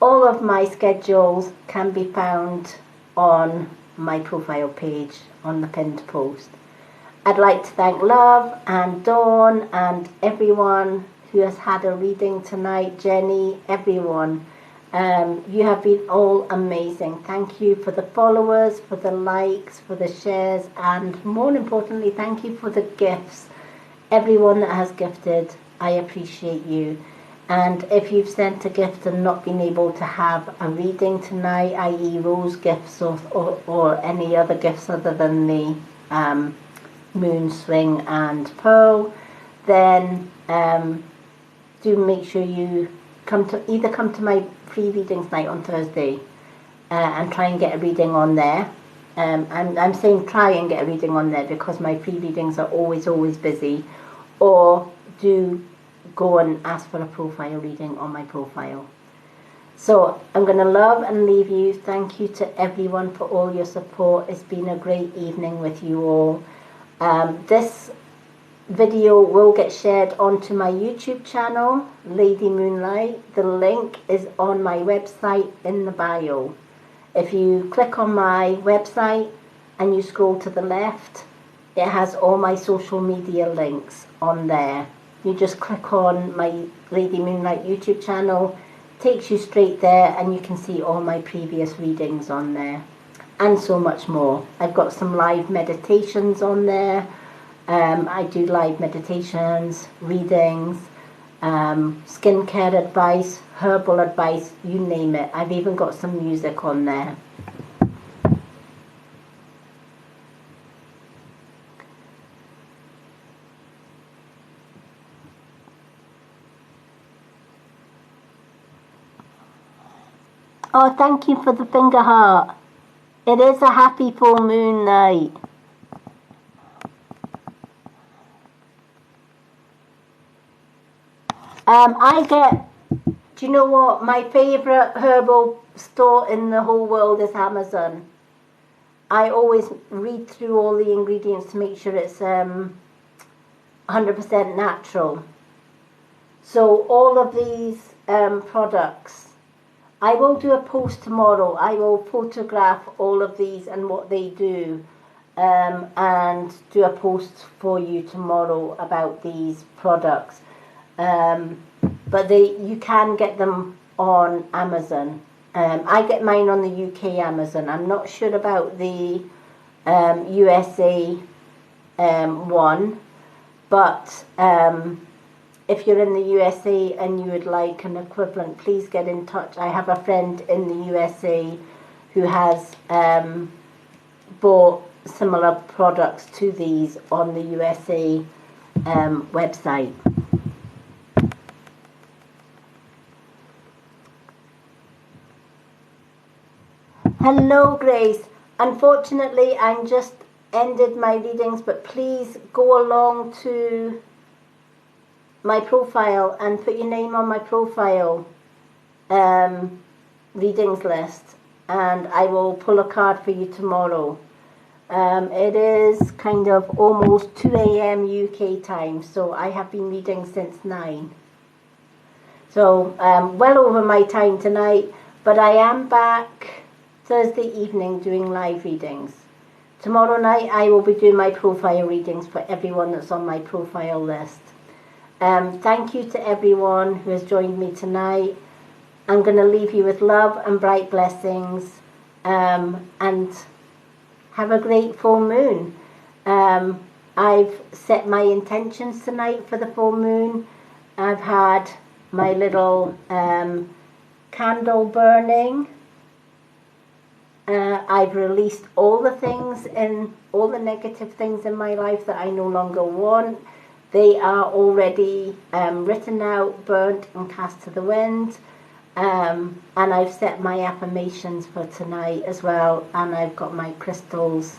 All of my schedules can be found on my profile page on the pinned post. I'd like to thank Love and Dawn and everyone who has had a reading tonight, Jenny, everyone. You have been all amazing. Thank you for the followers, for the likes, for the shares, and more importantly, thank you for the gifts. Everyone that has gifted, I appreciate you. And if you've sent a gift and not been able to have a reading tonight, i.e. rose gifts or any other gifts other than the moon, swing and pearl, then do make sure you come to my free readings night on Thursday and try and get a reading on there. I'm saying try and get a reading on there because my free readings are always busy. Or do go and ask for a profile reading on my profile. So I'm going to love and leave you. Thank you to everyone for all your support. It's been a great evening with you all. This video will get shared onto my YouTube channel, Lady Moonlight. The link is on my website in the bio. If you click on my website and you scroll to the left, it has all my social media links on there. You just click on my Lady Moonlight YouTube channel, takes you straight there, and you can see all my previous readings on there and so much more. I've got some live meditations on there. I do live meditations, readings, skincare advice, herbal advice, you name it. I've even got some music on there. Oh, thank you for the finger heart. It is a happy full moon night. Do you know what? My favourite herbal store in the whole world is Amazon. I always read through all the ingredients to make sure it's 100% natural. So all of these products, I will do a post tomorrow. I will photograph all of these and what they do, and do a post for you tomorrow about these products. But you can get them on Amazon. I get mine on the UK Amazon. I'm not sure about the USA one, but if you're in the USA and you would like an equivalent, please get in touch. I have a friend in the USA who has bought similar products to these on the USA website. Hello, Grace. Unfortunately, I'm just ended my readings, but please go along to my profile and put your name on my profile readings list, and I will pull a card for you tomorrow. It is kind of almost 2 a.m. UK time, so I have been reading since 9. So well over my time tonight, but I am back Thursday evening doing live readings. Tomorrow night I will be doing my profile readings for everyone that's on my profile list. Thank you to everyone who has joined me tonight. I'm going to leave you with love and bright blessings, and have a great full moon. I've set my intentions tonight for the full moon. I've had my little candle burning. I've released all the things all the negative things in my life that I no longer want. They are already written out, burnt and cast to the wind. And I've set my affirmations for tonight as well. And I've got my crystals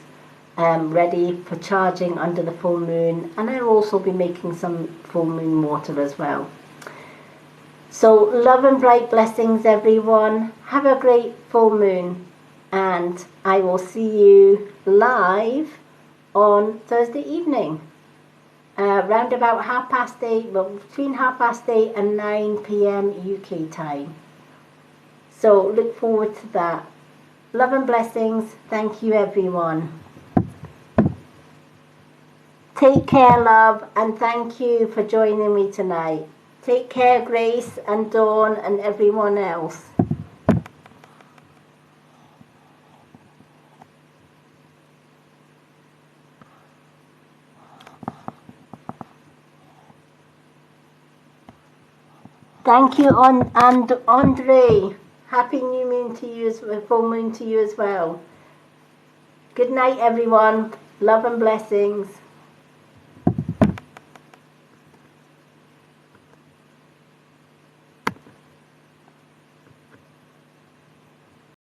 ready for charging under the full moon. And I'll also be making some full moon water as well. So love and bright blessings, everyone. Have a great full moon, and I will see you live on Thursday evening, round about 8:30, well, between 8:30 and 9 p.m. UK time. So look forward to that. Love and blessings. Thank you, everyone. Take care, love, and thank you for joining me tonight. Take care, Grace and Dawn and everyone else. Thank you, and Andre. Happy new moon to you, full moon to you as well. Good night, everyone. Love and blessings.